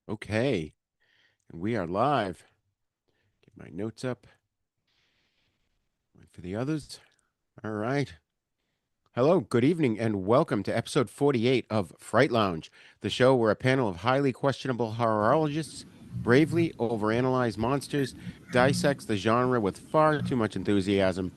Okay, and we are live. Get my notes up. Wait for the others. All right. Hello, good evening, and welcome to episode 48 of Fright Lounge, the show where a panel of highly questionable horrorologists bravely overanalyze monsters, dissects the genre with far too much enthusiasm,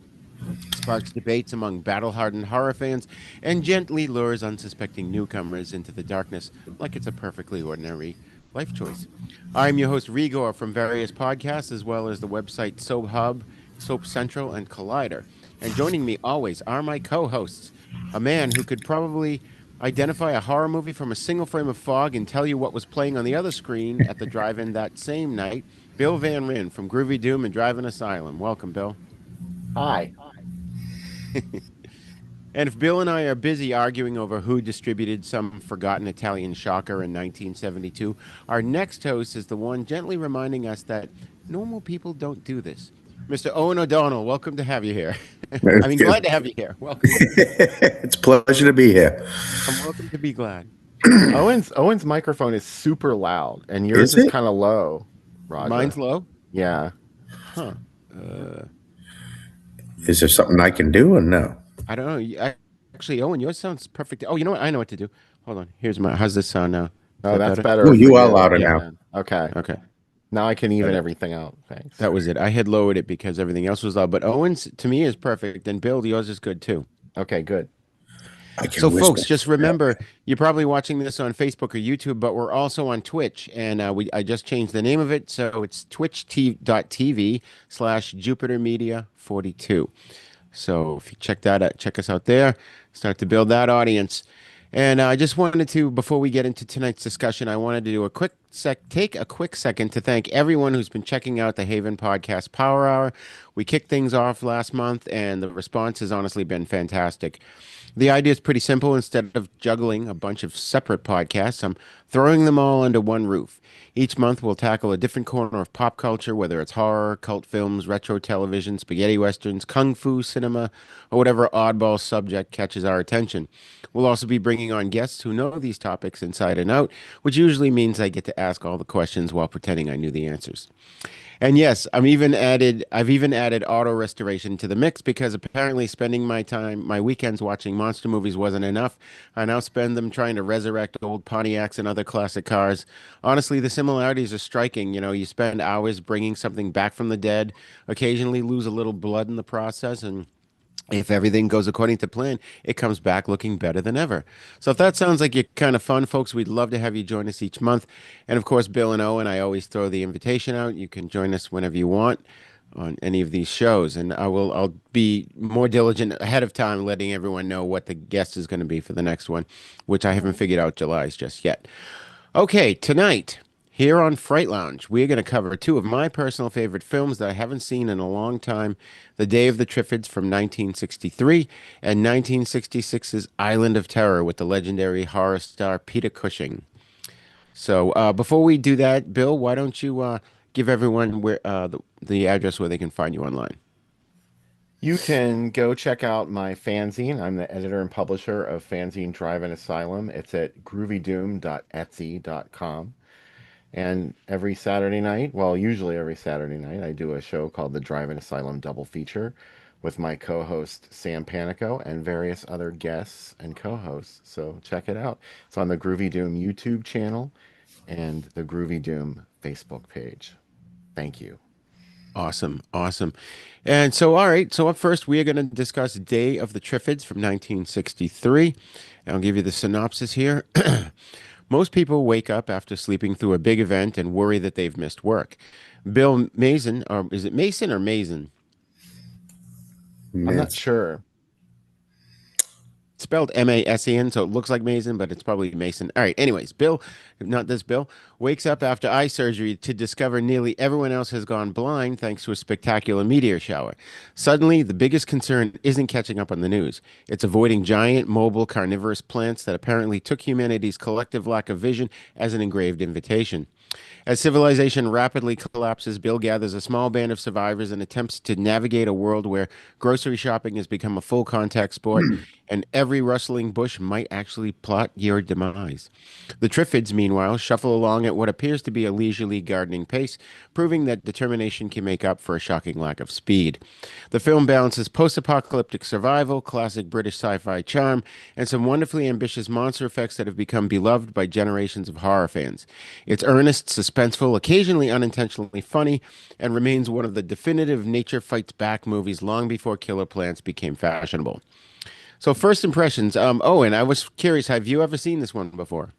sparks debates among battle-hardened horror fans, and gently lures unsuspecting newcomers into the darkness like it's a perfectly ordinary life choice. I'm your host, Rigor, from various podcasts, as well as the website Soap Hub, Soap Central, and Collider. And joining me always are my co-hosts, a man who could probably identify a horror movie from a single frame of fog and tell you what was playing on the other screen at the drive-in that same night, Bill Van Ryn from Groovy Doom and Drive-In Asylum. Welcome, Bill. Hi. And if Bill and I are busy arguing over who distributed some forgotten Italian shocker in 1972, our next host is the one gently reminding us that normal people don't do this. Mr. Owen O'Donnell, welcome to have you here. I mean, glad to have you here. Welcome. It's a pleasure to be here. I'm welcome to be glad. Owen's microphone is super loud, and yours Is is it? kind of low, Roger. Mine's low. Yeah. Huh. Uh, Is there something I can do or no? I don't know. Actually, Owen, yours sounds perfect. Oh, you know what? I know what to do. Hold on. Here's my. How's this sound now? Is Oh, that that's better? better Oh, for you are you. louder now. Yeah. Okay. Okay. Now I can even Better. everything out. Thanks. That was it. I had lowered it because everything else was loud. But Owen's to me is perfect, and Bill, yours is good too. Okay, good. I can So, whisper. folks, just remember you're probably watching this on Facebook or YouTube, but we're also on Twitch, and I just changed the name of it, so it's twitch.tv/Jupiter Media 42. So if you check that out, check us out there, start to build that audience. And I just wanted to, before we get into tonight's discussion, I wanted to do a take a quick second to thank everyone who's been checking out the Haven Podcast Power Hour. We kicked things off last month, and the response has honestly been fantastic. The idea is pretty simple. Instead of juggling a bunch of separate podcasts, I'm throwing them all under one roof. Each month, we'll tackle a different corner of pop culture, whether it's horror, cult films, retro television, spaghetti westerns, kung fu cinema, or whatever oddball subject catches our attention. We'll also be bringing on guests who know these topics inside and out, which usually means I get to ask all the questions while pretending I knew the answers. And yes, I've even added auto restoration to the mix because apparently spending my weekends watching monster movies wasn't enough. I now spend them trying to resurrect old Pontiacs and other classic cars. Honestly, the similarities are striking. You know, you spend hours bringing something back from the dead, occasionally lose a little blood in the process, and if everything goes according to plan, it comes back looking better than ever. So if that sounds like you're kind of fun, folks, we'd love to have you join us each month. And of course, Bill and Owen, I always throw the invitation out. You can join us whenever you want on any of these shows. And I'll be more diligent ahead of time, letting everyone know what the guest is going to be for the next one, which I haven't figured out July's just yet. Okay, tonight here on Fright Lounge, we're going to cover two of my personal favorite films that I haven't seen in a long time: The Day of the Triffids from 1963 and 1966's Island of Terror with the legendary horror star Peter Cushing. So before we do that, Bill, why don't you give everyone the address where they can find you online? You can go check out my fanzine. I'm the editor and publisher of Fanzine Drive-In Asylum. It's at groovydoom.etsy.com. And every Saturday night, well, usually every Saturday night, I do a show called the Drive-In Asylum Double Feature with my co-host Sam Panico and various other guests and co-hosts. So check it out. It's on the Groovy Doom YouTube channel and the Groovy Doom Facebook page. Thank you. Awesome, awesome. And so, all right, so up first, we are going to discuss Day of the Triffids from 1963. And I'll give you the synopsis here. Most people wake up after sleeping through a big event and worry that they've missed work. Bill Mason, or is it Mason or Mason? I'm not Miss. sure. It's spelled Masen, so it looks like Mason, but it's probably Mason. All right, anyways, Bill, not this Bill, wakes up after eye surgery to discover nearly everyone else has gone blind thanks to a spectacular meteor shower. Suddenly, the biggest concern isn't catching up on the news. It's avoiding giant, mobile, carnivorous plants that apparently took humanity's collective lack of vision as an engraved invitation. As civilization rapidly collapses, Bill gathers a small band of survivors and attempts to navigate a world where grocery shopping has become a full contact sport and every rustling bush might actually plot your demise. The Triffids, meanwhile, shuffle along at what appears to be a leisurely gardening pace, proving that determination can make up for a shocking lack of speed. The film balances post apocalyptic survival, classic British sci fi charm, and some wonderfully ambitious monster effects that have become beloved by generations of horror fans. It's earnest, suspenseful, occasionally unintentionally funny, and remains one of the definitive nature fights back movies long before killer plants became fashionable. So, first impressions. Oh, and I was curious, have you ever seen this one before?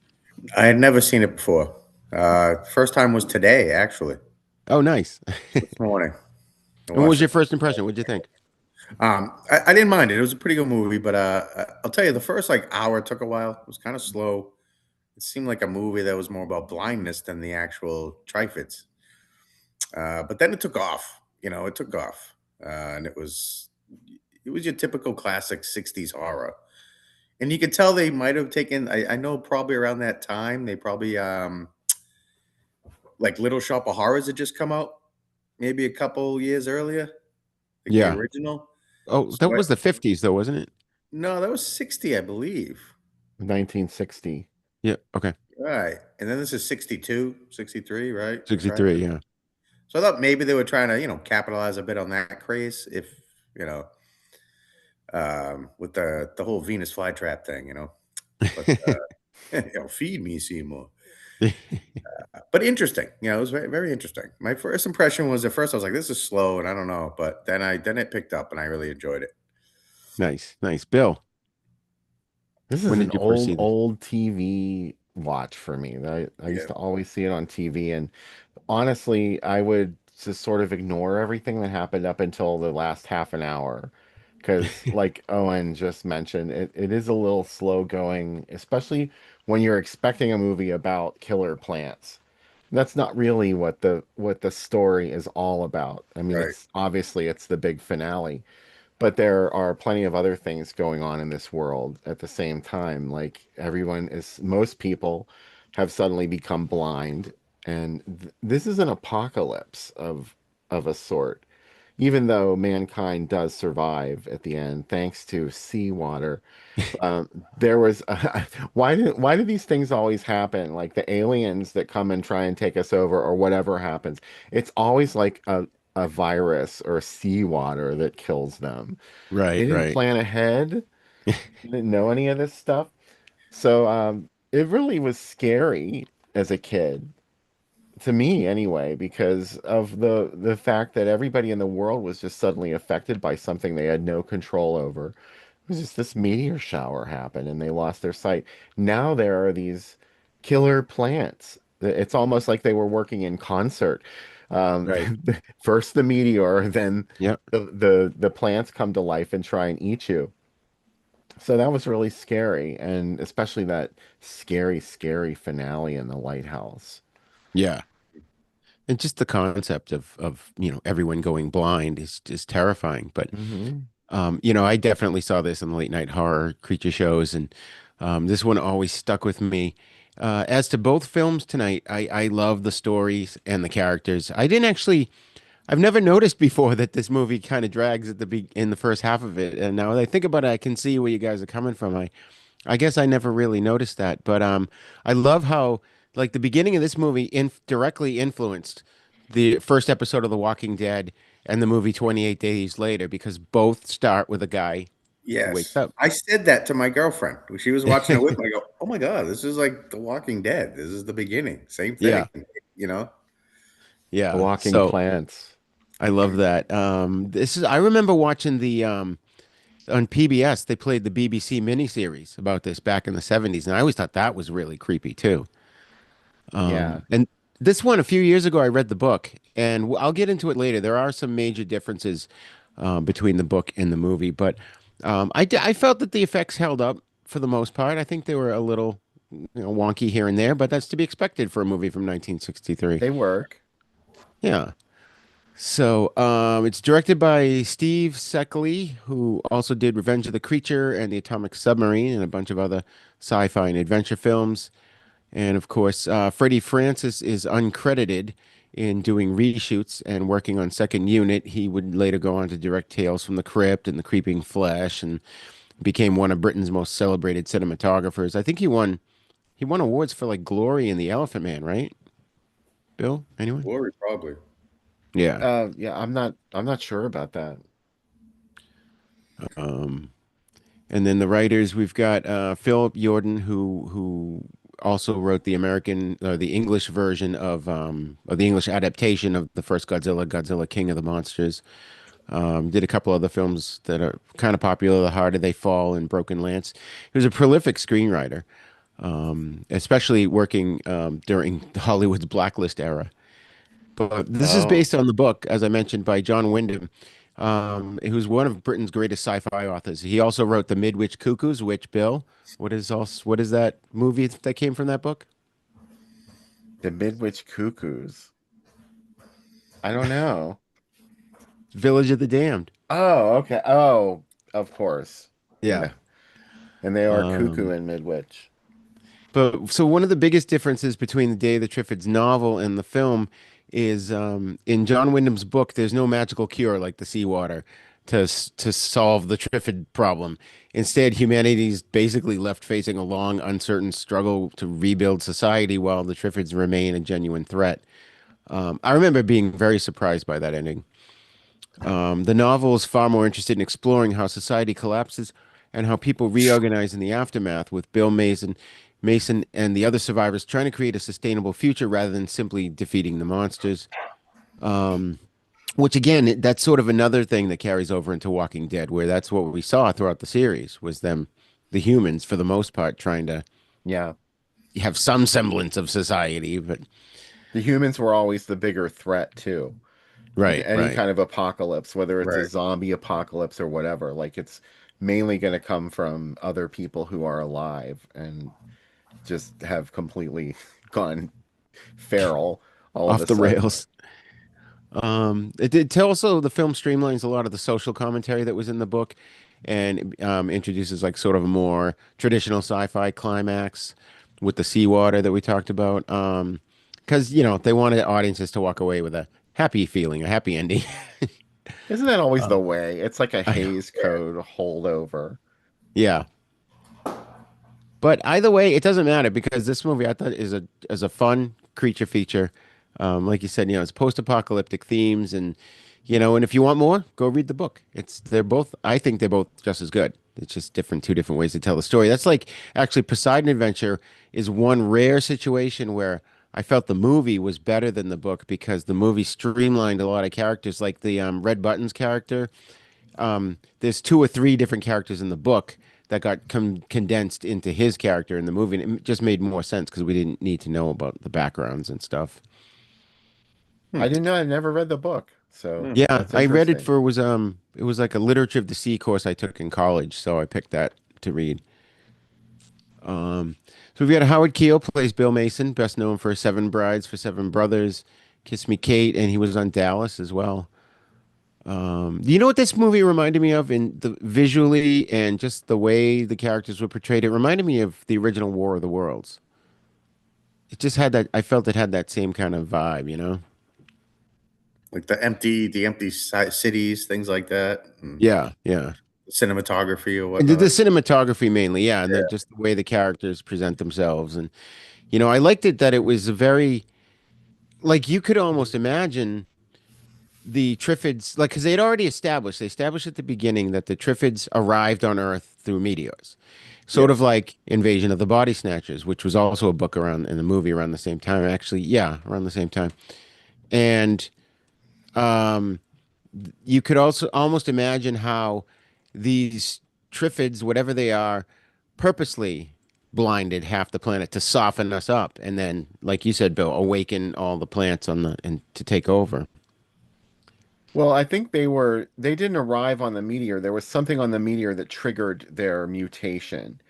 I had never seen it before. First time was today, actually, Oh, nice. this morning. I And what was watched your it. first impression? What did you think? I didn't mind it. It was a pretty good movie, but I'll tell you, the first like hour took a while. It was kind of slow. It seemed like a movie that was more about blindness than the actual Triffids. But then it took off. It took off, and it was your typical classic '60s horror. And you could tell they might have taken. I know probably around that time they probably like Little Shop of Horrors had just come out, maybe a couple years earlier, like the Yeah. original. Oh, So that was the 50s, though, wasn't it? no, that was 60, I believe. 1960. Yeah. Okay. Right. And then this is 62, 63, right? The Triffids. 63. Yeah. So I thought maybe they were trying to, capitalize a bit on that craze if, you know, with the whole Venus flytrap thing, But feed me, Seymour. But interesting, it was very, very interesting. My first impression was at first I was like, this is slow and I don't know, but then it picked up and I really enjoyed it. Nice. Nice. Bill, This when is did an you first see old, this? old TV watch for me. I Yeah. used to always see it on TV, and honestly, I would just sort of ignore everything that happened up until the last half an hour. Because, like Owen just mentioned, it is a little slow going, especially when you're expecting a movie about killer plants. That's not really what the story is all about. I mean, Right. it's the big finale, but there are plenty of other things going on in this world at the same time. Like most people have suddenly become blind, and this is an apocalypse of a sort. Even though mankind does survive at the end, thanks to seawater, there was why do these things always happen? Like the aliens that come and try and take us over, or whatever happens, it's always like a virus or seawater that kills them. They Right. didn't Right. plan ahead, didn't know any of this stuff. So it really was scary as a kid, to me anyway, because of the fact that everybody in the world was just suddenly affected by something they had no control over. It was just this meteor shower happened and they lost their sight. Now there are these killer plants. It's almost like they were working in concert. Um, Right. First the meteor, then Yep. the plants come to life and try and eat you. So that was really scary, and especially that scary, scary finale in the lighthouse. Yeah. And just the concept of everyone going blind is terrifying. But Hmm. I definitely saw this in the late night horror creature shows, and this one always stuck with me. As to both films tonight, I love the stories and the characters. I've never noticed before that this movie kind of drags at in the first half of it, and now that I think about it, I can see where you guys are coming from. I guess I never really noticed that, but I love how like the beginning of this movie directly influenced the first episode of The Walking Dead and the movie 28 Days Later because both start with a guy who wakes Yes. up. I said that to my girlfriend. She was watching it with me. I go, oh my God, this is like The Walking Dead. This is the beginning. Same thing, Yeah, you know? The yeah. walking So plants. I love that. I remember watching the on PBS. They played the BBC miniseries about this back in the 70s, and I always thought that was really creepy too. Yeah. And this one, a few years ago, I read the book, and I'll get into it later. There are some major differences between the book and the movie, but I felt that the effects held up for the most part. I think they were a little, wonky here and there, but that's to be expected for a movie from 1963. They work. Yeah. So it's directed by Steve Seckley, who also did Revenge of the Creature and The Atomic Submarine and a bunch of other sci-fi and adventure films. And of course, Freddie Francis is uncredited in doing reshoots and working on second unit. He would later go on to direct Tales from the Crypt and The Creeping Flesh and became one of Britain's most celebrated cinematographers. I think he won awards for like Glory and The Elephant Man, right? Bill, anyone? Glory, probably. Yeah. Yeah, I'm not sure about that. Um, and then the writers, we've got Philip Jordan, who also wrote the American or the English version of the English adaptation of the first Godzilla, Godzilla King of the Monsters. Did a couple other films that are kind of popular, The Harder They Fall and Broken Lance. He was a prolific screenwriter, especially working during Hollywood's Blacklist era. But this is Oh, based on the book, as I mentioned, by John Wyndham, who's one of Britain's greatest sci-fi authors. He also wrote The Midwich Cuckoos, which, Bill, what is that movie that came from that book? the Midwich Cuckoos. I don't know. Village of the Damned. Oh, okay. Oh, of course. Yeah. Yeah. And they are cuckoo Um, in Midwich. but so one of the biggest differences between the Day of the Triffids novel and the film is in John Wyndham's book, there's no magical cure like the seawater to solve the Triffid problem. Instead, humanity's basically left facing a long, uncertain struggle to rebuild society while the Triffids remain a genuine threat. I remember being very surprised by that ending. The novel is far more interested in exploring how society collapses and how people reorganize in the aftermath, with Bill Mason and the other survivors trying to create a sustainable future rather than simply defeating the monsters. Um, which again, that's sort of another thing that carries over into Walking Dead, where that's what we saw throughout the series was them, the humans, for the most part, trying to Yeah. have some semblance of society. But The humans were always the bigger threat too. In right, any right, kind of apocalypse, whether it's a Right. zombie apocalypse or whatever, like it's mainly going to come from other people who are alive and just have completely gone feral all of off a the sudden. rails. It did also the film streamlines a lot of the social commentary that was in the book and introduces like sort of a more traditional sci-fi climax with the seawater that we talked about. Because they wanted audiences to walk away with a happy feeling, a happy ending. Isn't that always Uh, the way? It's like a I know. Hays Code holdover. Yeah. But either way, it doesn't matter because this movie I thought is a fun creature feature. Like you said, it's post-apocalyptic themes and if you want more, go read the book. I think they're both just as good. It's just two different ways to tell the story. That's like actually Poseidon Adventure is one rare situation where I felt the movie was better than the book because the movie streamlined a lot of characters, like the Red Buttons character. There's two or three different characters in the book that got condensed into his character in the movie, and it just made more sense because we didn't need to know about the backgrounds and stuff. I Hmm. didn't know. I never read the book, so Hmm. Yeah, that's I read it interesting. for it was like a literature of the sea course I took in college, so I picked that to read. Um, so we've got Howard Keel plays Bill Mason, best known for Seven Brides for Seven Brothers, Kiss Me Kate, and he was on Dallas as well. Do you know what this movie reminded me of in the visually and just the way the characters were portrayed? It reminded me of the original War of the Worlds. It just had that, I felt it had that same kind of vibe. Like the empty cities, things like that, and Yeah, yeah. cinematography or And the whatnot. cinematography mainly, yeah, and Yeah. just the way the characters present themselves. And, I liked it that it was a very, like, you could almost imagine the Triffids, like, because they established at the beginning that the Triffids arrived on Earth through meteors. Sort Yep. of like Invasion of the Body Snatchers, which was also a book around in the movie around the same time. Actually, yeah, around the same time. And um, you could also almost imagine how these Triffids, whatever they are, purposely blinded half the planet to soften us up, and then, like you said, Bill, awaken all the plants and to take over. Well, I think they didn't arrive on the meteor. There was something on the meteor that triggered their mutation.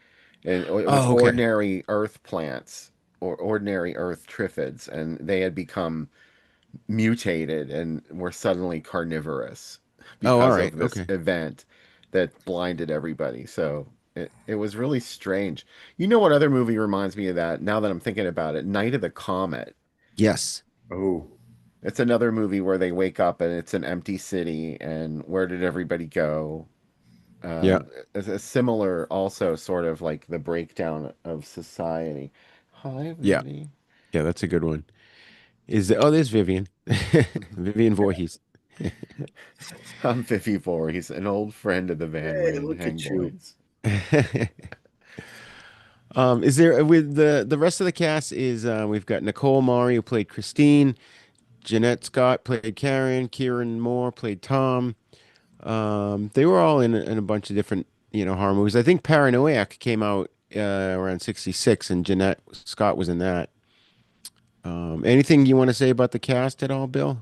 And it was Oh, okay. ordinary Earth plants or ordinary Earth triffids, and they had become mutated and were suddenly carnivorous Oh, all because right. of this Okay. event that blinded everybody. So it was really strange. You know what other movie reminds me of that now that I'm thinking about it? Night of the Comet. Yes. Oh, It's another movie where they wake up and it's an empty city, and where did everybody go? Yeah. a similar, also sort of like the breakdown of society. Hi, Yeah. Vivi. Yeah, that's a good one. There's Vivian. Vivian Voorhees. I'm 54. He's an old friend of the Van Hey, Ryn look Hang at you. Boys. Is there with the rest of the cast is we've got Nicole Mari who played Christine, Jeanette Scott played Karen, Kieran Moore played Tom. They were all in a bunch of different, horror movies. I think Paranoiac came out around 66 and Jeanette Scott was in that. Anything you want to say about the cast at all, Bill?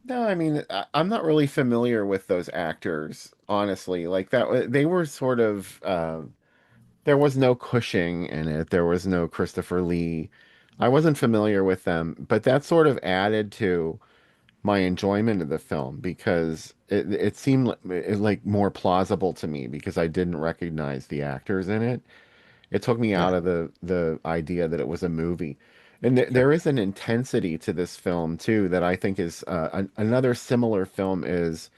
No, I mean, I'm not really familiar with those actors, honestly. Like that, they were sort of, there was no Cushing in it. There was no Christopher Lee. I wasn't familiar with them, but that sort of added to my enjoyment of the film because it seemed like more plausible to me because I didn't recognize the actors in it. It took me out Right. of the idea that it was a movie. And Yeah. there is an intensity to this film too that I think is another similar film is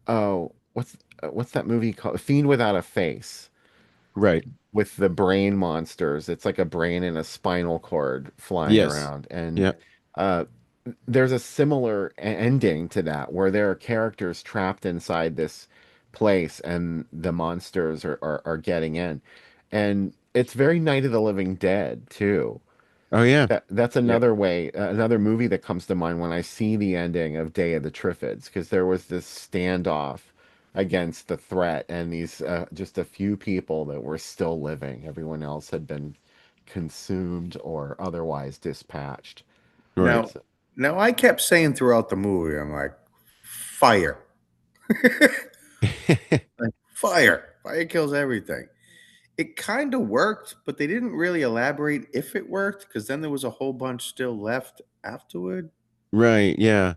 oh what's that movie called? Fiend Without a Face Right. with the brain monsters. It's like a brain and a spinal cord flying Yes. around and Yeah. uh there's a similar ending to that where there are characters trapped inside this place and the monsters are getting in. And it's very Night of the Living Dead too. Oh yeah. That's Yep. another way, another movie that comes to mind when I see the ending of Day of the Triffids, because there was this standoff against the threat, and these just a few people that were still living. Everyone else had been consumed or otherwise dispatched. Right. Now, now I kept saying throughout the movie, I'm like, fire. Like, fire. Fire kills everything. It kind of worked, but they didn't really elaborate if it worked because then there was a whole bunch still left afterward. Right. Yeah.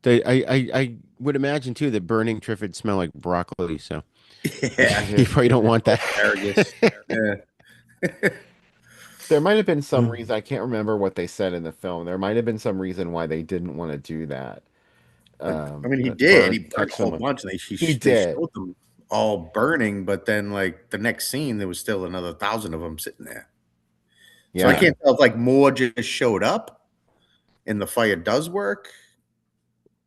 I would imagine too that burning triffids smell like broccoli, so Yeah. you probably don't want that. Asparagus. Yeah. There might have been some Mm. reason, I can't remember what they said in the film. There might have been some reason why they didn't want to do that. I mean, he did. He Burn, burned touch a whole someone. bunch, and He they did. showed them all burning, but then like the next scene, there was still another thousand of them sitting there. So I Yeah. Yeah. can't tell if like more just showed up and the fire does work,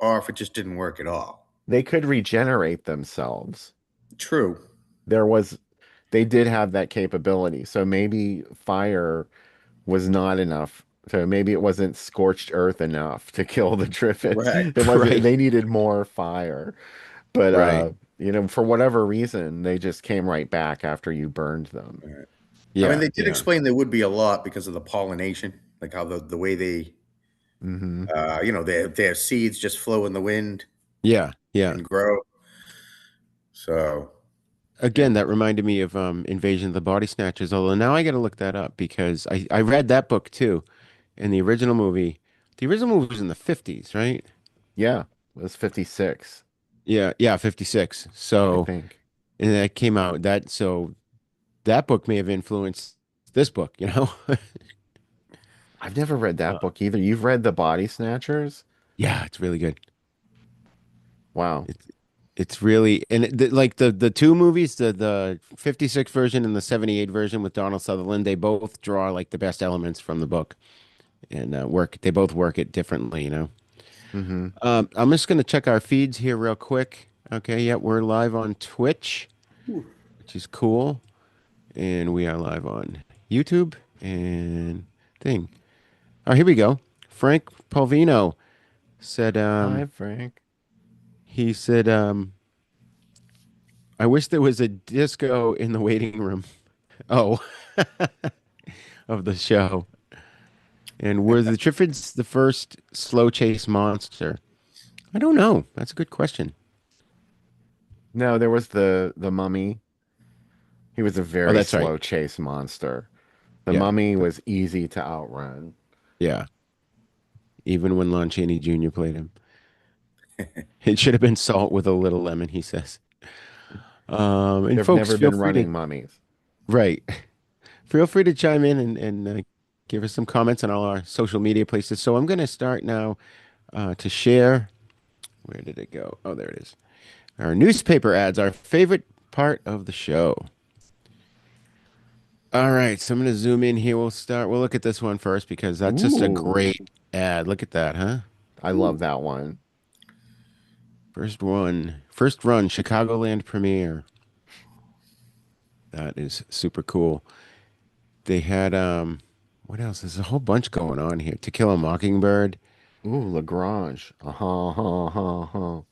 or if it just didn't work at all. They could regenerate themselves. True. There was, they did have that capability. So maybe fire was not enough. So maybe it wasn't scorched earth enough to kill the Triffids. Right. It wasn't, Right. they needed more fire. But Right. for whatever reason, they just came right back after you burned them. Right. I mean, Yeah. they did Yeah. explain there would be a lot because of the pollination, like how the way they, Hmm. their seeds just flow in the wind Yeah. Yeah. and grow. So yeah, Again, that reminded me of Invasion of the Body Snatchers, although now I got to look that up because I read that book too. And the original movie was in the 50s, right? Yeah, it was 56, Yeah, yeah, 56. I So, think. and that came out that book may have influenced this book, you know? I've never read that Uh, book either. You've read The Body Snatchers? yeah, it's really good. Wow. It's really and like the two movies, the 56 version and the 78 version with Donald Sutherland, they both draw like the best elements from the book and they both work it differently, you know. Hmm. I'm just gonna check our feeds here real quick. Okay, yeah, we're live on Twitch, which is cool, and we are live on YouTube and thing. Oh, here we go. Frank Palvino said Hi, Frank. he said I wish there was a disco in the waiting room. Oh, of the show. And were the Triffids the first slow chase monster? I don't know. That's a good question. No, there was the mummy. He was a Oh, very that's right. slow chase monster. The Yeah. mummy was easy to outrun. Yeah. Even when Lon Chaney Jr. played him. It should have been salt with a little lemon, he says. And There've folks, never feel been free to, running mummies. right. Feel free to chime in and give us some comments on all our social media places. So I'm going to start now to share. Where did it go? Oh, there it is. Our newspaper ads, our favorite part of the show. All right, so I'm going to zoom in here. We'll look at this one first because that's just a Ooh, great ad. Look at that, huh? I love that one. First run, Chicagoland premiere. That is super cool. They had what else? There's a whole bunch going on here. To Kill a Mockingbird. Ooh, Lagrange. Uh-huh, uh-huh,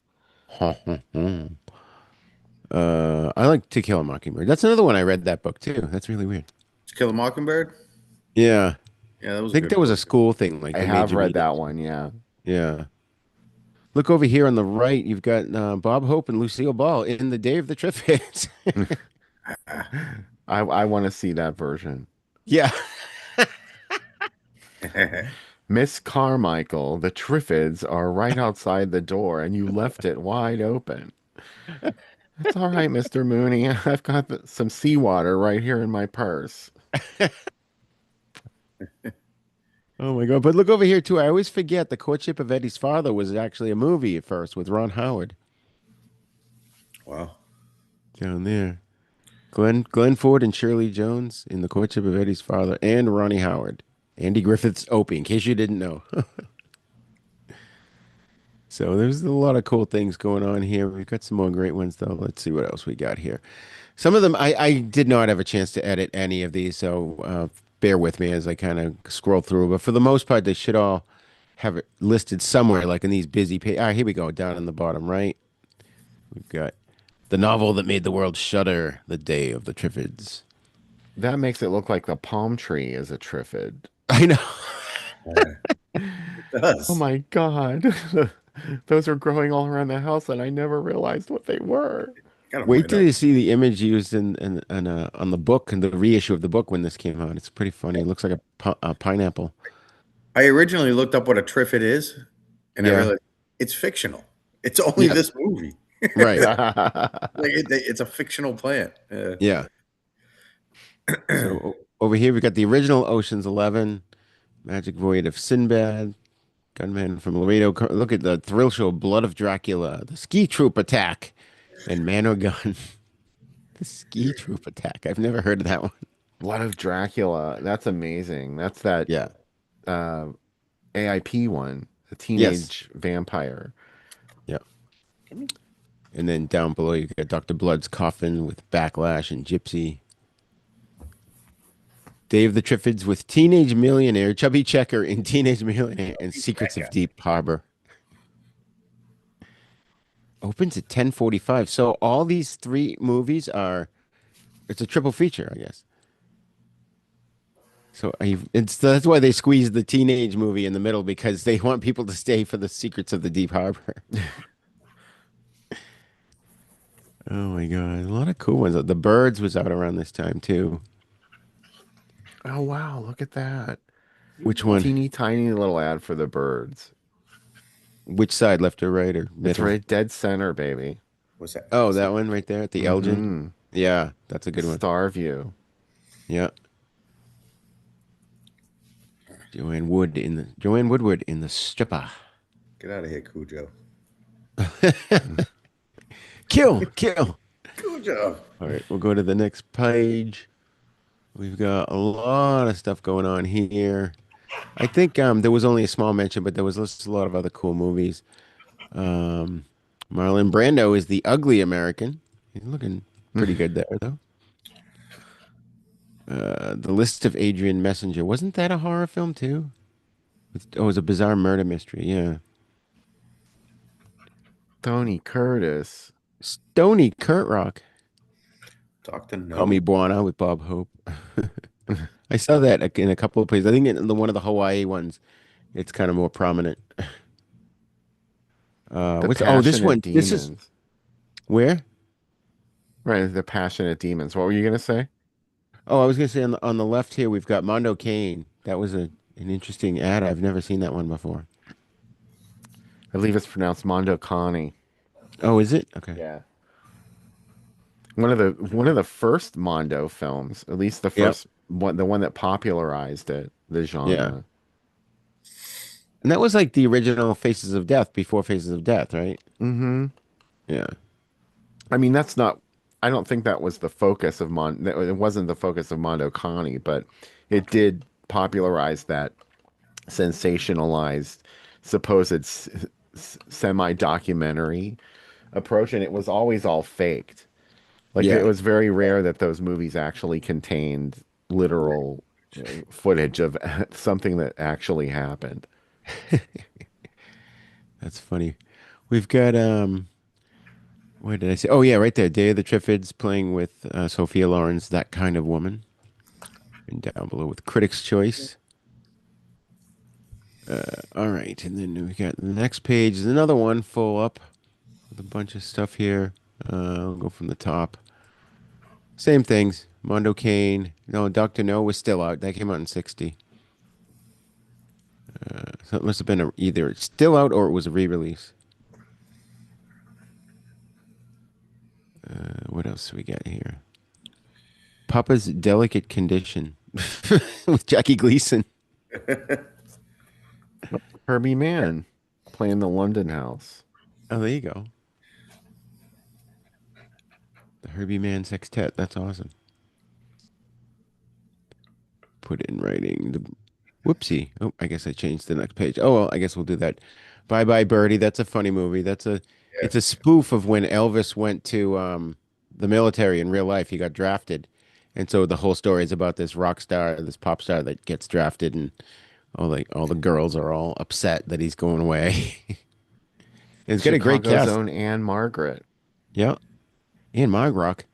uh-huh. I like To Kill a Mockingbird. That's another one I read that book too. That's really weird. To Kill a Mockingbird. Yeah. Yeah, that I was a think good that was a book. school thing. Like I they made have you read read it. that one, yeah. Yeah. Look over here on the right. You've got Bob Hope and Lucille Ball in The Day of the Triffids. I want to see that version. Yeah. Miss Carmichael, the Triffids are right outside the door, and you left it wide open. It's all right, Mr. Mooney. I've got some seawater right here in my purse. Oh my God. But look over here too. I always forget The Courtship of Eddie's Father was actually a movie at first with Ron Howard Wow. down there. Glenn Ford and Shirley Jones in The Courtship of Eddie's Father and Ronnie Howard. Andy Griffith's Opie, in case you didn't know. So there's a lot of cool things going on here. We've got some more great ones though. Let's see what else we got here. Some of them I did not have a chance to edit any of these, so bear with me as I kind of scroll through. But for the most part, they should all have it listed somewhere, like in these busy pages. Here we go, down in the bottom right. We've got the novel that made the world shudder, The Day of the Triffids. That makes it look like the palm tree is a Triffid. I know. It Oh does. my God. Those are growing all around the house, and I never realized what they were. Got them Wait right till up. you see the image used in on the book and the reissue of the book when this came out. It's pretty funny. It looks like a pineapple. I originally looked up what a Triffid is, and I Yeah. realized it's fictional. It's only Yeah. this movie. Right. Like it's a fictional plant. Yeah. So over here we got the original Ocean's 11, Magic Voyage of Sinbad, Gunman from Laredo. Look at the thrill show Blood of Dracula, the Ski Troop Attack, and Man or Gun. The Ski Troop Attack. I've never heard of that one. Blood of Dracula. That's amazing. That's that Yeah. uh, AIP one, the Yes. teenage vampire. Yeah. And then down below you got Dr. Blood's Coffin with Backlash and Gypsy. Dave the Triffids with Teenage Millionaire, Chubby Checker in Teenage Millionaire, and Secrets of Deep Harbor. Opens at 10:45. So all these three movies it's a triple feature, I guess. So that's why they squeezed the teenage movie in the middle because they want people to stay for the Secrets of the Deep Harbor. Oh my God, a lot of cool ones. The Birds was out around this time too. Oh wow, look at that. Which one? Teeny tiny little ad for the birds. Which side, left or right or It's middle? right dead center, baby. What's that? Oh, that one right there at the Elgin. Mm-hmm. Yeah, that's a good one. Star View. Yeah. Joanne Woodward in the stripper. Get out of here, Cujo. Kill. Cujo. All right, we'll go to the next page. We've got a lot of stuff going on here. I think there was only a small mention, but there was a lot of other cool movies. Marlon Brando is the ugly American. He's looking pretty good there, though. The List of Adrian Messenger. Wasn't that a horror film, too? It was a bizarre murder mystery, yeah. Tony Curtis. Stony Kurtrock. Dr. No. Call Me Buona with Bob Hope. I saw that in a couple of places. I think in one of the Hawaii ones, it's kind of more prominent. The This Passionate one. Demons. This is where? Right, the Passionate Demons. What were you gonna say? Oh, I was gonna say on the left here we've got Mondo Cane. That was an interesting ad. I've never seen that one before. I believe it's pronounced Mondo Connie. Oh, is it? Okay. Yeah. One of the first Mondo films, at least the Yep. first one, the one that popularized it, the genre. Yeah. And that was like the original Faces of Death before Faces of Death, right? Mm-hmm. Yeah. I mean, that's not. I don't think that was the focus of It wasn't the focus of Mondo Connie, but it did popularize that sensationalized, supposed semi-documentary approach, and it was always all faked. Like it Yeah, was very rare that those movies actually contained literal footage of something that actually happened. that's funny. We've got where did I say? Oh yeah, right there. Day of the Triffids playing with Sophia Loren's That Kind of Woman, and down below with Critics' Choice. All right, and then we got the next page is another one full up with a bunch of stuff here. I'll go from the top. Same things. Mondo Kane. No, Doctor No was still out. That came out in '60. So it must have been either still out or it was a re-release. What else do we got here? Papa's Delicate Condition with Jackie Gleason. Herbie Mann playing the London House. Oh, there you go. The Herbie Mann Sextet. That's awesome. Put it in writing. Whoopsie. Oh, I guess I changed the next page. Oh, well, I guess we'll do that. Bye Bye Birdie. That's a funny movie. It's a spoof of when Elvis went to the military in real life. He got drafted. And so the whole story is about this rock star, this pop star that gets drafted, and all the girls are all upset that he's going away. And it's got a great Chicago's cast. own Anne Margaret. Yeah. And Rock.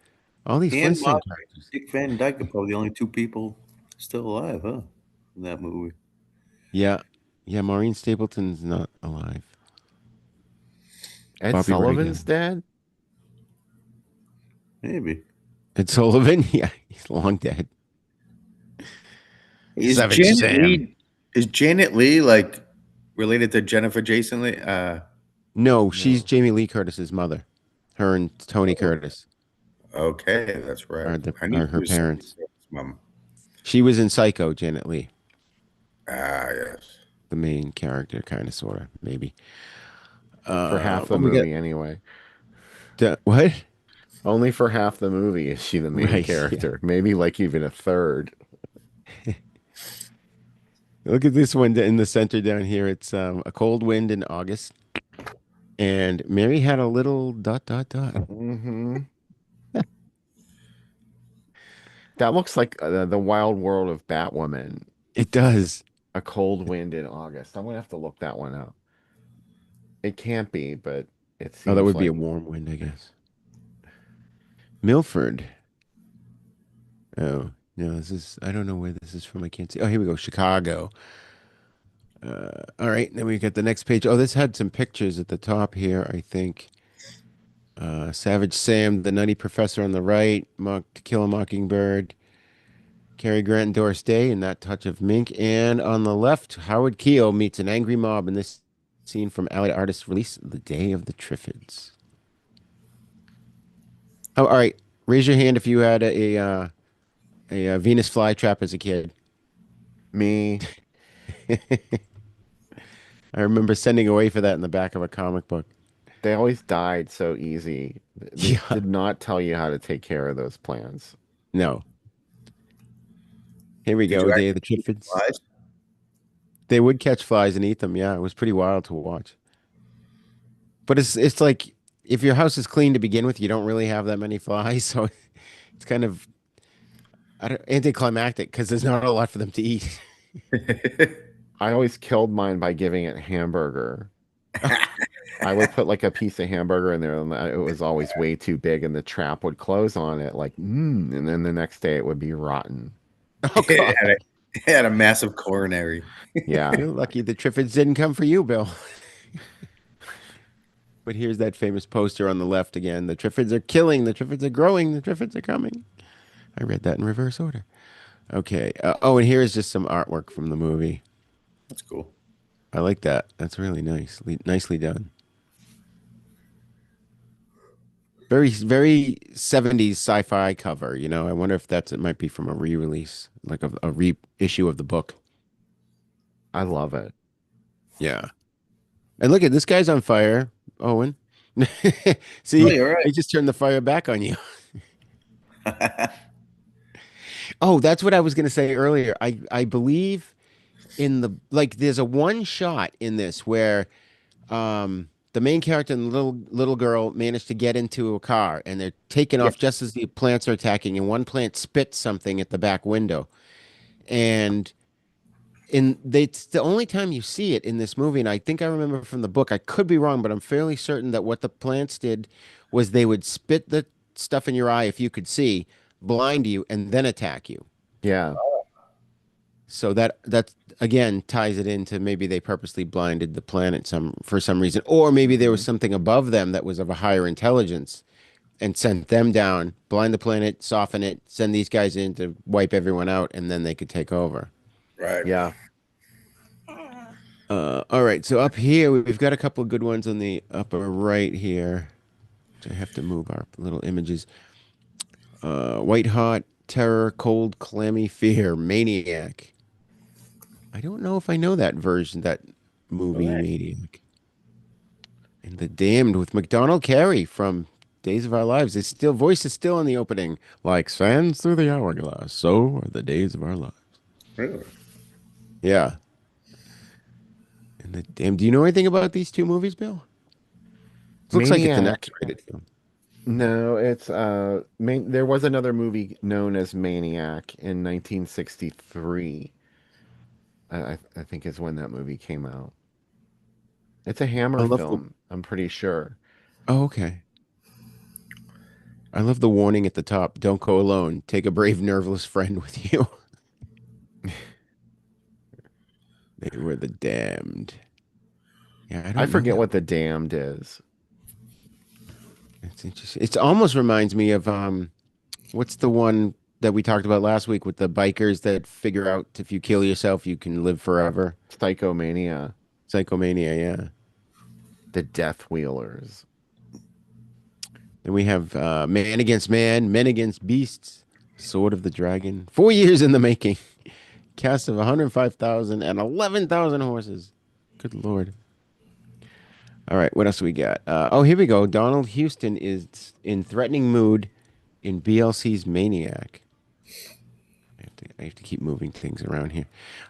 All these And Flintstone Mark, characters. Dick Van Dyke are probably the only two people still alive, huh? In that movie. Yeah. Yeah, Maureen Stapleton's not alive. Ed Bobby Sullivan's Reagan. dead. Maybe. Ed Sullivan? Yeah, he's long dead. Is Savage Janet Sam. Lee is Janet Lee like related to Jennifer Jason Lee? No, she's No. Jamie Lee Curtis's mother. Her and Tony Curtis Okay, that's right. I knew are she her was somebody's parents. mom. She was in Psycho, Janet Lee, Ah, yes. the main character, kind of, sort of, maybe. For half the What we got? movie, anyway. What? Only for half the movie is she the main Right. Yeah. character. Maybe like even a third. Look at this one in the center down here. It's a cold wind in August, and Mary had a little dot dot dot. Hmm. That looks like the Wild World of Batwoman. It does. A cold wind in August. I'm gonna have to look that one up. It can't be, but it Oh, that seems would be a like warm wind, I guess. Milford. Oh, no, I don't know where this is from. I can't see. Oh, here we go. Chicago. All right. Then we got the next page. Oh, this had some pictures at the top here, I think. Savage Sam, the Nutty Professor on the right, To Kill a Mockingbird, Cary Grant and Doris Day in That Touch of Mink. And on the left, Howard Keel meets an angry mob in this scene from Allied Artists' release, The Day of the Triffids. Oh, all right. Raise your hand if you had a Venus flytrap as a kid. me. I remember sending away for that in the back of a comic book. They always died so easy. They Yeah. did not tell you how to take care of those plants. No. Here we Did go. you Day of the actually Triffids. flies? They would catch flies and eat them. Yeah, it was pretty wild to watch. But it's like if your house is clean to begin with, you don't really have that many flies, so it's kind of anticlimactic because there's not a lot for them to eat. I always killed mine by giving it hamburger. I would put like a piece of hamburger in there, and it was always way too big, and the trap would close on it, like, and then the next day it would be rotten. Oh God, It had a massive coronary. Yeah. you're lucky the Triffids didn't come for you, Bill. But here's that famous poster on the left again. The Triffids are killing. The Triffids are growing. The Triffids are coming. I read that in reverse order. Okay. Oh, and here's just some artwork from the movie. That's cool. I like that. That's really nice. Nicely done. Very, very 70s sci-fi cover. I wonder if it might be from a re-release, like a reissue of the book. I love it. Yeah. And look at this guy's on fire, Owen. Oh, See, you're I just turned the fire back on you. right. Oh, that's what I was going to say earlier. I believe in the like there's a one shot in this where the main character and the little girl manage to get into a car and they're taking Yeah, off just as the plants are attacking and one plant spits something at the back window. And it's the only time you see it in this movie, and I think I remember from the book. I could be wrong, but I'm fairly certain that what the plants did was they would spit the stuff in your eye if you could see, blind you, and then attack you. yeah, So that again ties it into maybe they purposely blinded the planet some for some reason, or maybe there was mhm. something above them that was of a higher intelligence and sent them down, blind the planet, soften it, send these guys in to wipe everyone out, and then they could take over. Right. Yeah. All right, so up here we've got a couple of good ones on the upper right here. I have to move our little images. White hot terror, cold clammy fear, maniac. I don't know if I know that version, that movie Right. Maniac. And The Damned with McDonald Carey from Days of Our Lives. His still voice is still in the opening, like sands through the hourglass. So are the days of our lives. Really? Yeah. And The Damned. Do you know anything about these two movies, Bill? It looks like it's an Maniac. X-rated film. No, it's there was another movie known as Maniac in 1963. I think is when that movie came out. It's a I Hammer love the. film, I'm pretty sure. Oh, okay. I love the warning at the top. Don't go alone. Take a brave, nerveless friend with you. They were the damned. Yeah, I I don't know forget that. what The Damned is. It's interesting. It almost reminds me of what's the one that we talked about last week with the bikers that figure out if you kill yourself, you can live forever. Psychomania, Psychomania, yeah. The Death Wheelers. Then we have Man Against Man, Men Against Beasts, Sword of the Dragon. 4 years in the making. Cast of 105,000 and 11,000 horses. Good Lord. All right, what else we got? Oh, here we go. Donald Houston is in threatening mood in BLC's Maniac. I have to keep moving things around here.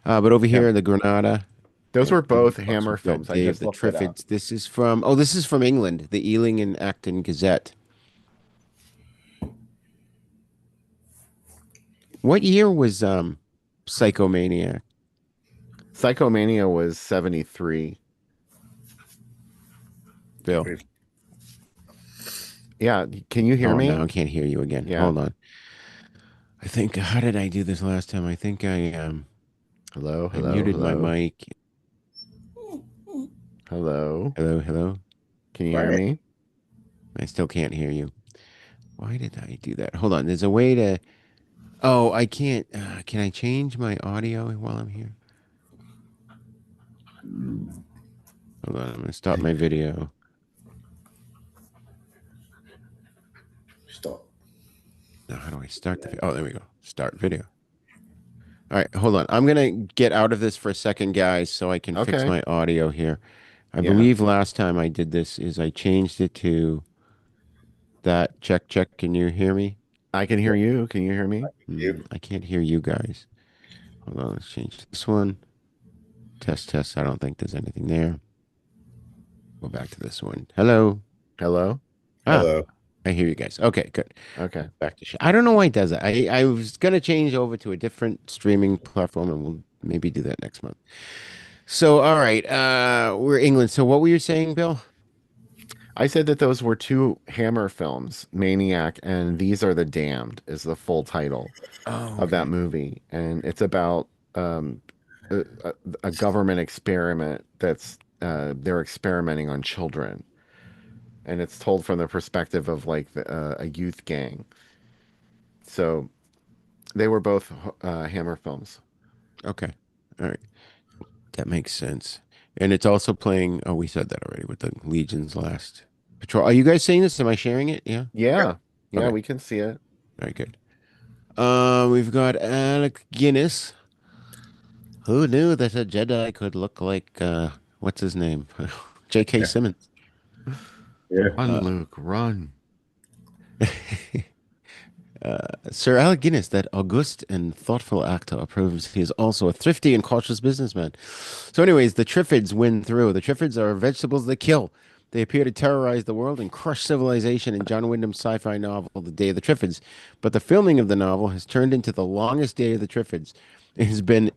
But over Yeah, here, the Granada. those were both Plus Hammer we've got films. I Dave just the looked it up. Triffids. This is from England, the Ealing and Acton Gazette. What year was Psychomaniac? Psychomania was 73. Bill. Yeah, can you hear Oh, me? no, I can't hear you again. Yeah. Hold on. I think, how did I do this last time? I think Hello, I hello, muted my hello, mic. hello. Hello, hello. Can you hear Quiet. me? I still can't hear you. Why did I do that? Hold on. There's a way to. Oh, I can't. Can I change my audio while I'm here? Hold on. I'm gonna stop my video. Stop. Now, how do I start the? Oh, there we go. Start video. All right, hold on. I'm gonna get out of this for a second, guys, so I can fix Okay. my audio here. I Yeah, believe last time I did this is I changed it to that. Check, check. Can you hear me? I can hear you. Can you hear me? You. I can't hear you guys. Hold on. Let's change this one. Test, test. I don't think there's anything there. Go back to this one. Hello. Hello? Ah, Hello. I hear you guys. Okay, good. Okay. Back to I don't know why it does that. I was gonna change over to a different streaming platform, and we'll maybe do that next month. So, all right, we're England. So, what were you saying, Bill? I said that those were two Hammer films, Maniac and These Are the Damned is the full title Oh, of that okay. movie. And it's about a, a government experiment that's they're experimenting on children. And it's told from the perspective of like a youth gang. So they were both Hammer films. Okay. All right. That makes sense. And it's also playing. Oh, we said that already with the Legion's Last Patrol. Are you guys seeing this? Am I sharing it? Yeah. Yeah. Yeah, Okay. we can see it. Very good. We've got Alec Guinness. Who knew that a Jedi could look like what's his name? J.K. Simmons. Yeah. Run, Luke, run. Sir Alec Guinness, that august and thoughtful actor, proves he is also a thrifty and cautious businessman. So, anyways, the Triffids win through. The Triffids are vegetables that kill. They appear to terrorize the world and crush civilization in John Wyndham's sci-fi novel, The Day of the Triffids. But the filming of the novel has turned into the longest day of the Triffids. It has been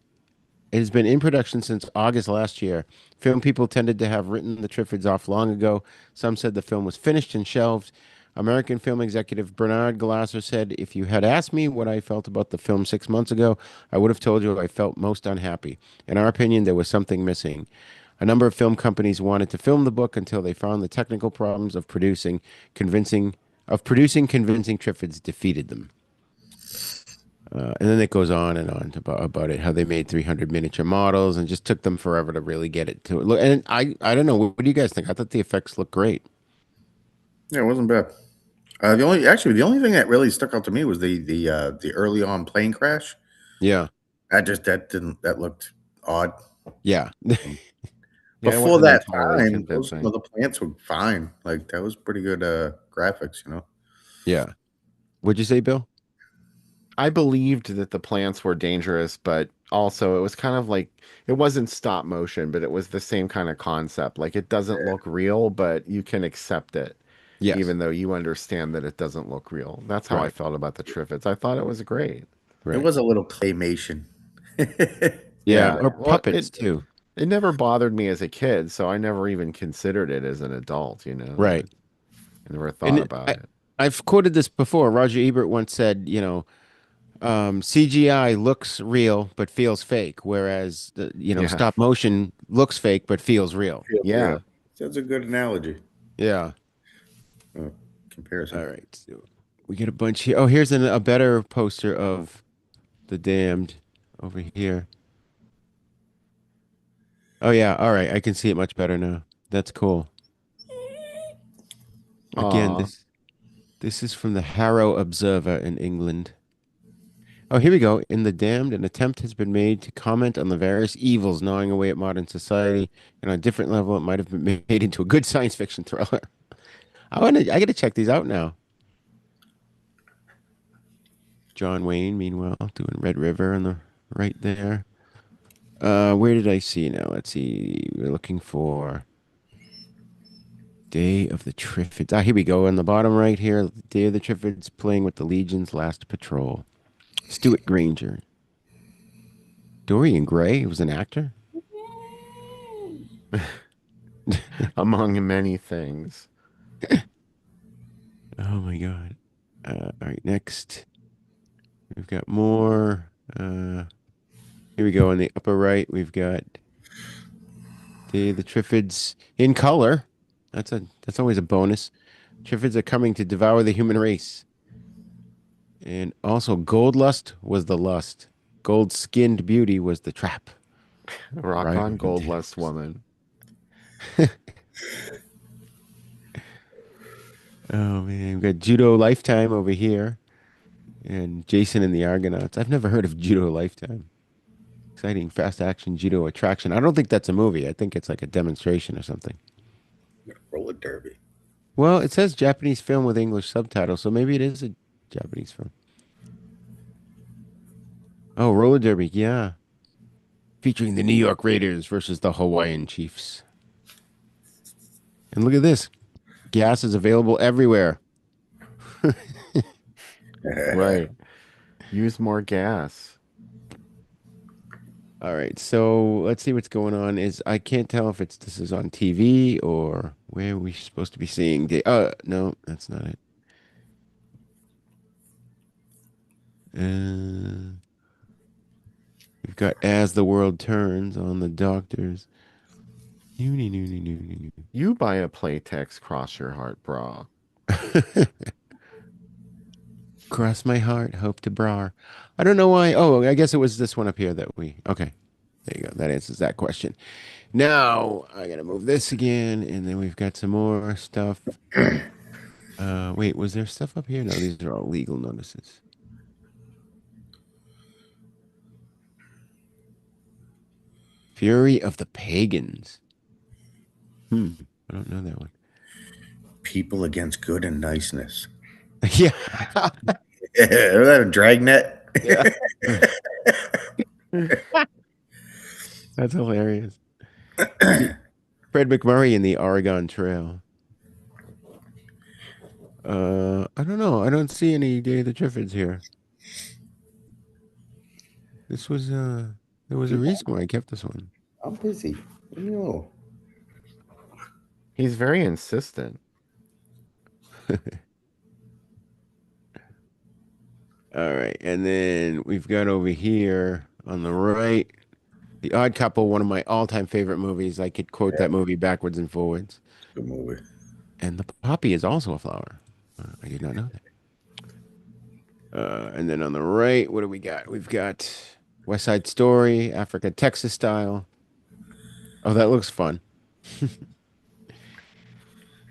it has been in production since August last year. Film people tended to have written the Triffids off long ago. Some said the film was finished and shelved. American film executive Bernard Glasser said, "If you had asked me what I felt about the film 6 months ago, I would have told you I felt most unhappy. In our opinion, there was something missing. A number of film companies wanted to film the book until they found the technical problems of producing convincing Triffids defeated them." And then it goes on and on about it, how they made 300 miniature models and just took them forever to really get it to look. And I don't know. What do you guys think? I thought the effects looked great. Yeah, it wasn't bad. The only thing that really stuck out to me was the early on plane crash. Yeah. That looked odd. Yeah. Yeah, it Before wasn't that entirely time, those convincing. other plants were fine. Like that was pretty good graphics, you know. Yeah. What'd you say, Bill? I believed that the plants were dangerous, but also it was kind of like it wasn't stop motion, but it was the same kind of concept. Like it doesn't look real, but you can accept it, Yes. even though you understand that it doesn't look real. That's how I Right. felt about the Triffids. I thought it was great. It Right. was a little claymation. Yeah, Yeah. Yeah, Or well, puppets too. it never bothered me as a kid, so I never even considered it as an adult, you know. Right. I never thought And about it. I've quoted this before. Roger Ebert once said, CGI looks real but feels fake, whereas Yeah. stop motion looks fake but feels real. feels Yeah. real. That's a good analogy. Yeah. uh, All Comparison. right. So we get a bunch here. Oh, here's a better poster of the damned over here. Oh yeah. All right. I can see it much better now. That's cool. Again, Aw. this is from the Harrow Observer in England. Oh, here we go. In The Damned, an attempt has been made to comment on the various evils gnawing away at modern society, and on a different level, it might have been made into a good science fiction thriller. I gotta check these out now. John Wayne, meanwhile, doing Red River on the right there. Where did I see now? Let's see. We're looking for Day of the Triffids. Ah, here we go. On the bottom right here, Day of the Triffids playing with the Legion's last patrol. Stuart Granger. Dorian Gray was an actor? Among many things. Oh my God. All right, next. We've got more. Here we go in the upper right. We've got the Triffids in color. That's always a bonus. Triffids are coming to devour the human race. And also, gold lust was the lust. Gold-skinned beauty was the trap. Rock Right. on Gold Lust Woman. Oh man, we've got Judo Lifetime over here, and Jason and the Argonauts. I've never heard of Judo Lifetime. Exciting fast action judo attraction. I don't think that's a movie. I think it's like a demonstration or something. Roller derby. Well, it says Japanese film with English subtitles, so maybe it is a Japanese film. Oh, roller derby, yeah. Featuring the New York Raiders versus the Hawaiian Chiefs. And look at this. Gas is available everywhere. Right. Use more gas. All right, so let's see what's going on. I can't tell if this is on TV or where we're supposed to be seeing the. No, that's not it. Uh, we've got As the World Turns on the Doctors. You buy a Playtex Cross Your Heart bra. Cross my heart, hope to brar. I don't know why. Oh, I guess it was this one up here that we. Okay, there you go. That answers that question. Now I gotta move this again, and then we've got some more stuff. Wait, was there stuff up here? No, these are all legal notices. Fury of the Pagans. I don't know that one. People against good and niceness. Yeah. Remember that Dragnet? Yeah. That's hilarious. Fred McMurray in the Oregon Trail. I don't know. I don't see any Day of the Triffids here. This was there was a reason why I kept this one. I'm busy. No. He's very insistent. All right, and then we've got over here on the right, The Odd Couple, one of my all-time favorite movies. I could quote that movie backwards and forwards. Good movie. And the poppy is also a flower. I did not know that. And then on the right, what do we got? We've got West Side Story, Africa, Texas Style. Oh, that looks fun.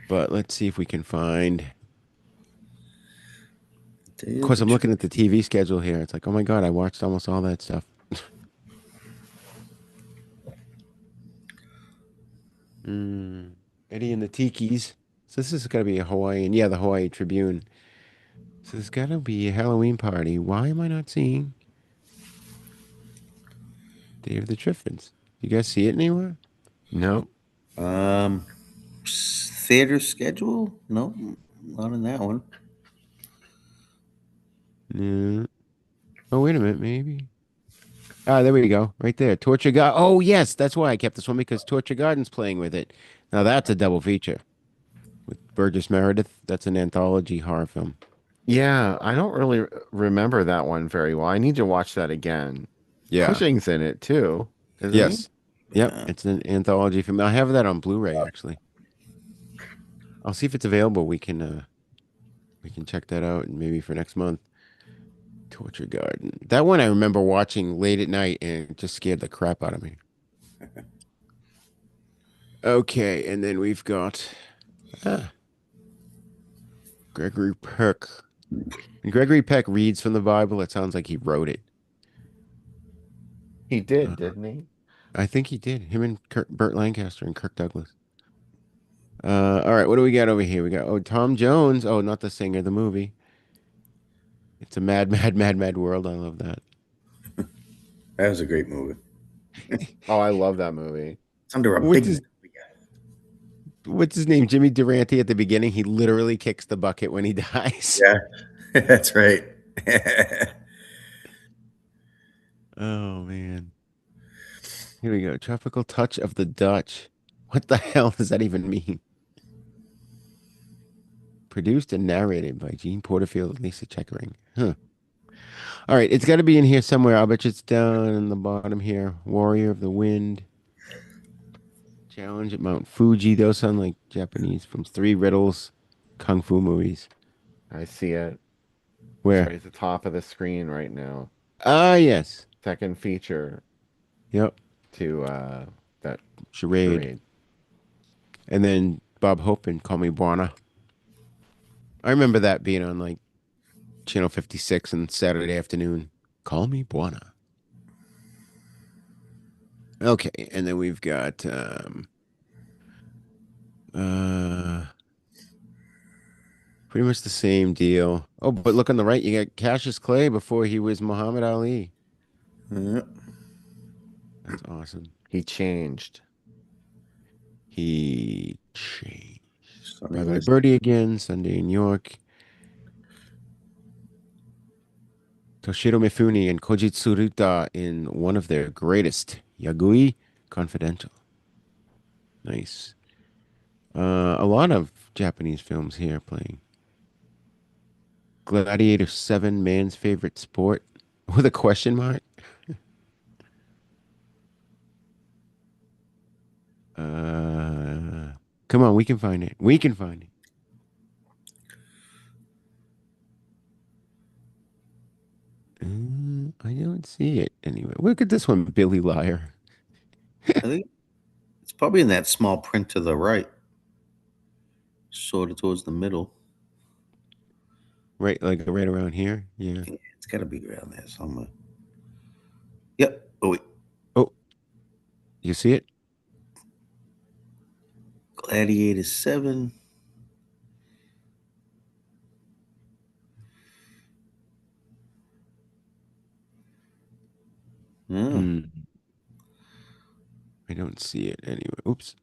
But let's see if we can find. Of course, I'm looking at the TV schedule here. It's like, oh my God, I watched almost all that stuff. Eddie and the Tikis. So this is going to be a Hawaiian. Yeah, the Hawaii Tribune. So there's got to be a Halloween party. Why am I not seeing Day of the Triffids? You guys see it anywhere? No. Theater schedule? No, not in that one. No. Oh, wait a minute, maybe. Ah, there we go. Right there. Torture God. Oh, yes. That's why I kept this one because Torture Garden's playing with it. Now that's a double feature with Burgess Meredith. That's an anthology horror film. Yeah, I don't really remember that one very well. I need to watch that again. Yeah. Cushing's in it too, isn't Yes. Yep. Yeah. It's an anthology film. I have that on Blu-ray actually. I'll see if it's available. We can check that out and maybe for next month. Torture Garden. That one I remember watching late at night and it just scared the crap out of me. Okay, and then we've got Gregory Peck. When Gregory Peck reads from the Bible, it sounds like he wrote it. he? He did, didn't he? I think he did. Him and Burt Lancaster and Kirk Douglas. All right, what do we got over here? We got Tom Jones. Oh, not the singer, the movie. It's a mad, mad, mad, mad world. I love that. That was a great movie. Oh, I love that movie. It's under a What's big. his- What's his name? Jimmy Durante at the beginning. He literally kicks the bucket when he dies. Yeah, that's right. Oh man. Here we go. Tropical Touch of the Dutch. What the hell does that even mean? Produced and narrated by Gene Porterfield and Lisa Checkering. Huh. All right, it's got to be in here somewhere. I'll bet you it's down in the bottom here. Warrior of the Wind. Challenge at Mount Fuji. Those sound like Japanese films. Three Riddles. Kung Fu movies. I see it. Where? Right at the top of the screen right now. Ah, yes. Second feature Yep. to that Charade. charade. And then Bob Hope and Call Me Buona. I remember that being on like Channel 56 on Saturday afternoon. Call Me Buona. Okay, and then we've got pretty much the same deal. Oh, but look on the right, you got Cassius Clay before he was Muhammad Ali. Yeah. That's awesome. He changed. He changed. Sonny Bye Bye Liston. Birdie again, Sunday in York. Toshiro Mifune and Koji Tsuruta in one of their greatest, Yagui Confidential. Nice. A lot of Japanese films here playing. Gladiator 7, Man's Favorite Sport, with a question mark. Come on, we can find it. We can find it. I don't see it anyway. Look at this one, Billy Liar. I think it's probably in that small print to the right, sort of towards the middle. Right, like right around here. Yeah. It's got to be around there somewhere. Yep. Oh wait, Oh, you see it? Gladiator 7. Oh, Hmm. I don't see it anyway. Oops.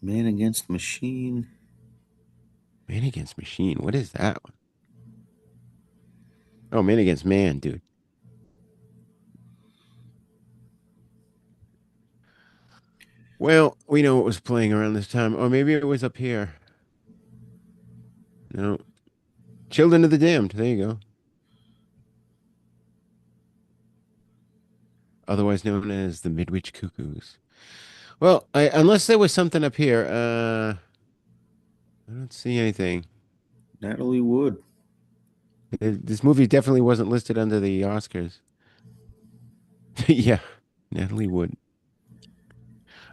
Man Against Machine. Man Against Machine. What is that one? Oh, Man Against Man, dude. Well, we know what was playing around this time. Or maybe it was up here. No. Children of the Damned. There you go. Otherwise known as the Midwich Cuckoos. Well, unless there was something up here, I don't see anything. Natalie Wood. This movie definitely wasn't listed under the Oscars. Yeah, Natalie Wood.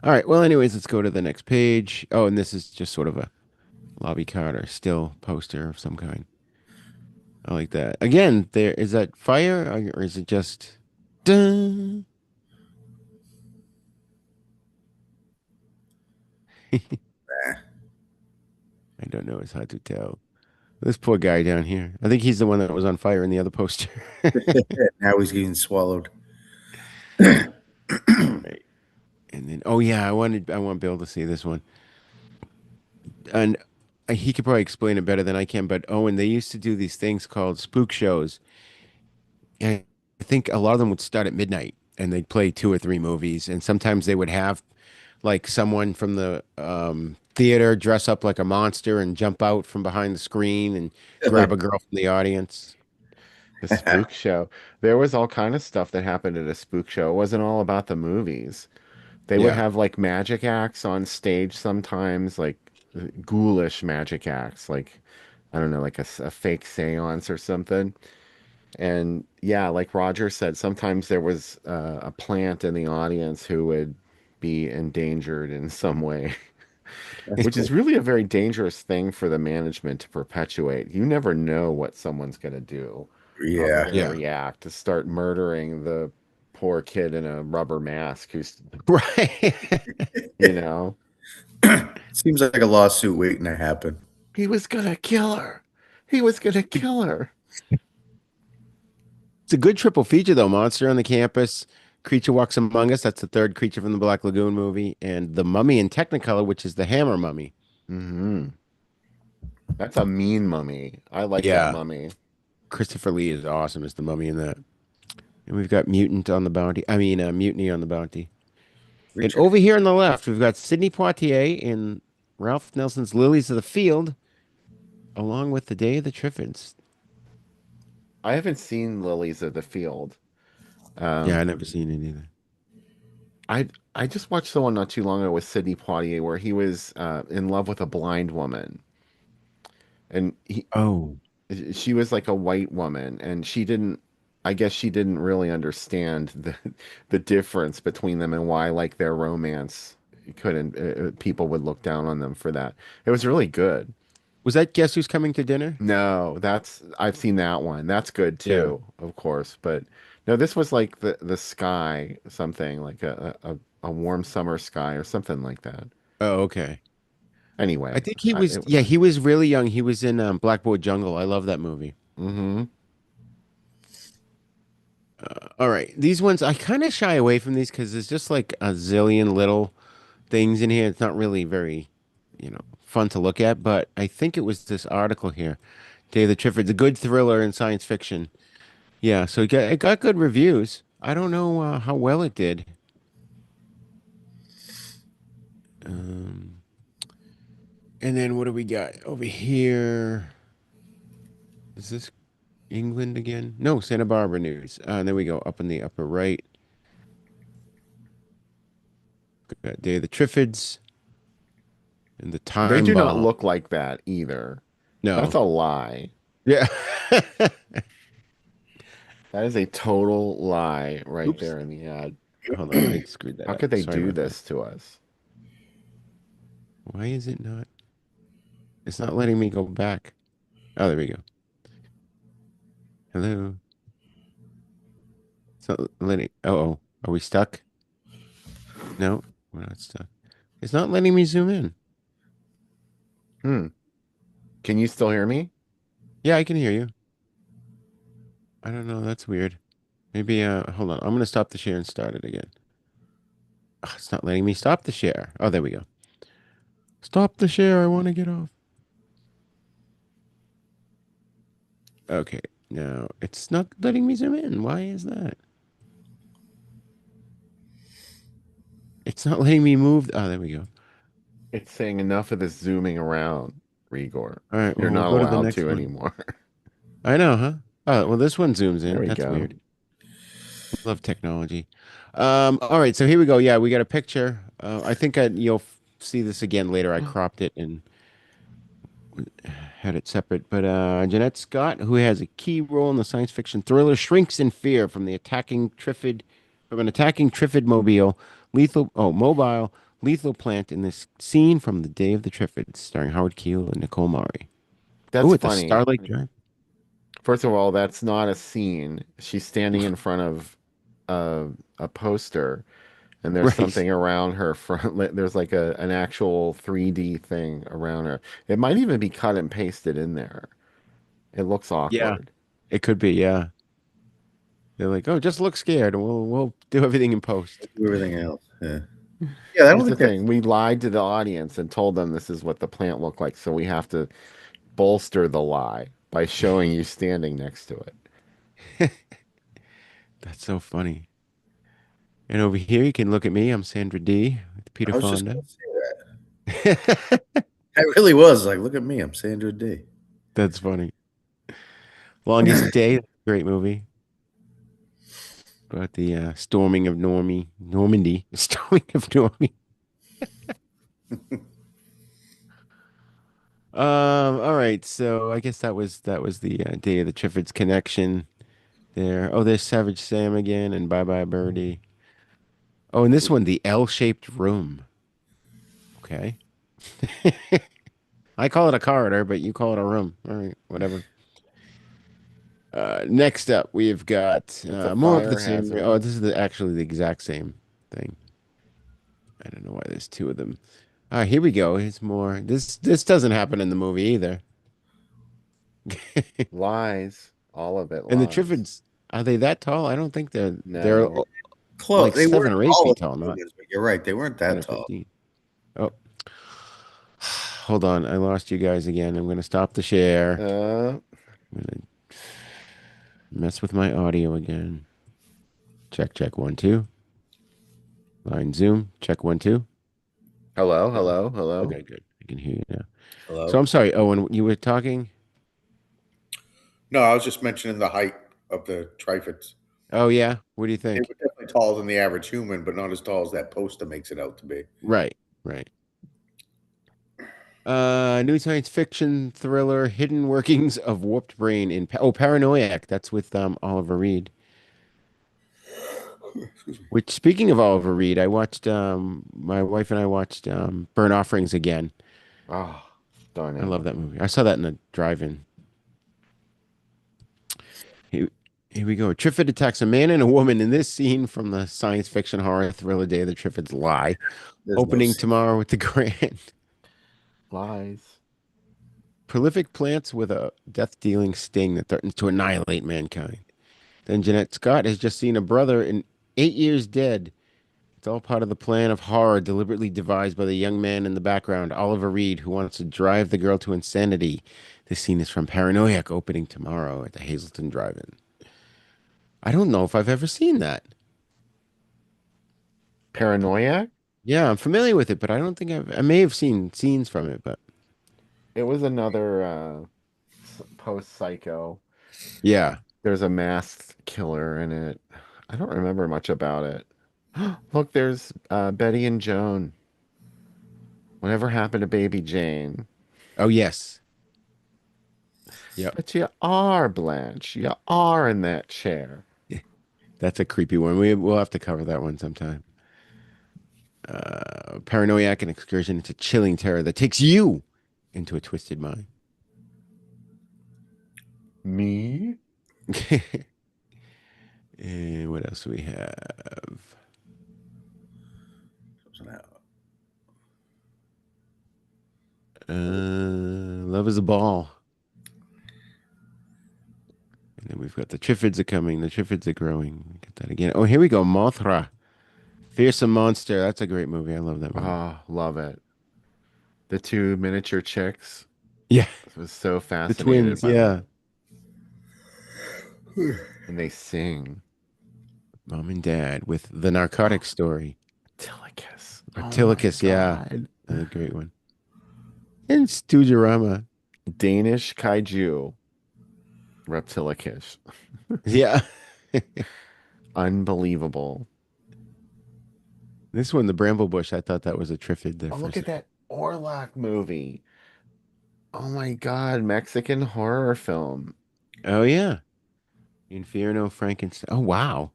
All right. Well, anyways, let's go to the next page. Oh, and this is just sort of a lobby card or still poster of some kind. I like that. Again, there is that fire or is it just dun? I don't know. It's hard to tell. This poor guy down here. I think he's the one that was on fire in the other poster. Now he's getting swallowed. Right. And then, oh yeah, I want Bill to see this one. And he could probably explain it better than I can, but Owen, they used to do these things called spook shows. And I think a lot of them would start at midnight and they'd play two or three movies. And sometimes they would have like someone from the theater dress up like a monster and jump out from behind the screen and grab a girl from the audience. The spook show. There was all kind of stuff that happened at a spook show. It wasn't all about the movies. They would Yeah. have like magic acts on stage sometimes, like ghoulish magic acts, like I don't know, like a fake seance or something. And yeah, like Roger said, sometimes there was a plant in the audience who would be endangered in some way, which is really a very dangerous thing for the management to perpetuate. You never know what someone's going to do, how they're Yeah. going to Yeah. react to start murdering the poor kid in a rubber mask who's, Right. you know, Seems like a lawsuit waiting to happen. he was going to kill her. He was going to kill her. It's a good triple feature though. Monster on the Campus, Creature Walks Among Us, that's the third creature from the Black Lagoon movie, and The Mummy in Technicolor, which is the Hammer Mummy. Hmm. That's a mean mummy. I like that Yeah. mummy. Christopher Lee is awesome as the mummy in that. And we've got Mutant on the Bounty. I mean, Mutiny on the Bounty. And Richard. over here on the left, we've got Sidney Poitier in Ralph Nelson's Lilies of the Field, along with The Day of the Triffids. I haven't seen Lilies of the Field. Yeah, Um, I never seen it either. I just watched the one not too long ago with Sidney Poitier where he was in love with a blind woman, and Oh, she was like a white woman, and she didn't. I guess she didn't really understand the difference between them and why like their romance couldn't people would look down on them for that. It was really good. was that Guess Who's Coming to Dinner? No, that's I've seen that one. That's good Yeah. too, of course. But no, this was like the sky, something like a warm summer sky or something like that. Oh, okay. I Anyway, think he was, yeah, he was really young. He was in Blackboard Jungle. I love that movie. mm-hmm. All right. These ones, I kind of shy away from these because there's just like a zillion little things in here. It's not really very, fun to look at. But I think it was this article here, Day of the Triffids, a good thriller in science fiction. Yeah, so it got good reviews. I don't know how well it did. Um, and then what do we got over here? Is this England again? No, Santa Barbara news. There we go, up in the upper right. Got Day of the Triffids and the They Time do not Bomb. look like that either. That's No. a lie. Yeah. That is a total lie right Oops. there in the ad. Hold on, I screwed that How up. could they Sorry do about that. this to us? Why is it not? It's not letting me go back. Oh, there we go. Hello. It's not letting. Oh, are we stuck? No, we're not stuck. It's not letting me zoom in. Hmm. Can you still hear me? Yeah, I can hear you. I don't know. That's weird. Maybe, hold on. I'm going to stop the share and start it again. Ugh, it's not letting me stop the share. Oh, there we go. Stop the share. I want to get off. Okay. No, it's not letting me zoom in. Why is that? It's not letting me move. Oh, there we go. It's saying enough of this zooming around, Rigor. All right. You're Well, we'll not go to the allowed next to one. anymore. I know, huh? Oh, well, this one zooms There in. we That's go. weird. Love technology. All right. So here we go. Yeah, we got a picture. I think you'll see this again later. I cropped it and had it separate. But Jeanette Scott, who has a key role in the science fiction thriller, shrinks in fear from an attacking Triffid mobile lethal plant in this scene from The Day of the Triffids, starring Howard Keel and Nicole Mari. Oh, That's at the funny. Starlight Drive. First of all, that's not a scene. She's standing in front of a poster, and there's Right. something around her front. There's like an actual 3D thing around her. It might even be cut and pasted in there. It looks Yeah, awkward. it could be. Yeah. They're like, oh, just look scared, and we'll do everything in post. Do everything else. Yeah. Yeah, I don't Here's the think that's thing. We lied to the audience and told them this is what the plant looked like, so we have to bolster the lie by showing you standing next to it. That's so funny. And over here, you can look at me. I'm Sandra D with Peter I was just Fonda. gonna say that. I really was like, look at me, I'm Sandra Day. That's funny. Longest Day, great movie about the storming of Normandy, storming of Normandy. All right, so I guess that was the Day of the Triffids connection there. Oh, there's Savage Sam again, and Bye Bye Birdie. Oh, and this one, the L-shaped room. Okay. I call it a corridor, but you call it a room. All right, whatever. Next up, we've got It's a more of fire the same. hazard. Oh, this is actually the exact same thing. I don't know why there's two of them. Here we go. Here's more. This doesn't happen in the movie either. Lies. All of it And the lies. Triffids, are they that tall? I don't think they're No. Close. like They weren't 7 or 8 feet tall tall, as not humans, but you're right. They weren't 10 that or tall. 15. Oh, hold on. I lost you guys again. I'm gonna stop the share. Uh, I'm gonna mess with my audio again. Check, check, 1, 2. Line zoom. Check 1, 2. hello, Oh, hello, hello. okay, good. I can hear you now. So Hello? I'm sorry, Owen, you were talking? No, I was just mentioning the height of the Triffids. Oh yeah. What do you They think? were definitely taller than the average human, but not as tall as that poster makes it out to be. Right, right. New science fiction thriller, Hidden Workings of Warped Brain in Paranoiac. That's with Oliver Reed. Excuse me. Which, speaking of Oliver Reed, I watched my wife and I watched Burn Offerings again. Oh, darn I it. love that movie. I saw that in a drive-in. Here, here we go. Triffid attacks a man and a woman in this scene from the science fiction horror thriller Day of the Triffids Lie, There's no opening scene. tomorrow with the grand. Lies. Prolific plants with a death-dealing sting that threatens to annihilate mankind. Then Jeanette Scott has just seen a brother in 8 years dead. It's all part of the plan of horror deliberately devised by the young man in the background, Oliver Reed, who wants to drive the girl to insanity. This scene is from Paranoiac, opening tomorrow at the Hazleton Drive-In. I don't know if I've ever seen that. Paranoia? Yeah, I'm familiar with it, but I don't think I may have seen scenes from it, but It was another post-psycho. yeah. There's a masked killer in it. I don't remember much about it. Look, there's Betty and Joan. Whatever happened to Baby Jane? Oh, yes. Yep. But you are, Blanche. You are in that chair. That's a creepy one. We'll have to cover that one sometime. Paranoiac, an excursion into chilling terror that takes you into a twisted mind. Me? And what else do we have? Love is a ball. And then we've got the Triffids are coming. The Triffids are growing. Get that again. Oh, here we go. Mothra, fearsome monster. That's a great movie. I love that movie. Oh, love it. The two miniature chicks. Yeah, I was so the fascinated twins. by Yeah, and they sing. mom and dad with the narcotic story. Telecus. Oh my Artilicus. Yeah, God. a great one. And Stoogerama. Danish kaiju. Reptilicus. Yeah. Unbelievable. This one, the Bramble Bush, I thought that was a Triffid there Oh, for a look at second. that Orlac movie. Oh my God, Mexican horror film. Oh, yeah. Inferno, Frankenstein. Oh, wow.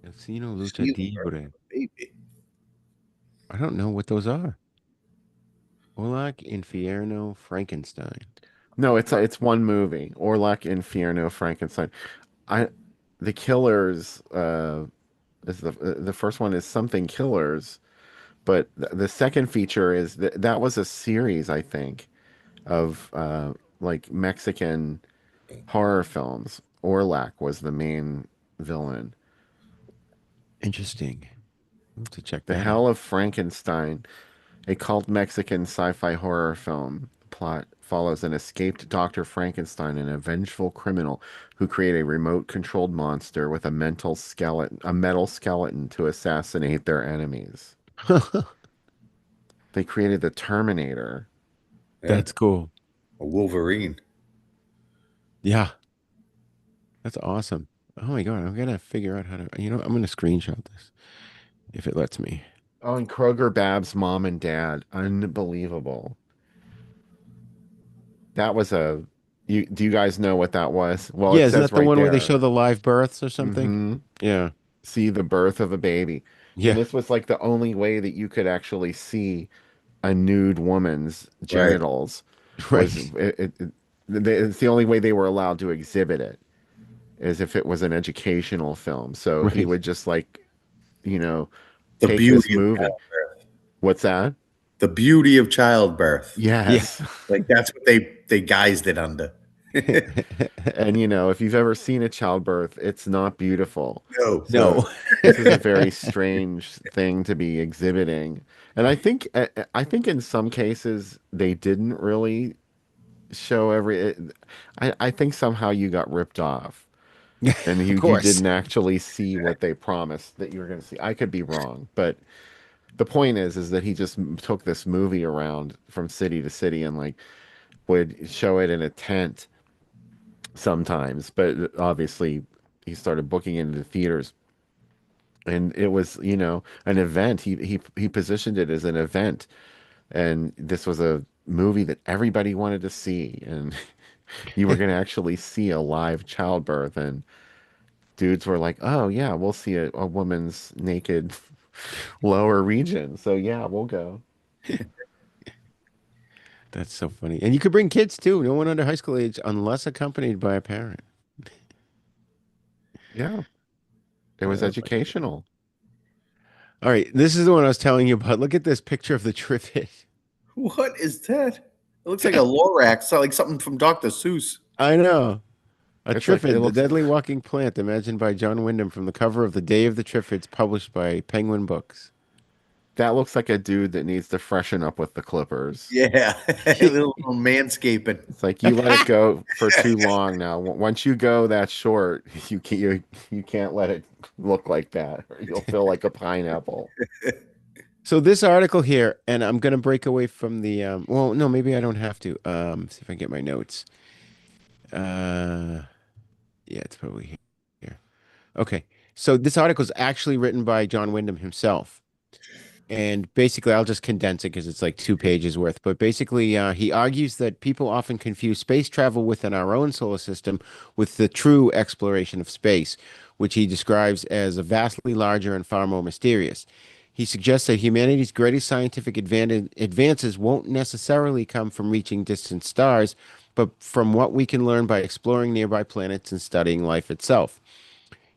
El Cine Lucha Libre. Baby. I don't know what those are. Orlac, Infierno, Frankenstein. No, it's one movie. Orlac Inferno Frankenstein. I the Killers is the first one is Something Killers, but the second feature is that was a series, I think, of like Mexican horror films. Orlac was the main villain. Interesting. I'll have to check The that Hell out. of Frankenstein, a cult Mexican sci-fi horror film. The plot follows an escaped Dr. Frankenstein, an vengeful criminal who create a remote-controlled monster with a metal skeleton to assassinate their enemies. They created the Terminator. Yeah. That's cool. A Wolverine. Yeah. That's awesome. Oh my God. I'm gonna figure out how to, I'm gonna screenshot this if it lets me. Oh, and Kroger Bab's mom and dad. Unbelievable. That was a do you guys know what that was? Well, Yeah, it isn't says that the right one where they there. show the live births or something? hmm Yeah. See the birth of a baby. And Yeah. this was like the only way that you could actually see a nude woman's Right. genitals was Right. it's the only way they were allowed to exhibit it is if it was an educational film. So he Right. would just like, you know, The take this beauty of movie. childbirth. What's that? The beauty of childbirth. Yeah. Yes. Like that's what they guised it under. And if you've ever seen a childbirth, it's not beautiful. No. No. This is a very strange thing to be exhibiting. And I think in some cases they didn't really show I think somehow you got ripped off and Of you course. didn't actually see what they promised that you were going to see. I could be wrong, but the point is that he just took this movie around from city to city and like would show it in a tent sometimes, but obviously he started booking it into theaters and it was an event. He positioned it as an event, and this was a movie that everybody wanted to see, and you were going to actually see a live childbirth, and dudes were like, oh yeah, we'll see a woman's naked lower region, so yeah, we'll go. That's so funny. And you could bring kids too. No one under high school age unless accompanied by a parent. Yeah, it was Uh, educational. All right. This is the one I was telling you about. Look at this picture of the Triffid. What is that? It looks like a Lorax, so like something from Dr. Seuss. I know. A It's like it Triffid, the looks deadly walking plant imagined by John Wyndham from the cover of The Day of the Triffids published by Penguin Books. that looks like a dude that needs to freshen up with the clippers. Yeah, a little manscaping. It's like you let it go for too long now. Once you go that short, you can't let it look like that, or you'll feel like a pineapple. So this article here, and I'm going to break away from the, well, no, maybe I don't have to. See if I can get my notes. Yeah, it's probably here. Okay. So this article is actually written by John Wyndham himself. And basically, I'll just condense it because it's like 2 pages worth. But basically, he argues that people often confuse space travel within our own solar system with the true exploration of space, which he describes as a vastly larger and far more mysterious. He suggests that humanity's greatest scientific advances won't necessarily come from reaching distant stars, but from what we can learn by exploring nearby planets and studying life itself.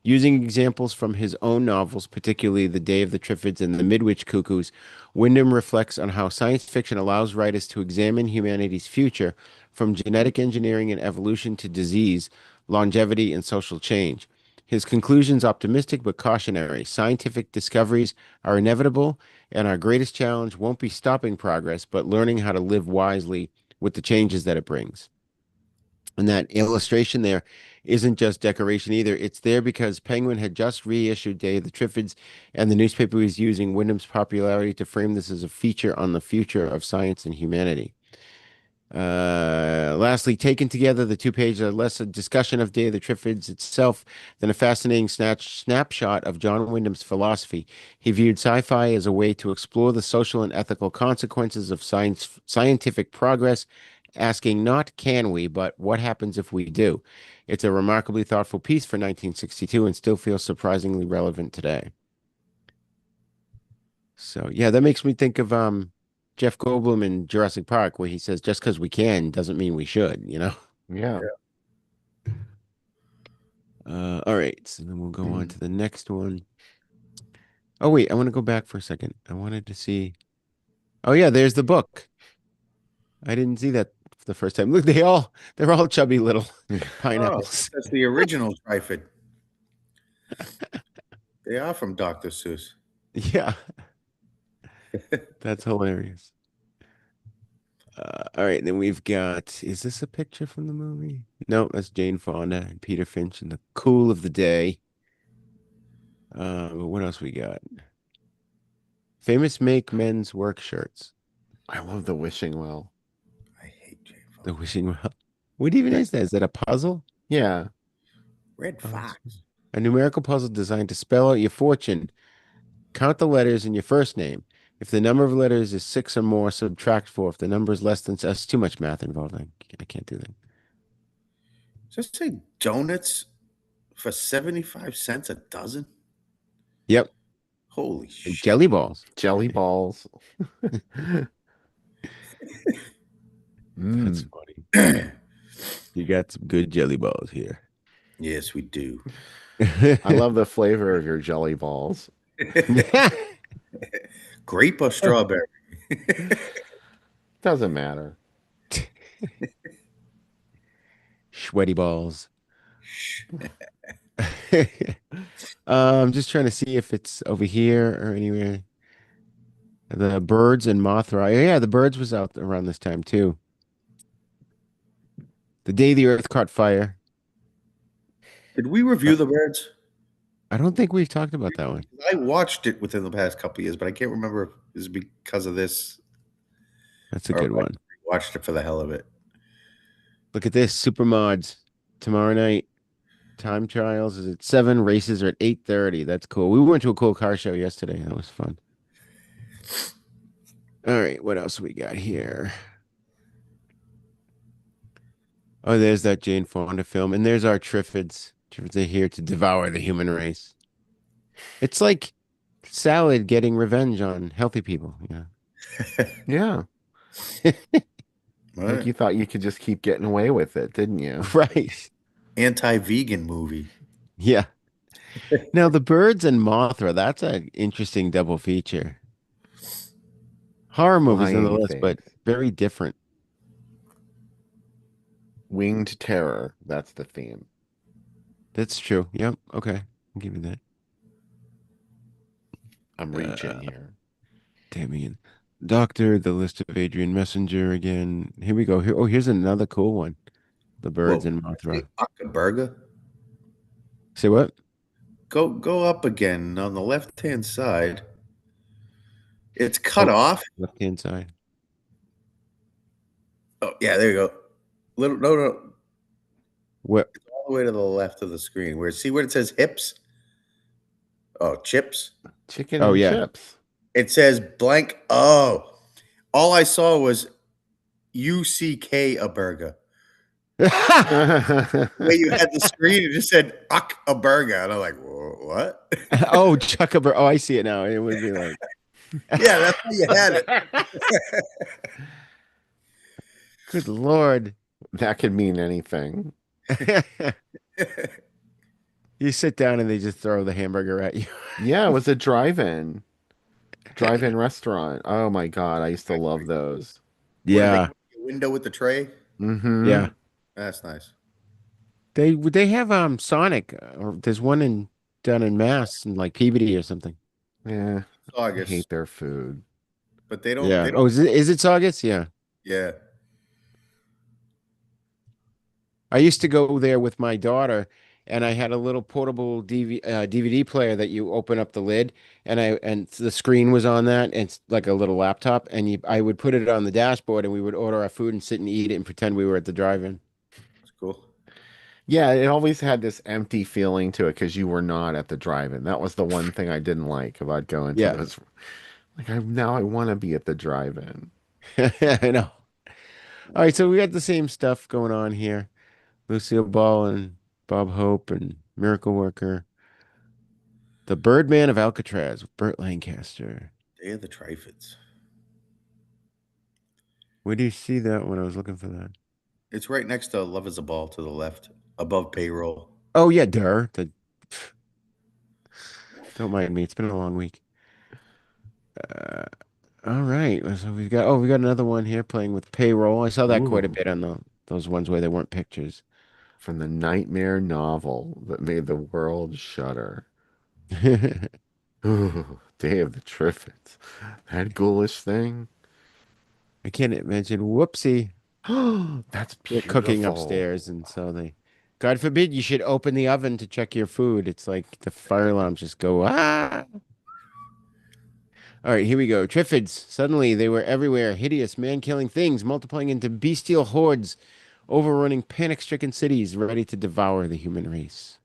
Using examples from his own novels, particularly The Day of the Triffids and The Midwich Cuckoos, Wyndham reflects on how science fiction allows writers to examine humanity's future from genetic engineering and evolution to disease, longevity, and social change. His conclusion's optimistic but cautionary. Scientific discoveries are inevitable, and our greatest challenge won't be stopping progress, but learning how to live wisely with the changes that it brings. And that illustration there isn't just decoration either. It's there because Penguin had just reissued Day of the Triffids, and the newspaper was using Wyndham's popularity to frame this as a feature on the future of science and humanity. Lastly, taken together, the two pages are less a discussion of Day of the Triffids itself than a fascinating snapshot of John Wyndham's philosophy. He viewed sci-fi as a way to explore the social and ethical consequences of scientific progress, asking not can we, but what happens if we do. It's a remarkably thoughtful piece for 1962 and still feels surprisingly relevant today. So yeah, that makes me think of Jeff Goldblum in Jurassic Park, where he says, just because we can doesn't mean we should, you know? Yeah. All right. So then we'll go on to the next one. Oh, wait. I want to go back for a second. I wanted to see. Oh, yeah. There's the book. I didn't see that for the first time. Look, they're all chubby little pineapples. That's the original Trifid. They are from Dr. Seuss. Yeah. That's hilarious. All right, then we've got, is this a picture from the movie? No, that's Jane Fonda and Peter Finch in the cool of the day. But what else we got? Famous make men's work shirts. I love the wishing well. I hate Jane Fonda. The wishing well. What even is that? Is that a puzzle? Yeah. Red Fox. A numerical puzzle designed to spell out your fortune. Count the letters in your first name. If the number of letters is 6 or more, subtract 4. If the number is less than, that's too much math involved. I can't do that. Does it say donuts for 75 cents a dozen? Yep. Holy And shit. jelly balls. Jelly balls. That's funny. You got some good jelly balls here. Yes, we do. I love the flavor of your jelly balls. Grape or strawberry? Doesn't matter. Sweaty balls. I'm just trying to see if it's over here or anywhere. The Birds and Mothra. Yeah, the Birds was out around this time too. The Day the Earth Caught Fire. Did we review the Birds? I don't think we've talked about that one. I watched it within the past couple of years, but I can't remember if it was because of this. That's a or good if I one. watched it for the hell of it. Look at this. Super Mods. Tomorrow night. Time trials is at 7. Races are at 8:30. That's cool. We went to a cool car show yesterday. That was fun. All right. What else we got here? Oh, there's that Jane Fonda film. And there's our Triffids. Triffids are here to devour the human race. It's like salad getting revenge on healthy people. Yeah. Yeah. All Like right. you thought you could just keep getting away with it, didn't you? Right. Anti-vegan movie. Yeah. Now, the Birds and Mothra, that's an interesting double feature. Horror movies Flying nonetheless, but things. very different. Winged terror. That's the theme. That's true. Yep. Okay. I'll give you that. I'm reaching here. Damien. Doctor, the list of Adrian Messenger again. Here we go. Here, oh, here's another cool one. The Birds Whoa. and Mothra. Hey, burger. Say what? Go up again on the left-hand side. It's cut off. Left-hand side. Oh, yeah, there you go. No. What? All the way to the left of the screen. See where it says hips? Oh, chips. Chicken Oh, and yeah. chips. It says blank. Oh, all I saw was UCK a burger. The way you had the screen, it just said "uck a burger," and I'm like, "What?" Oh, Chuckaber. Oh, I see it now. It would be like, Yeah, that's how you had it. good Lord. That could mean anything. You sit down and they just throw the hamburger at you. Yeah, it was a drive-in restaurant. Oh my God, I used to love those. What do they Yeah, give you a window with the tray? Mm-hmm. yeah. That's nice. They have Sonic, or there's one in down in Mass, in like Peabody or something. Yeah, I August, hate their food. but they don't. Yeah. They Oh, don't. is it Saugus? Yeah. Yeah. I used to go there with my daughter, and I had a little portable DVD player that you open up the lid, and the screen was on that, and it's like a little laptop, and I would put it on the dashboard, and we would order our food and sit and eat it and pretend we were at the drive-in. It's cool. Yeah, it always had this empty feeling to it because you were not at the drive-in. That was the one thing I didn't like about going to Yeah, those. Like now I want to be at the drive-in. I know. All right, so we got the same stuff going on here. Lucille Ball and Bob Hope and Miracle Worker. The Birdman of Alcatraz with Burt Lancaster. Day of the Triffids. Where do you see that when I was looking for that? It's right next to Love Is a Ball to the left, above payroll. Oh yeah, don't mind me. It's been a long week. Uh, all right. So we got another one here playing with payroll. I saw that quite a Ooh, bit on those ones where there weren't pictures. from the nightmare novel that made the world shudder. I Ooh, Day of the Triffids. That ghoulish thing. can't imagine. Whoopsie. That's They're cooking beautiful. upstairs, and so God forbid you should open the oven to check your food. It's like the fire alarms just go, ah. All right, here we go. Triffids. Suddenly they were everywhere, hideous, man-killing things, multiplying into bestial hordes, overrunning panic-stricken cities, ready to devour the human race.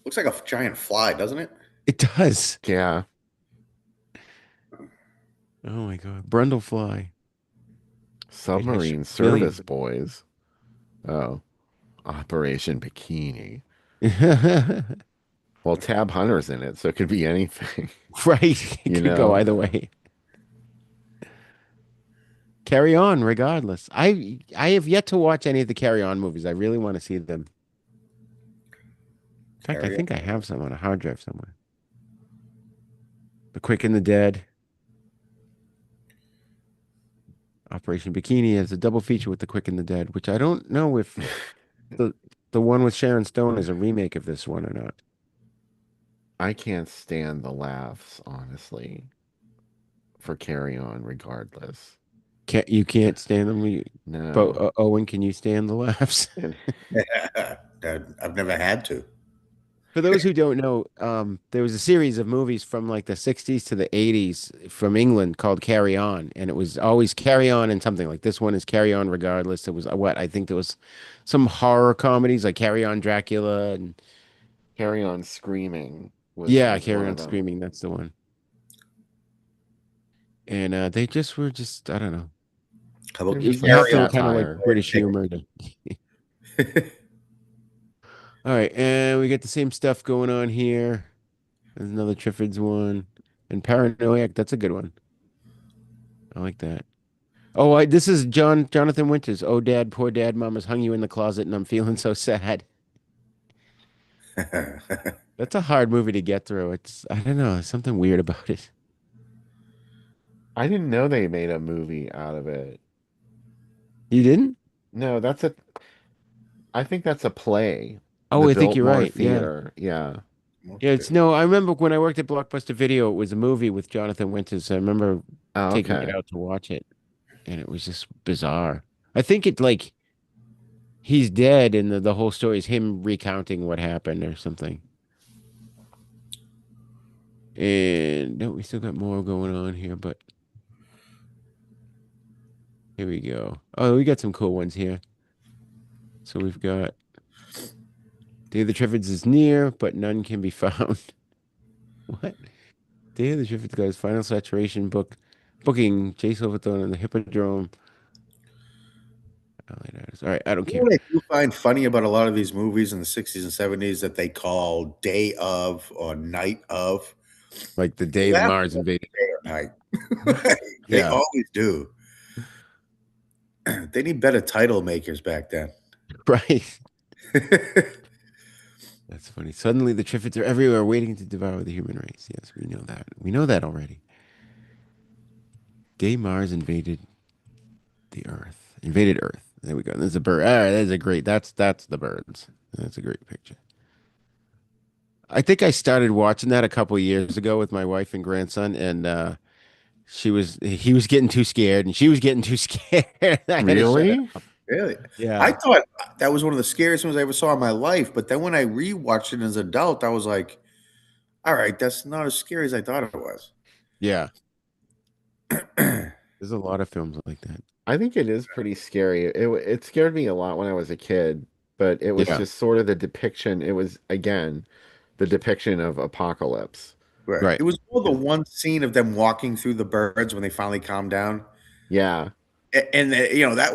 Looks like a giant fly, doesn't it? It does. Yeah. Oh my God. Brundlefly. It has Submarine millions service boys. Oh, Operation Bikini. of Well, Tab Hunter's in it, so it could be anything, right. It you could go know? either way. Carry on, regardless. I have yet to watch any of the Carry On movies. I really want to see them. In fact, I Carry think I have some on a hard drive somewhere. The Quick and the Dead, Operation Bikini has a double feature with The Quick and the Dead, which I don't know if the the one with Sharon Stone is a remake of this one or not. I can't stand the laughs, honestly, for Carry On, regardless. You can't stand them, but No. Owen, can you stand the laughs? And I've never had to. For those who don't know, there was a series of movies from like the 60s to the 80s from England called Carry On, and it was always Carry On and something like this one is Carry On regardless. It was what I think there was some horror comedies like Carry On Dracula and Carry On Screaming yeah, was one Carry of On them. Screaming, that's the one. And they just were just I don't know. How They're about You just you like have Carry to kind of like satire. British humor to. On? All right, and we get the same stuff going on here. There's another Triffids one. And Paranoiac, that's a good one. I like that. Oh, this is Jonathan Winters. Oh, Dad, poor Dad, Mama's hung you in the closet, and I'm feeling so sad. That's a hard movie to get through. I don't know, there's something weird about it. I didn't know they made a movie out of it. You didn't? No, I think that's a play. Oh, The I think you're Biltmore right. Yeah. Theater. Yeah. Yeah, it's no, I remember when I worked at Blockbuster Video, it was a movie with Jonathan Winters. I remember Oh, taking it okay. out to watch it, and it was just bizarre. I think it like he's dead, and the whole story is him recounting what happened or something. And no, we still got more going on here, but here we go. Oh, we got some cool ones here. So we've got Day of the Triffids is near, but none can be found. What? Day of the Triffids got his final saturation booking Jay Silverthorne on the Hippodrome. All right, I don't You know care. what I do find funny about a lot of these movies in the 60s and 70s that they call day of or night of? Like the They day the have Mars invaded. day or night. They Yeah, always do. They need better title makers back then. right. That's funny. Suddenly the Triffids are everywhere waiting to devour the human race. Yes, we know that. We know that already. Day Mars invaded the Earth. Invaded Earth. There we go. There's a bird. All right, there's a great. That's the birds. That's a great picture. I think I started watching that a couple of years ago with my wife and grandson, and he was getting too scared, and she was getting too scared. I had to shut it Really? up. Really? I Yeah. thought that was one of the scariest ones I ever saw in my life. But then when I rewatched it as an adult, I was like, all right, that's not as scary as I thought it was. Yeah. There's a lot of films like that. I think it is pretty scary. It scared me a lot when I was a kid, but it was Yeah. just sort of the depiction. It was again the depiction of apocalypse. Right. Right. It was more the Yeah. one scene of them walking through the birds when they finally calmed down. Yeah. And that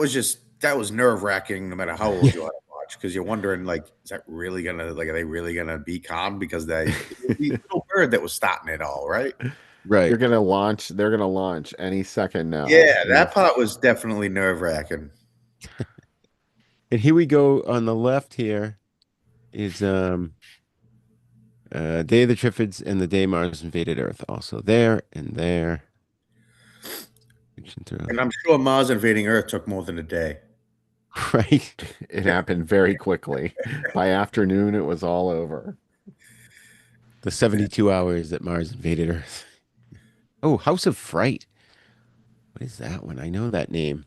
was nerve wracking no matter how old you are to watch because you're wondering, like, is that really gonna, like, are they really gonna be calm? Because the little bird that was starting it all, right? Right. They're gonna launch any second now. Yeah, that part was definitely nerve wracking. And here we go on the left here is Day of the Triffids and the Day Mars invaded Earth. Also there and there. Reaching through. And I'm sure Mars invading Earth took more than a day. Right. It happened very quickly. By afternoon, it was all over. The 72 hours that Mars invaded Earth. Oh, House of Fright. What is that one? I know that name.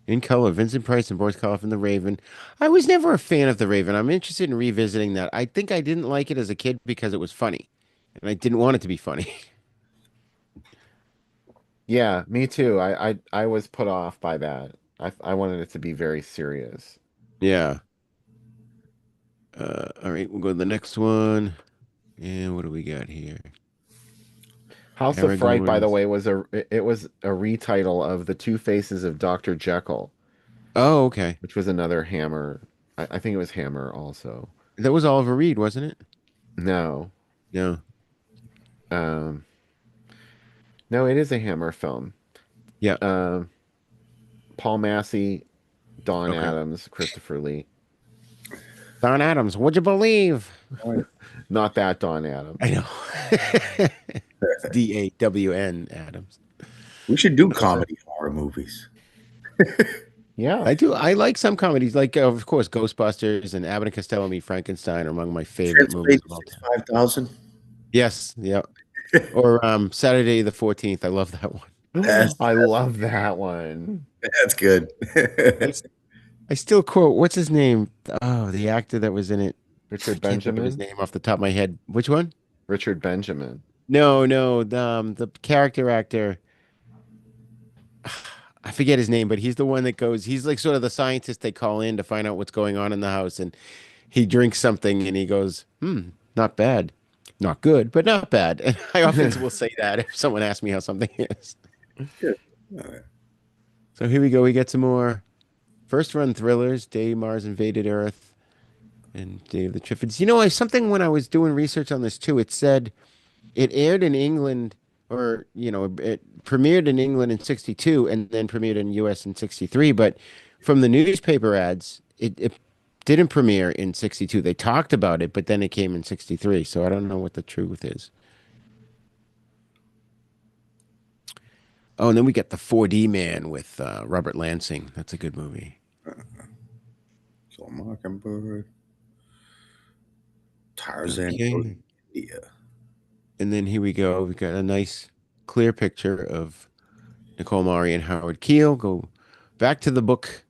In Color, Vincent Price and Boris Karloff in The Raven. I was never a fan of The Raven. I'm interested in revisiting that. I think I didn't like it as a kid because it was funny, and I didn't want it to be funny. Yeah, me too. I was put off by that. I wanted it to be very serious. Yeah. All right, we'll go to the next one. And what do we got here? House of Fright, by the Aragorn's. way, was a retitle of The Two Faces of Dr. Jekyll, Oh, okay. which was another Hammer. I think it was Hammer also. That was Oliver Reed, wasn't it? No. No. Um, no, it is a Hammer film. Yeah. Paul Massey, Don Okay. Adams, Christopher Lee. Don Adams, would you believe? Not that Don Adams. I know. DAWN Adams. We should do comedy horror movies. Yeah. I do. I like some comedies, like of course Ghostbusters and Abbott and Costello Meet Frankenstein are among my favorite movies of all time. 5,000. Yes, yeah. Or Saturday the 14th. I love that one. I love that one. That's good. I still quote, what's his name? Oh, the actor that was in it. Richard Can't think of his Benjamin. name off the top of my head. Which one? Richard Benjamin. No, the character actor. I forget his name, but he's the one that goes. He's like sort of the scientist they call in to find out what's going on in the house, and he drinks something and he goes, not bad, not good, but not bad." And I often will say that if someone asks me how something is. Good. All right. So here we go. We get some more first run thrillers. Day Mars invaded Earth and Day of the Triffids. You know, something when I was doing research on this too, it said it aired in England, or it premiered in England in 62 and then premiered in US in 63, but from the newspaper ads it didn't premiere in 62. They talked about it, but then it came in 63, so I don't know what the truth is. Oh, and then we get The 4D Man with Robert Lansing. That's a good movie. Kill a Mockingbird. Tarzan Okay. goes to India. And then here we go. We've got a nice clear picture of Nicole Mari and Howard Keel. Go back to the book.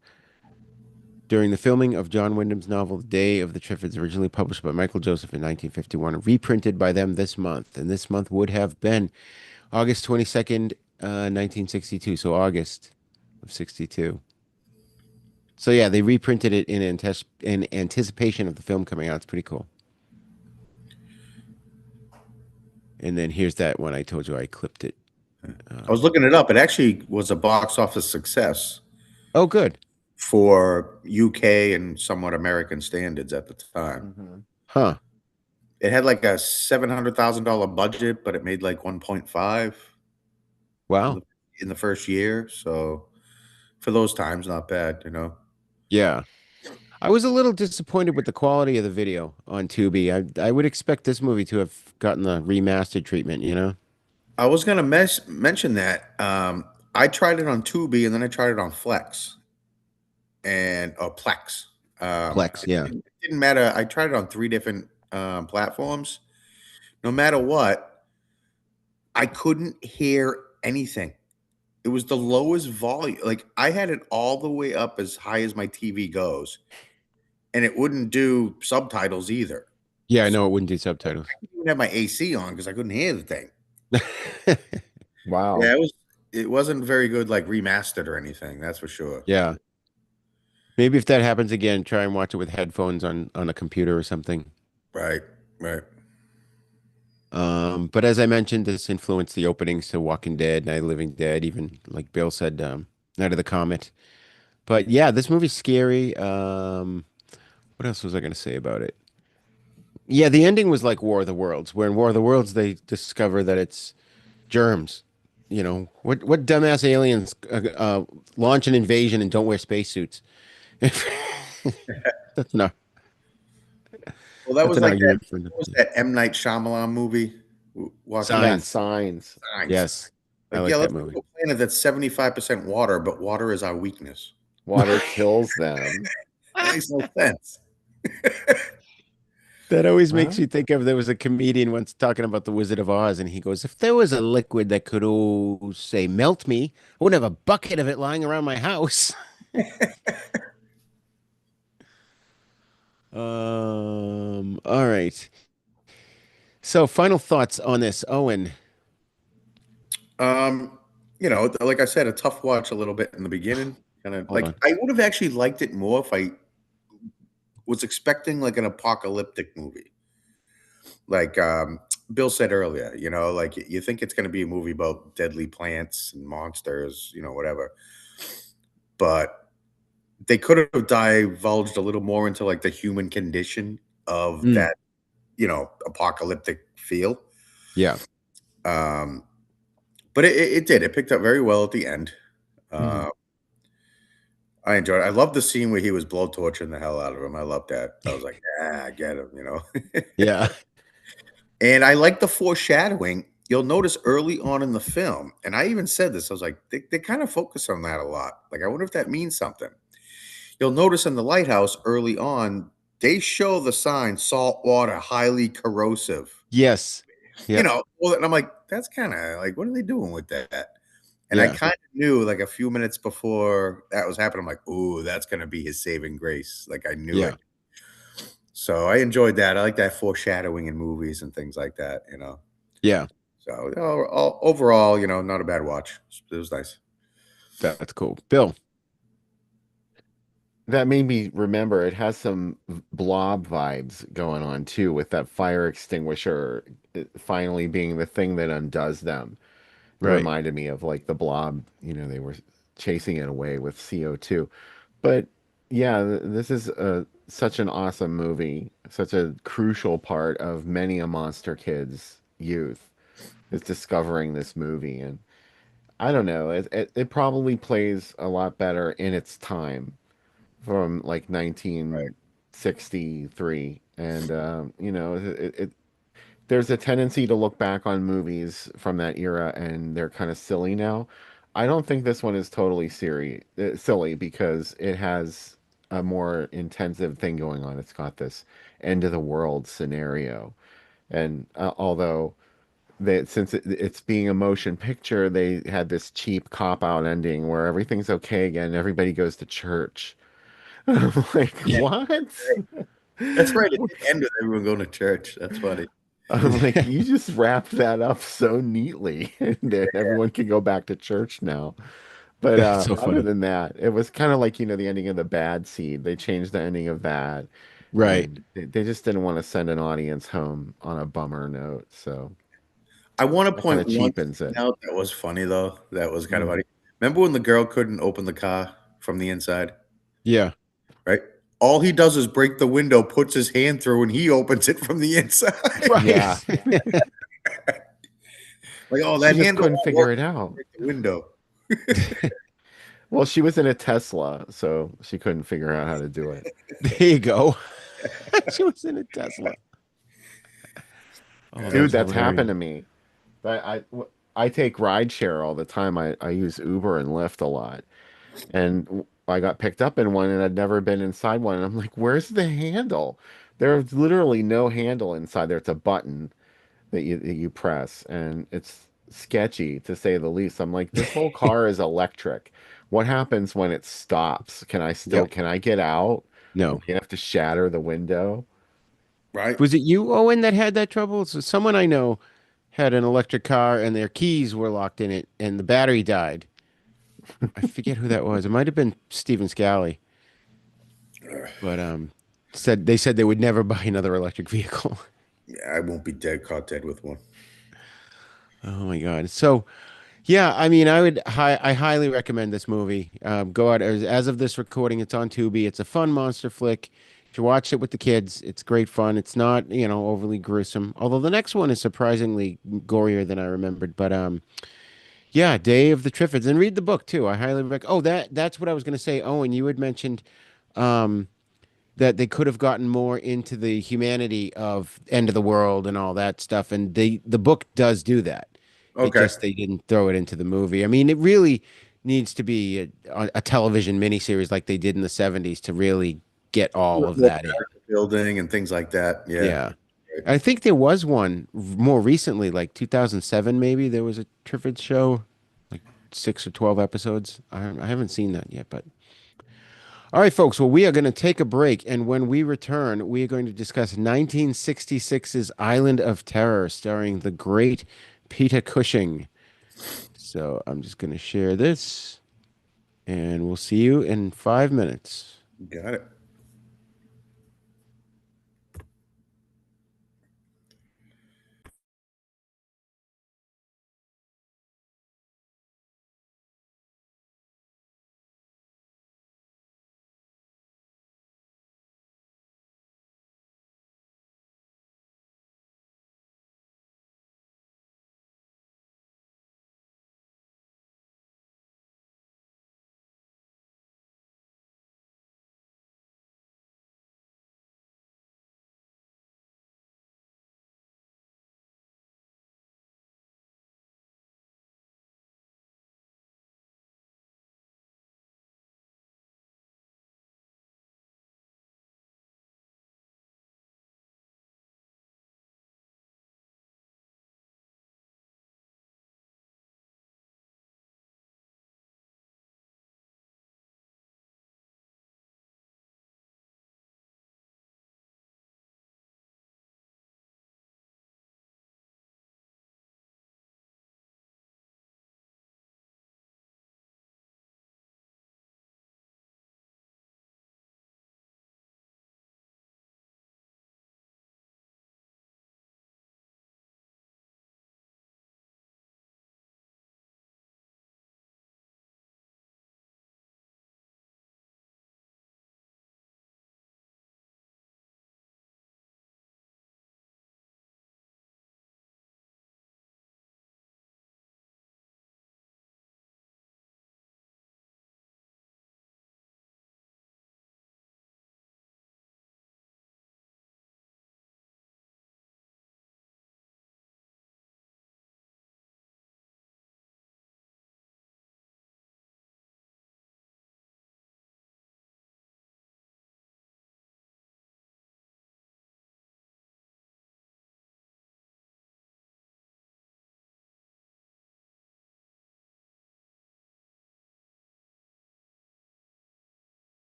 During the filming of John Wyndham's novel, The Day of the Triffids, originally published by Michael Joseph in 1951, reprinted by them this month. And this month would have been August 22nd, 1962. So August of 62. So yeah, they reprinted it in anticipation of the film coming out. It's pretty cool. And then here's that one I told you I clipped it. I was looking it up. It actually was a box office success Oh, good. for UK and somewhat American standards at the time. Mhm. Huh. It had like a $700,000 budget, but it made like 1.5 Wow. in the first year. So for those times, not bad, you know. Yeah. I was a little disappointed with the quality of the video on Tubi. I would expect this movie to have gotten the remastered treatment, you know? I was gonna mention that. I tried it on Tubi and then I tried it on Flex and or Plex. Plex, yeah. It didn't matter. I tried it on three different platforms. No matter what, I couldn't hear anything. It was the lowest volume. Like I had it all the way up as high as my TV goes, and it wouldn't do subtitles either. Yeah, I So know it wouldn't do subtitles. I didn't even have my AC on because I couldn't hear the thing. Wow. Yeah, it wasn't very good, like remastered or anything. That's for sure. Yeah. Maybe if that happens again, try and watch it with headphones on a computer or something. Right, right. But as I mentioned, this influenced the openings to Walking Dead, Night of the Living Dead, even like Bill said, Night of the Comet. But yeah, this movie's scary. What else was I gonna say about it? Yeah, the ending was like War of the Worlds, where in War of the Worlds they discover that it's germs. You know, what dumbass aliens launch an invasion and don't wear spacesuits? That's not Well, that that's was an like that. argument for What was that M Night Shyamalan movie? Walking Yeah, Signs. signs. Signs. Yes, I Like, like yeah, that let's go movie. to a planet that's 75% water, but water is our weakness. Water kills them. That makes no sense. That always makes Well, me think of there was a comedian once talking about the Wizard of Oz, and he goes, "If there was a liquid that could, oh, say, melt me, I wouldn't have a bucket of it lying around my house." All right. So, final thoughts on this, Owen. Um, like I said, a tough watch a little bit in the beginning. Kind of Hold like on. I would have actually liked it more if I was expecting like an apocalyptic movie. Like Bill said earlier, like you think it's going to be a movie about deadly plants and monsters, whatever. But they could have divulged a little more into like the human condition of Mm, that, apocalyptic feel. yeah. Um, but it did. It picked up very well at the end. Mhm. Uh, I enjoyed it. I love the scene where he was blowtorching the hell out of him. I love that. I was like, yeah, I get him. Yeah. And I like the foreshadowing. You'll notice early on in the film, and I even said this, I was like, they kind of focus on that a lot. Like, I wonder if that means something. You'll notice in the lighthouse early on, they show the sign salt water, highly corrosive. Yes. Yep. Well, and I'm like, that's kind of like, what are they doing with that? And I Yeah. kind of knew like a few minutes before that was happening, I'm like, oh, that's going to be his saving grace. Like I knew Yeah. it. So I enjoyed that. I like that foreshadowing in movies and things like that. Yeah. So overall, not a bad watch. It was nice. That's cool. Bill. that made me remember it has some blob vibes going on too, with that fire extinguisher finally being the thing that undoes them. It Right. reminded me of like the blob, they were chasing it away with CO2. But yeah, this is such an awesome movie, such a crucial part of many a monster kid's youth is discovering this movie. And I don't know, it probably plays a lot better in its time from like Right. 1963. And, there's a tendency to look back on movies from that era and they're kind of silly now. I don't think this one is totally silly because it has a more intensive thing going on. It's got this end of the world scenario. And although since it's being a motion picture, they had this cheap cop out ending where everything's okay again. Everybody goes to church. I'm like, Yeah. what? That's right. It did end with everyone going to church. That's funny. I'm like, you just wrapped that up so neatly, and then everyone can go back to church now. But That's so other funny. than that, it was kind of like, the ending of The Bad Seed. They changed the ending of that, Right. and they just didn't want to send an audience home on a bummer note. So I want to that kind point of one cheapens thing it. out that was funny though. That was kind of Mm. funny. Remember when the girl couldn't open the car from the inside? Yeah. Right? All he does is break the window, puts his hand through, and he opens it from the inside. Yeah, Right. Like, oh, she that just handle couldn't won't figure work. it out. Break the window. Well, she was in a Tesla, so she couldn't figure out how to do it. There you go. She was in a Tesla. Oh, Dude, that's that's hilarious. happened to me. I take rideshare all the time. I use Uber and Lyft a lot. And I got picked up in one and I'd never been inside one. And I'm like, where's the handle? There's literally no handle inside there. It's a button that you press, and it's sketchy to say the least. I'm like, this whole car is electric. What happens when it stops? Yep. Can I get out? Or No. do you have to shatter the window? Right? Was it you, Owen, that had that trouble? So someone I know had an electric car and their keys were locked in it and the battery died. I forget who that was. It might have been Stephen Scally, but said they would never buy another electric vehicle. Yeah, I won't be dead caught dead with one. Oh my God. So yeah, I mean, I highly recommend this movie. Go out as of this recording, it's on Tubi. It's a fun monster flick. If you watch it with the kids, it's great fun. It's not, overly gruesome. Although the next one is surprisingly gorier than I remembered. But yeah, Day of the Triffids, and read the book too. I highly recommend. Oh, that's what I was going to say. Owen, you had mentioned um, that they could have gotten more into the humanity of end of the world and all that stuff, and the book does do that. It Okay. just they didn't throw it into the movie. I mean, it really needs to be a television miniseries like they did in the 70s to really get all of More that in. character building and things like that. Yeah. Yeah. Right. I think there was one more recently, like 2007, maybe there was a Triffids show, like 6 or 12 episodes. I haven't seen that yet, but all right, folks. Well, we are going to take a break, and when we return, we are going to discuss 1966's Island of Terror, starring the great Peter Cushing. So I'm just going to share this, and we'll see you in 5 minutes. Got it.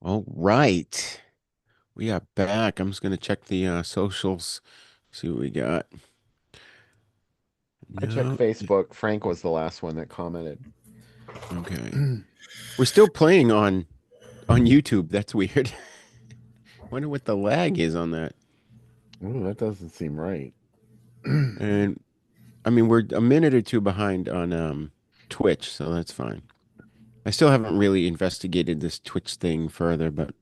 All right. We are back. I'm just going to check the socials, see what we got. I checked No. Facebook. Frank was the last one that commented. Okay. We're still playing on YouTube. That's weird. Wonder what the lag is on that. Ooh, that doesn't seem right. And I mean, we're a minute or two behind on Twitch, so that's fine. I still haven't really investigated this Twitch thing further, but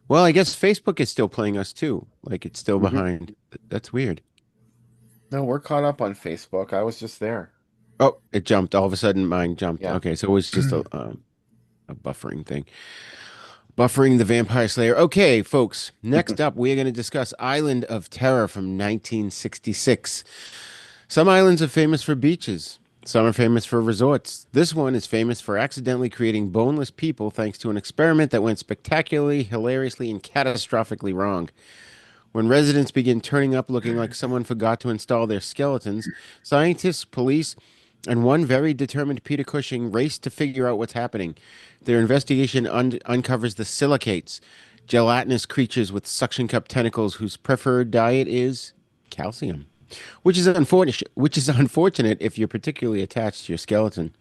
well, I guess Facebook is still playing us too. Like it's still Mhm. behind. That's weird. No, we're caught up on Facebook. I was just there. Oh, it jumped. All of a sudden, mine jumped. Yeah. Okay, so it was just a buffering thing. Buffering the Vampire Slayer. Okay, folks. Next up, we are going to discuss Island of Terror from 1966. Some islands are famous for beaches. Some are famous for resorts. This one is famous for accidentally creating boneless people thanks to an experiment that went spectacularly, hilariously, and catastrophically wrong. When residents begin turning up looking like someone forgot to install their skeletons, scientists, police, and one very determined Peter Cushing race to figure out what's happening. Their investigation uncovers the silicates, gelatinous creatures with suction cup tentacles whose preferred diet is calcium, which is unfortunate if you're particularly attached to your skeleton.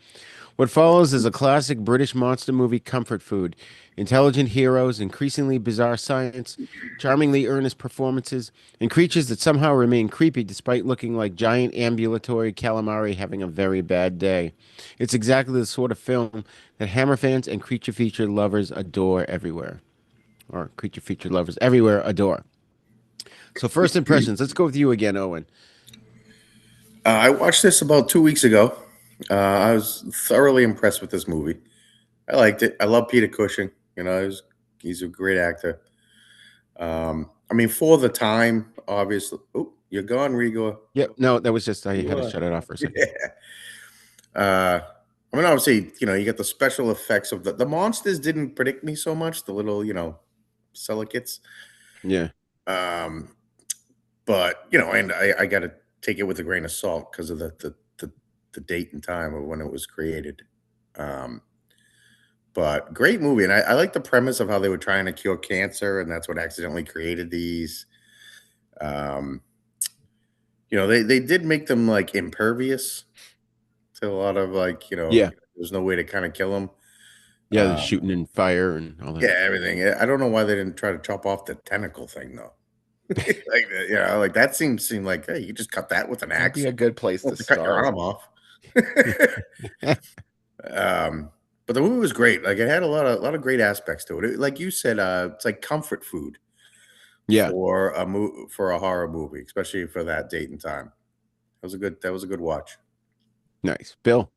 What follows is a classic British monster movie comfort food. Intelligent heroes, increasingly bizarre science, charmingly earnest performances, and creatures that somehow remain creepy despite looking like giant ambulatory calamari having a very bad day. It's exactly the sort of film that Hammer fans and creature feature lovers adore everywhere. Or creature feature lovers everywhere adore. So, first impressions. Let's go with you again, Owen. I watched this about 2 weeks ago. I was thoroughly impressed with this movie. I liked it. I love Peter Cushing. He's a great actor. I mean, for the time, obviously. Oh, you're gone, Rigor. Yep, no, that was just, I You had to are. shut it off for a second. Yeah. I mean, obviously, you get the special effects of the monsters didn't predict me so much. The little, silicates. Yeah. Um, but and I got to take it with a grain of salt because of the date and time of when it was created. Um, but great movie, and I like the premise of how they were trying to cure cancer, and that's what accidentally created these. Um, they did make them like impervious to a lot of Yeah. there's no way to kind of kill them. Yeah, the shooting and fire and all Yeah, that. everything. I don't know why they didn't try to chop off the tentacle thing though. Like that seemed like, hey, you just cut that with an That'd axe. be a good place You to have to cut your start. arm off. But the movie was great. Like it had a lot of great aspects to it. Like you said, it's like comfort food Yeah, for a horror movie, especially for that date and time. That was a good watch. nice. Bill.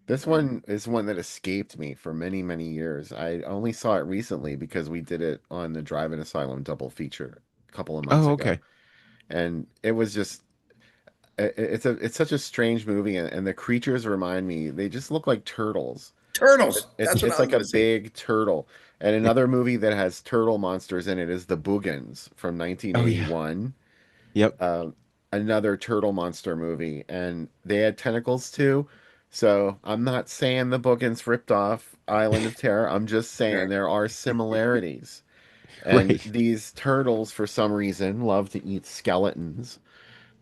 This one is one that escaped me for many, many years. I only saw it recently because we did it on the Drive-In Asylum double feature a couple of months Oh, ago. okay. And it was just it's such a strange movie, and the creatures remind me, they just look like turtles. Turtles. It's That's what it's I was like a gonna say. big turtle. And another movie that has turtle monsters in it is The Boogans from Oh, yeah. 1981. Yep. Another turtle monster movie, and they had tentacles too. So I'm not saying the Boogans ripped off Island of Terror. I'm just saying there are similarities. And Right. these turtles, for some reason, love to eat skeletons.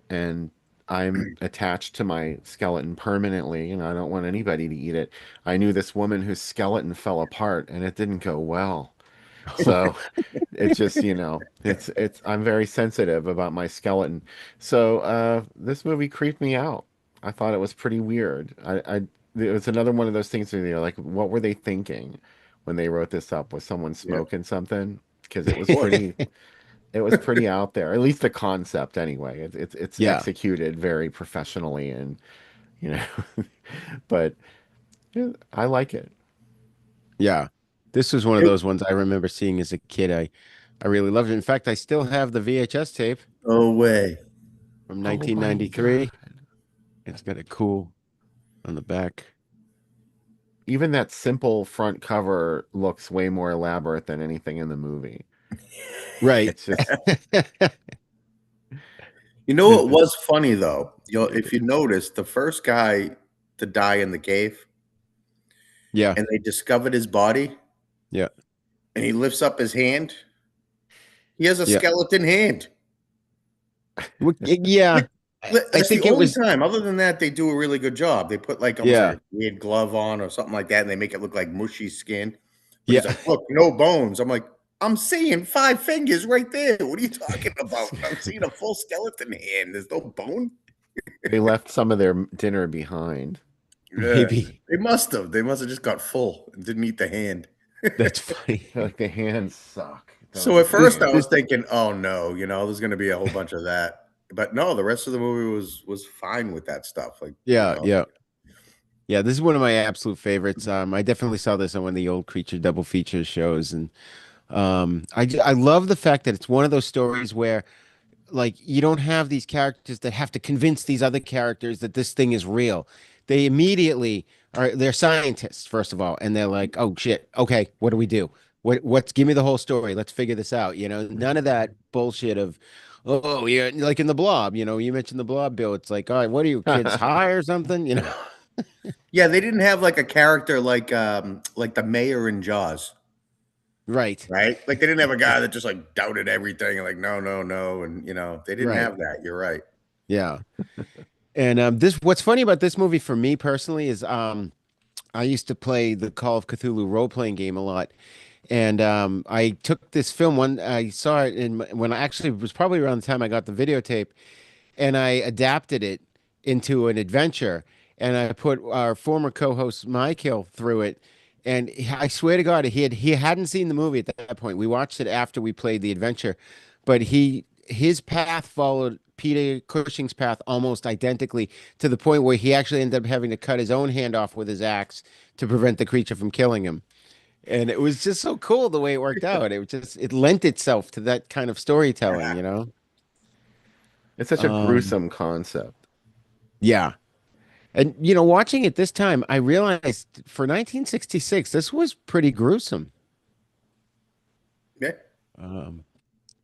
And I'm attached to my skeleton permanently, and I don't want anybody to eat it. I knew this woman whose skeleton fell apart, and it didn't go well. So it's just, it's I'm very sensitive about my skeleton. So this movie creeped me out. I thought it was pretty weird. It was another one of those things where you're like, what were they thinking when they wrote this up? Was someone Yeah, smoking something? Because of course. it was pretty out there. At least the concept anyway. It's Yeah. executed very professionally, and you know but yeah, I like it. Yeah. This was one of those ones I remember seeing as a kid. I really loved it. In fact, I still have the VHS tape No way. from Oh my 1993. God. It's got a cool on the back. Even that simple front cover looks way more elaborate than anything in the movie. Right. It's just You know what was funny though? If you notice, the first guy to die in the cave, Yeah. and they discovered his body, Yeah. and he lifts up his hand. He has a Yeah. skeleton hand. Yeah. I That's the think it only was. time. Other than that, they do a really good job. They put like almost like Yeah. a weird glove on or something like that, and they make it look like mushy skin. But Yeah. he's like, "Look, no bones." I'm like, "I'm seeing 5 fingers right there. What are you talking about? I'm seeing a full skeleton hand. There's no bone." They left some of their dinner behind. Yeah, Maybe. they must have. They must have just got full and didn't eat the hand. That's funny. Like the hands suck, So don't at This first I they? was this thinking, "Oh no, there's going to be a whole bunch of that." But no, the rest of the movie was fine with that stuff. Like, yeah, yeah. Yeah, this is one of my absolute favorites. I definitely saw this on one of the old Creature double feature shows, and I love the fact that it's one of those stories where like you don't have these characters that have to convince these other characters that this thing is real. They immediately they're scientists first of all, and they're like, "Oh shit, okay, what do we do? What's give me the whole story. Let's figure this out." None of that bullshit of, "Oh, yeah, like in the Blob, you mentioned the Blob, Bill. It's like, "All right, what are you kids high or something?" Yeah, they didn't have like a character like the mayor in Jaws, Right. right? Like they didn't have a guy that just like doubted everything and like no, no, no, and they didn't Right. have that. You're right. Yeah. And this what's funny about this movie for me personally is I used to play the Call of Cthulhu role-playing game a lot. And I took this film one I saw it when I actually it was probably around the time I got the videotape, and I adapted it into an adventure, and I put our former co-host Michael through it. And I swear to God, he hadn't seen the movie at that point. We watched it after we played the adventure, but his path followed Peter Cushing's path almost identically to the point where he actually ended up having to cut his own hand off with his axe to prevent the creature from killing him. And it was just so cool the way it worked out. It lent itself to that kind of storytelling. It's such a Um, gruesome concept. yeah. And watching it this time, I realized for 1966, this was pretty gruesome. Yeah. Um,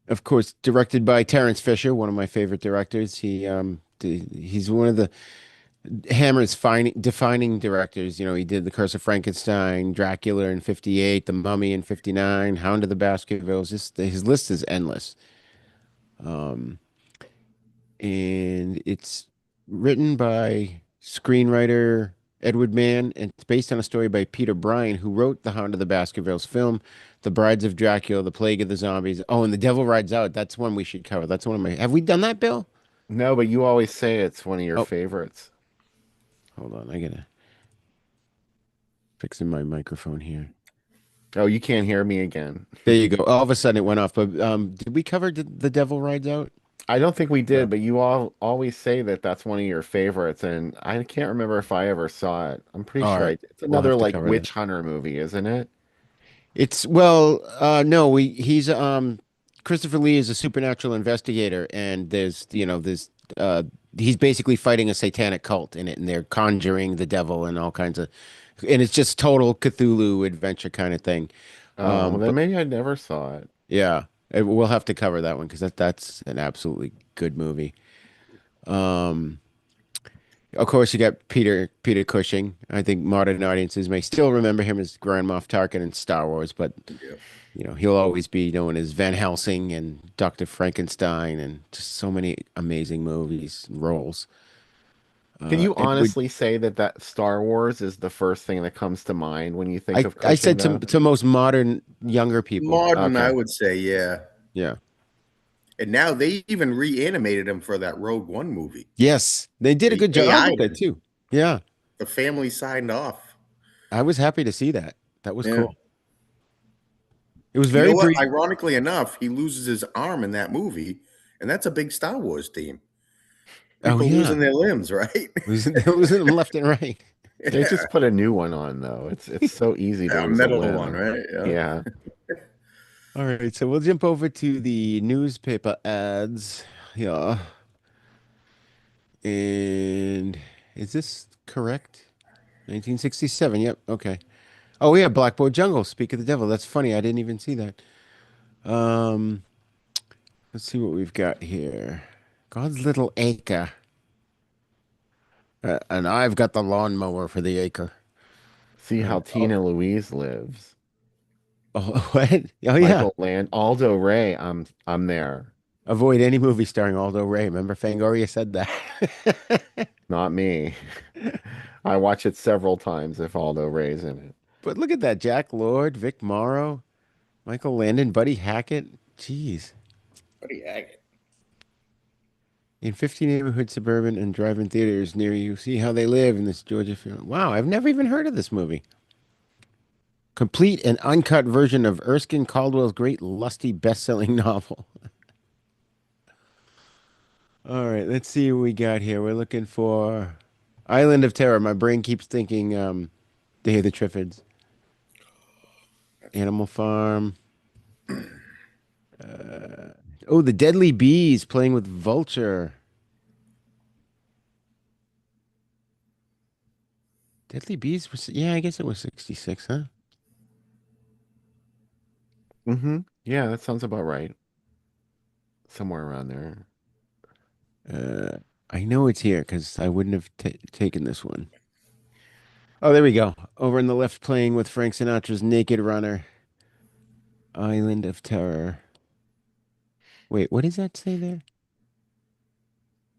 of course, directed by Terrence Fisher, one of my favorite directors. He's one of the Hammer's defining directors. He did The Curse of Frankenstein, Dracula in 58, The Mummy in 59, Hound of the Baskervilles. Just his list is endless. Um, and it's written by screenwriter Edward Mann, and it's based on a story by Peter Bryan, who wrote the Hound of the Baskervilles film, The Brides of Dracula, The Plague of the Zombies. Oh, and The Devil Rides Out. That's one we should cover. That's one of my. Have we done that, Bill? No, but you always say it's one of your Oh, favorites. hold on. I gotta fixing my microphone here. Oh, you can't hear me again. There you go. All of a sudden it went off. But did we cover The Devil Rides Out? I don't think we No. did, but you all always say that that's one of your favorites, and I can't remember if I ever saw it. I'm pretty All sure right. it's We'll another have to like cover that. witch hunter movie, isn't it? It's well, no, he's Christopher Lee is a supernatural investigator, and there's he's basically fighting a satanic cult in it, and they're conjuring the devil and all kinds of, and it's just total Cthulhu adventure kind of thing. Oh, well, then But maybe I never saw it. yeah, we'll have to cover that one because that's an absolutely good movie. Um, of course, you got Peter Cushing. I think modern audiences may still remember him as Grand Moff Tarkin in Star Wars, but Yeah. he'll always be known as Van Helsing and Dr. Frankenstein and just so many amazing movies and roles. Can you Edward, honestly say that Star Wars is the first thing that comes to mind when you think of I Cushing, said though? to most modern younger people. Modern, I Okay. would say, yeah. Yeah. And now they even reanimated him for that Rogue One movie. Yes, they did a They good job AI'd with it him. too. Yeah, The family signed off. I was happy to see that. That was Yeah. cool. It was You know very what? brief. Ironically enough, he loses his arm in that movie, and that's a big Star Wars theme. Oh People yeah, losing their limbs, right? losing them left and right. They Yeah. just put a new one on, though. It's so easy to A lose a metal one, limb. right? Yeah. Yeah. All right, so we'll jump over to the newspaper ads. Yeah. And is this correct? 1967. Yep. Okay. Oh, yeah. Blackboard Jungle. Speak of the devil. That's funny. I didn't even see that. Um, let's see what we've got here. God's Little Acre. And I've got the lawnmower for the acre. See how Oh, Tina Louise lives. oh, what? Oh yeah. Michael Land, Aldo Ray. I'm there. Avoid any movie starring Aldo Ray. Remember Fangoria said that. Not me. I watch it several times if Aldo Ray's in it. But look at that. Jack Lord, Vic Morrow, Michael Landon, Buddy Hackett. Jeez. Buddy Hackett. In 50 neighborhood suburban and drive-in theaters near you, see how they live in this Georgia film. Wow, I've never even heard of this movie. Complete and uncut version of Erskine Caldwell's great lusty best-selling novel. All right, let's see what we got here. We're looking for Island of Terror. My brain keeps thinking Day of the Triffids. Animal Farm. Oh, The Deadly Bees playing with Vulture. Deadly Bees was, yeah, I guess it was 66, huh? Mm-hmm. Yeah, that sounds about right. Somewhere around there. I know it's here because I wouldn't have taken this one. Oh, there we go. Over in the left, playing with Frank Sinatra's Naked Runner. Island of Terror. Wait, what does that say there?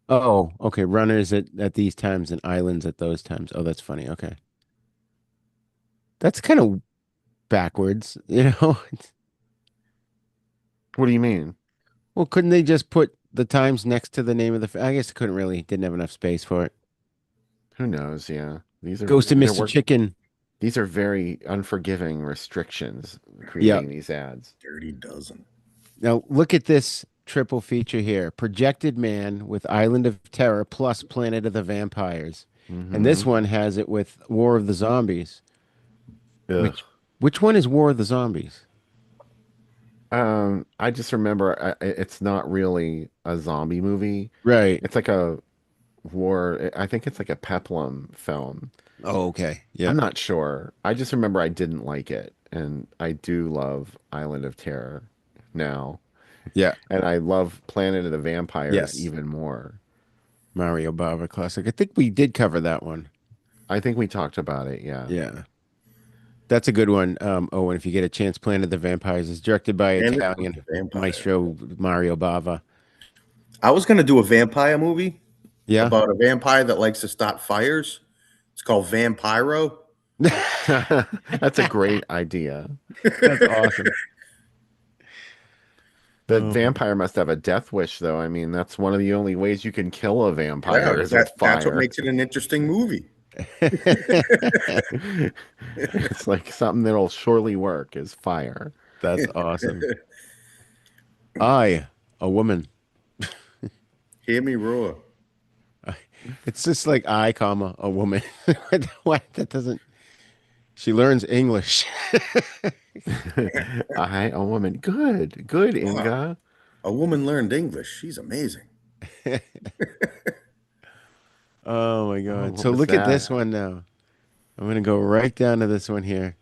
Oh, okay. Runners at these times and islands at those times. Oh, that's funny. Okay. That's kind of backwards, you know? What do you mean? Well, couldn't they just put the times next to the name of the? I guess it couldn't really. Didn't have enough space for it. Who knows? Yeah. Ghost of Mr. Chicken. These are very unforgiving restrictions Yeah. creating these ads. Dirty Dozen. Now look at this triple feature here: Projected Man with Island of Terror plus Planet of the Vampires, and this Mm-hmm. one has it with War of the Zombies. Ugh. Which one is War of the Zombies? I just remember it's not really a zombie movie. Right. It's like a war. I think it's like a peplum film. Oh, okay. Yeah. I'm not sure. I just remember I didn't like it, and I do love Island of Terror now, Yeah. and I love Planet of the Vampires Yes. even more. Mario Bava classic. I think we did cover that one. I think we talked about it. Yeah. Yeah. That's a good one. Oh, and if you get a chance, Planet of the Vampires is directed by And Italian Vampire. maestro Mario Bava. I was gonna do a vampire movie Yeah. about a vampire that likes to start fires. It's called Vampiro. That's a great idea. That's awesome. The Oh. vampire must have a death wish, though. I mean, that's one of the only ways you can kill a vampire is with That's what fire. makes it an interesting movie. It's like something that'll surely work is fire. That's awesome. I, a woman. Hear me roar. It's just like I, comma, a woman. What? That doesn't. She learns English. I, a woman. Good, good, Inga. A woman learned English. She's amazing. Oh my Oh, God. what So was look at that? this one now. I'm gonna go right down to this one here.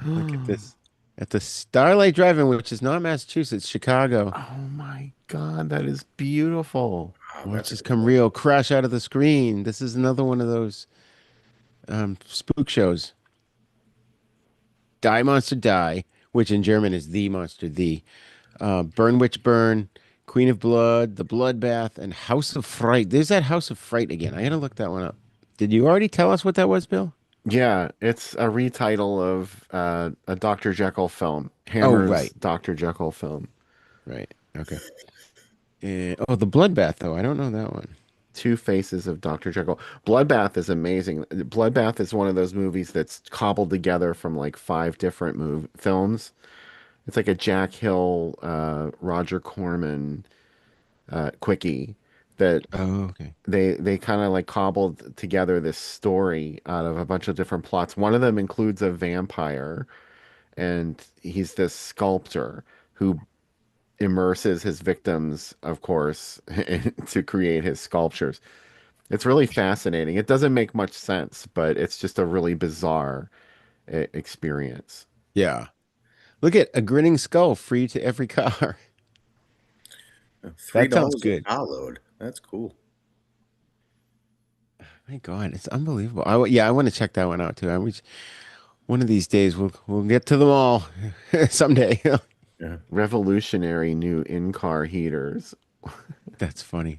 Look at this. At the Starlight Drive-In, which is not Massachusetts, Chicago. Oh my God, that is beautiful. Wow, Watch that's this come real, crash out of the screen. This is another one of those spook shows. Die Monster Die, which in German is The Monster The. Burn Witch Burn, Queen of Blood, The Bloodbath, and House of Fright. There's that House of Fright again. I gotta look that one up. Did you already tell us what that was, Bill? Yeah, it's a retitle of a Dr. Jekyll film. Oh, Hammer's right. Dr. Jekyll film. Right. Okay. Oh, The Bloodbath, though. I don't know that one. Two Faces of Dr. Jekyll. Bloodbath is amazing. Bloodbath is one of those movies that's cobbled together from like five different films. It's like a Jack Hill, Roger Corman quickie that Oh, okay. they kind of like cobbled together this story out of a bunch of different plots. One of them includes a vampire, and he's this sculptor who immerses his victims, of course, to create his sculptures. It's really fascinating. It doesn't make much sense, but it's just a really bizarre experience. Yeah. Look at A Grinning Skull, free to every car. $3 That sounds a good. car load. That's cool. My God, it's unbelievable. Yeah, I want to check that one out too. I wish one of these days we'll get to them all someday. Yeah. Revolutionary new in-car heaters. That's funny.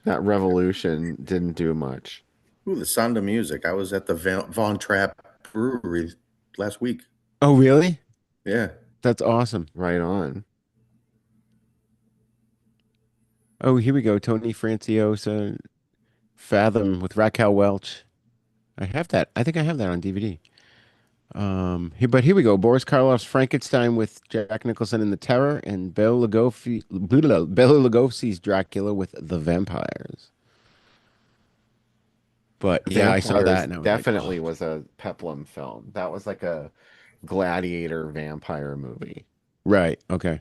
That revolution didn't do much. Ooh, the Sound of Music. I was at the Von Trapp Brewery last week. Oh, really? Yeah. That's awesome. Right on. Oh, here we go. Tony Franciosa, Fathom with Raquel Welch. I have that. I think I have that on DVD. But here we go. Boris Karloff's Frankenstein with Jack Nicholson in The Terror, and Bela Lugosi's Dracula with The Vampires. But yeah, I saw that Vampires and I was like, definitely oh, was a peplum film. That was like a gladiator vampire movie. right. Okay.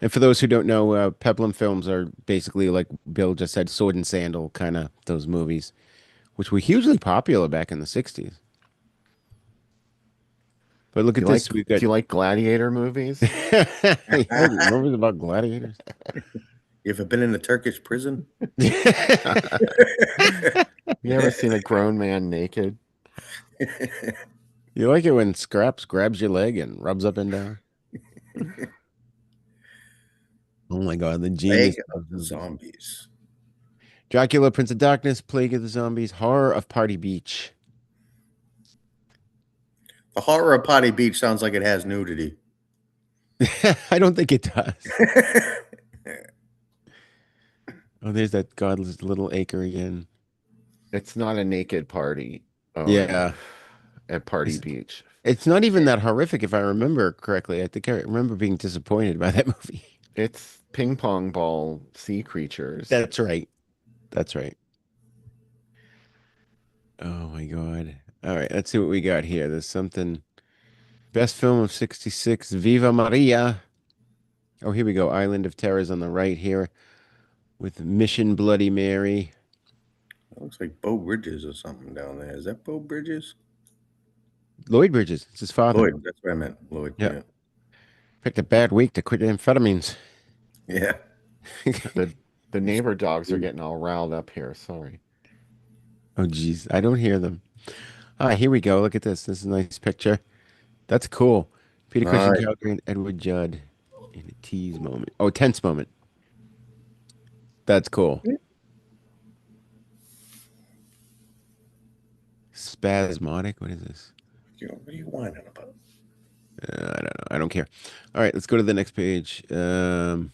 And for those who don't know, Peplum films are basically like Bill just said, sword and sandal kind of those movies, which were hugely popular back in the 60s. But look Do at you like this. We've got gladiator movies? Yeah, movies about gladiators. You ever been in a Turkish prison? You ever seen a grown man naked? You like it when Scraps grabs your leg and rubs up and down? Oh my God, the genius Plague of of the movies. Zombies. Dracula, Prince of Darkness, Plague of the Zombies, Horror of Party Beach. The Horror of Potty Beach sounds like it has nudity. I don't think it does. Oh, there's that godless little acre again. It's not a naked party. Yeah. At Party It's, Beach. it's not even that horrific if I remember correctly. I think I remember being disappointed by that movie. It's ping pong ball sea creatures. That's right. That's right. Oh my God. All right, let's see what we got here. There's something. Best film of 66, Viva Maria. Oh, here we go. Island of Terrors on the right here with Mission Bloody Mary. It looks like Bo Bridges or something down there. Is that Bo Bridges? Lloyd Bridges. It's his father. Lloyd. That's what I meant. Lloyd. Yeah. Yeah. Picked a bad week to quit amphetamines. Yeah. The neighbor dogs are getting all riled up here. Sorry. Oh, geez. I don't hear them. Ah, here we go. Look at this. This is a nice picture. That's cool. Peter All Cushing, right. Calgary, and Edward Judd in a tease moment. Oh, tense moment. That's cool. Spasmodic. What is this? What are you whining about? I don't know. I don't care. All right, let's go to the next page. They're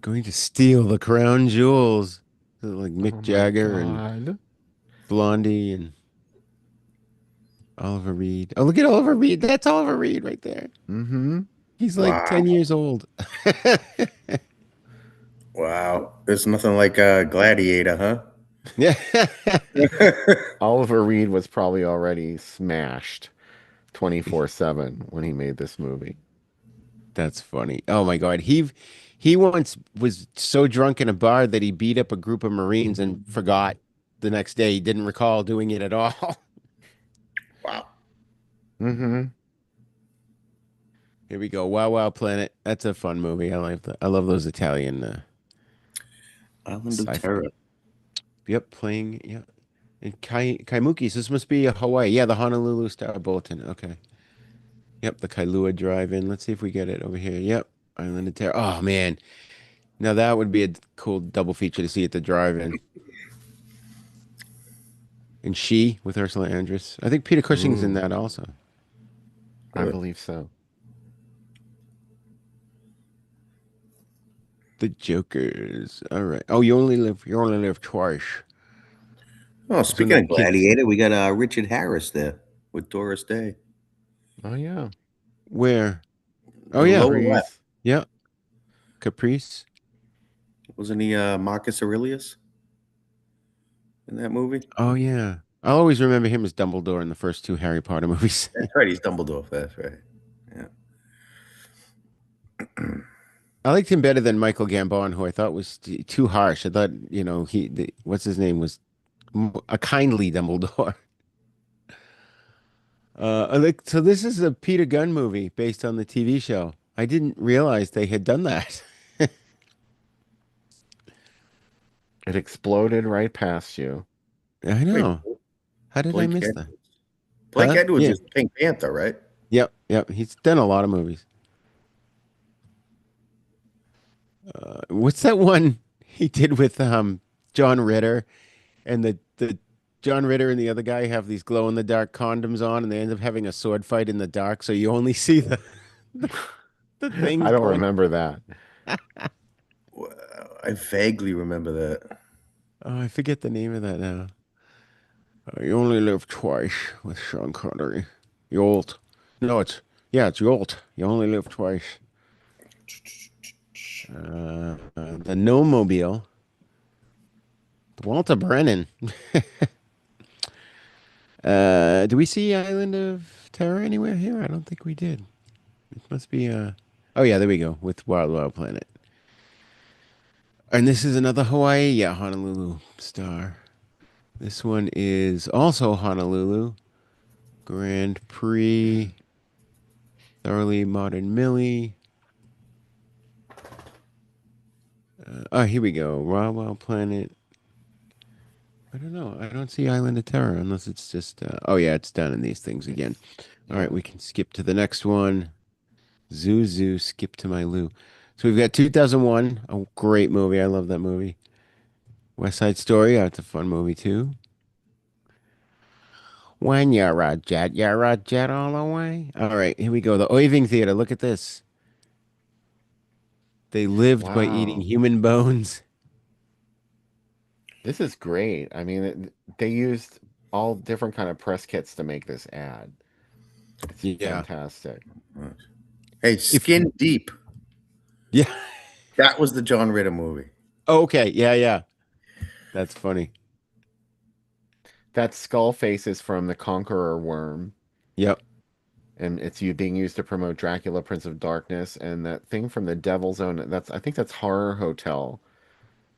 going to steal the crown jewels. Like Mick Jagger and Blondie and Oliver Reed. Oh, look at Oliver Reed. That's Oliver Reed right there. Mm-hmm. He's like Wow. 10 years old. Wow. There's nothing like a Gladiator, huh? Yeah. Oliver Reed was probably already smashed 24/7 when he made this movie. That's funny. Oh my God. He once was so drunk in a bar that he beat up a group of Marines and forgot the next day. He didn't recall doing it at all. Wow. Mm-hmm. Here we go. Wow Wow Planet. That's a fun movie. I like that. I love those Italian Island of sci-fi. Terror. Yep, playing. Yeah. And Kaimuki. So this must be Hawaii. Yeah, the Honolulu Star Bulletin. Okay. Yep, the Kailua Drive-In. Let's see if we get it over here. Yep, Island of Terror. Oh man, now that would be a cool double feature to see at the drive-in. And She with Ursula Andress. I think Peter Cushing's in that also. I believe so. The Jokers. All right. Oh, you only live twice. Oh, speaking no of Gladiator, we got Richard Harris there with Doris Day. Oh yeah. Where? Oh The yeah. lower left. Yeah. Caprice. Wasn't he Marcus Aurelius in that movie? Oh yeah. I'll always remember him as Dumbledore in the first two Harry Potter movies. That's right. He's Dumbledore. That's right. Yeah. I liked him better than Michael Gambon, who I thought was too harsh. I thought, what's his name was a kindly Dumbledore. So this is a Peter Gunn movie based on the TV show. I didn't realize they had done that. It exploded right past you. I Wait, know. How did I Blake miss that? Edwards. Blake Huh? Edwards Yeah. is Pink Panther, right? Yep. Yep. He's done a lot of movies. What's that one he did with John Ritter and the John Ritter and the other guy have these glow in the dark condoms on and they end up having a sword fight in the dark so you only see the, the I things don't going. remember that. Well, I vaguely remember that. Oh, I forget the name of that now. You only live twice with Sean Connery. Yolt. No, it's Yolt. You only live twice. The Mobile. Walter Brennan. Do we see Island of Terror anywhere here? I don't think we did. It must be oh yeah, there we go with Wild Wild Planet. And this is another Hawaii, yeah, Honolulu star. This one is also Honolulu. Grand Prix, Thoroughly Modern Millie. Oh, here we go. Wild Wild Planet. I don't know. I don't see Island of Terror unless it's just. Oh yeah, it's done in these things again. All right, we can skip to the next one. Zoo Zoo, skip to my Lou. So we've got 2001, a great movie. I love that movie. West Side Story, it's a fun movie too. When you're a jet all the way. All right, here we go. The Oiving Theater. Look at this. They lived by eating Wow. human bones. This is great. I mean, they used all different kind of press kits to make this ad. It's Yeah. fantastic. Hey, If Skin Deep. yeah. That was the John Ritter movie. Okay. Yeah, yeah. That's funny. That skull face is from the Conqueror Worm, Yep. and it's you being used to promote Dracula, Prince of Darkness, and that thing from the Devil's Own. That's I think that's Horror Hotel,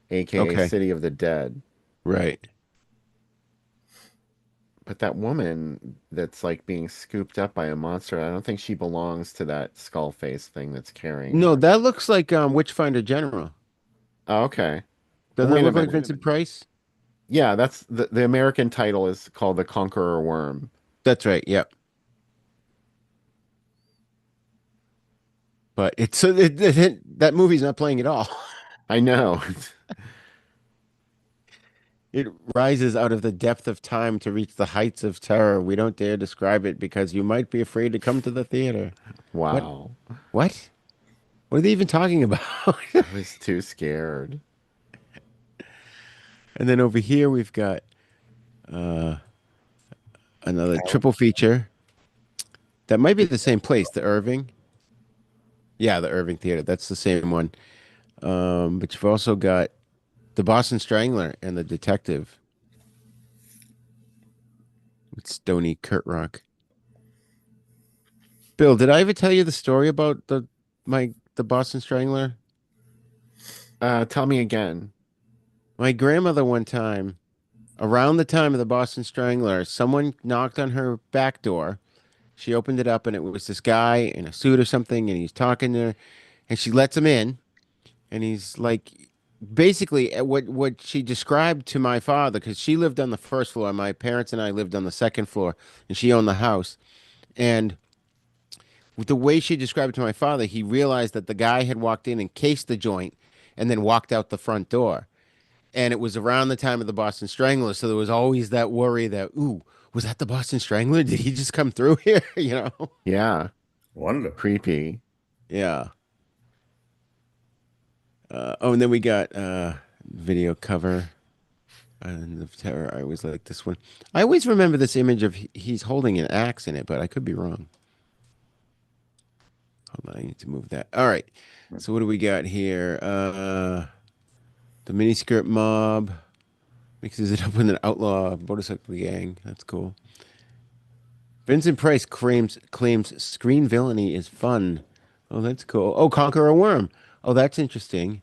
aka Okay. City of the Dead. Right. But that woman that's like being scooped up by a monster, I don't think she belongs to that skull face thing that's carrying No, her. that looks like Witchfinder General. Oh, okay. Doesn't that Wait a look like minute. Vincent Price? Yeah, that's the American title is called The Conqueror Worm. That's right. Yep. But it's that movie's not playing at all. I know. It rises out of the depth of time to reach the heights of terror. We don't dare describe it because you might be afraid to come to the theater. What? Wow. What? What are they even talking about? I was too scared. And then over here we've got another triple feature. That might be the same place, the Irving. Yeah, the Irving Theater. That's the same one. But you've also got the Boston Strangler and the Detective with Stony Kurtrock. Bill, did I ever tell you the story about the Boston Strangler? Tell me again. My grandmother one time, around the time of the Boston Strangler, someone knocked on her back door. She opened it up and it was this guy in a suit or something, and he's talking to her, and she lets him in, and he's like, basically what she described to my father, because she lived on the first floor, my parents and I lived on the second floor, and she owned the house, and with the way she described it to my father, he realized that the guy had walked in and cased the joint, and then walked out the front door. And it was around the time of the Boston Strangler, so there was always that worry that, ooh, was that the Boston Strangler? Did he just come through here? You know? Yeah, Wonder. creepy. Yeah. Oh, and then we got video cover and of terror. I always like this one. I always remember this image of he's holding an axe in it, but I could be wrong. Hold on, I need to move that. All right. So what do we got here? The miniskirt mob mixes it up with an outlaw motorcycle gang. That's cool. Vincent Price claims screen villainy is fun. Oh, that's cool. Oh, Conquer a Worm. Oh, that's interesting.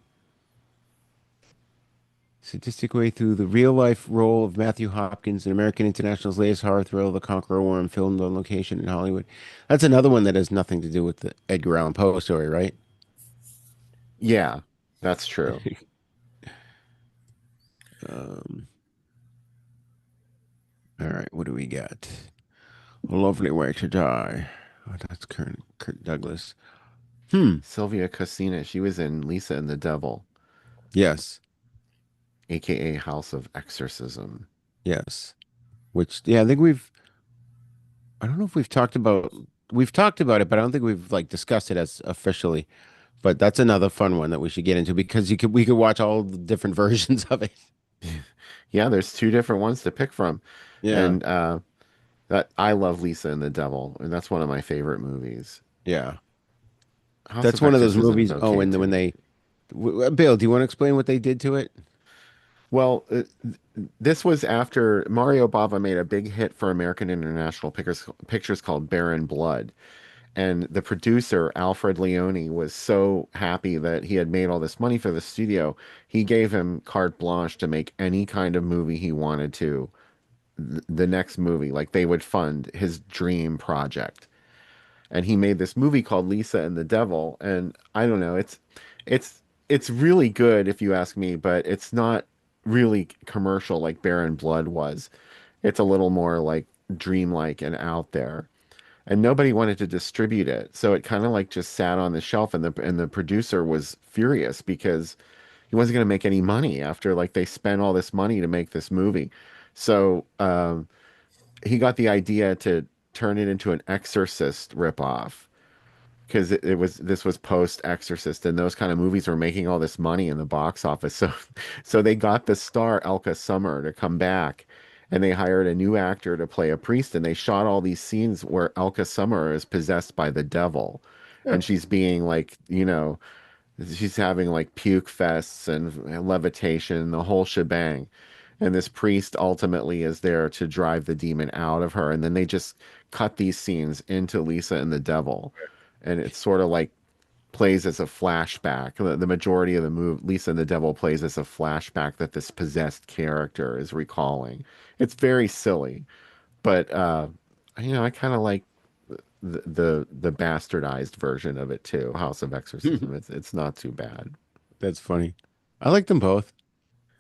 Sadistic way through the real life role of Matthew Hopkins in American International's latest horror thriller, The Conqueror Worm, filmed on location in Hollywood. That's another one that has nothing to do with the Edgar Allan Poe story, right? Yeah, that's true. Um, all right, what do we got? A Lovely Way to Die. Oh, that's Kirk Douglas. Hmm. Sylvia Cosina, she was in Lisa and the Devil, Yes. aka House of Exorcism. Yes. Which, yeah, I think I don't know if we've talked about it, but I don't think we've like discussed it as officially. But that's another fun one that we should get into because we could watch all the different versions of it. Yeah, there's two different ones to pick from. Yeah. And that I love Lisa and the Devil, and that's one of my favorite movies. Yeah. House That's of one of those Exorcism is movies. Oh, okay and when too. Bill, do you want to explain what they did to it? Well, this was after Mario Bava made a big hit for American International Pictures called Baron Blood. And the producer, Alfred Leone, was so happy that he had made all this money for the studio. He gave him carte blanche to make any kind of movie he wanted to. The next movie, like they would fund his dream project. And he made this movie called Lisa and the Devil. And I don't know, it's it's really good if you ask me, but it's not really commercial like Baron Blood was. It's a little more like dreamlike and out there, and nobody wanted to distribute it, so it kind of like just sat on the shelf, and the producer was furious because he wasn't going to make any money after like they spent all this money to make this movie. So he got the idea to turn it into an Exorcist ripoff, because it was this was post Exorcist, and those kind of movies were making all this money in the box office. So they got the star Elka Summer to come back, and they hired a new actor to play a priest, and they shot all these scenes where Elka Summer is possessed by the devil, Huh. and she's being like, she's having like puke fests and levitation, the whole shebang. And this priest ultimately is there to drive the demon out of her. And then they just cut these scenes into Lisa and the devil. And it's sort of like plays as a flashback. The majority of the movie, Lisa and the Devil, plays as a flashback that this possessed character is recalling. It's very silly, but I kind of like the bastardized version of it too. House of Exorcism. It's not too bad. That's funny. I like them both.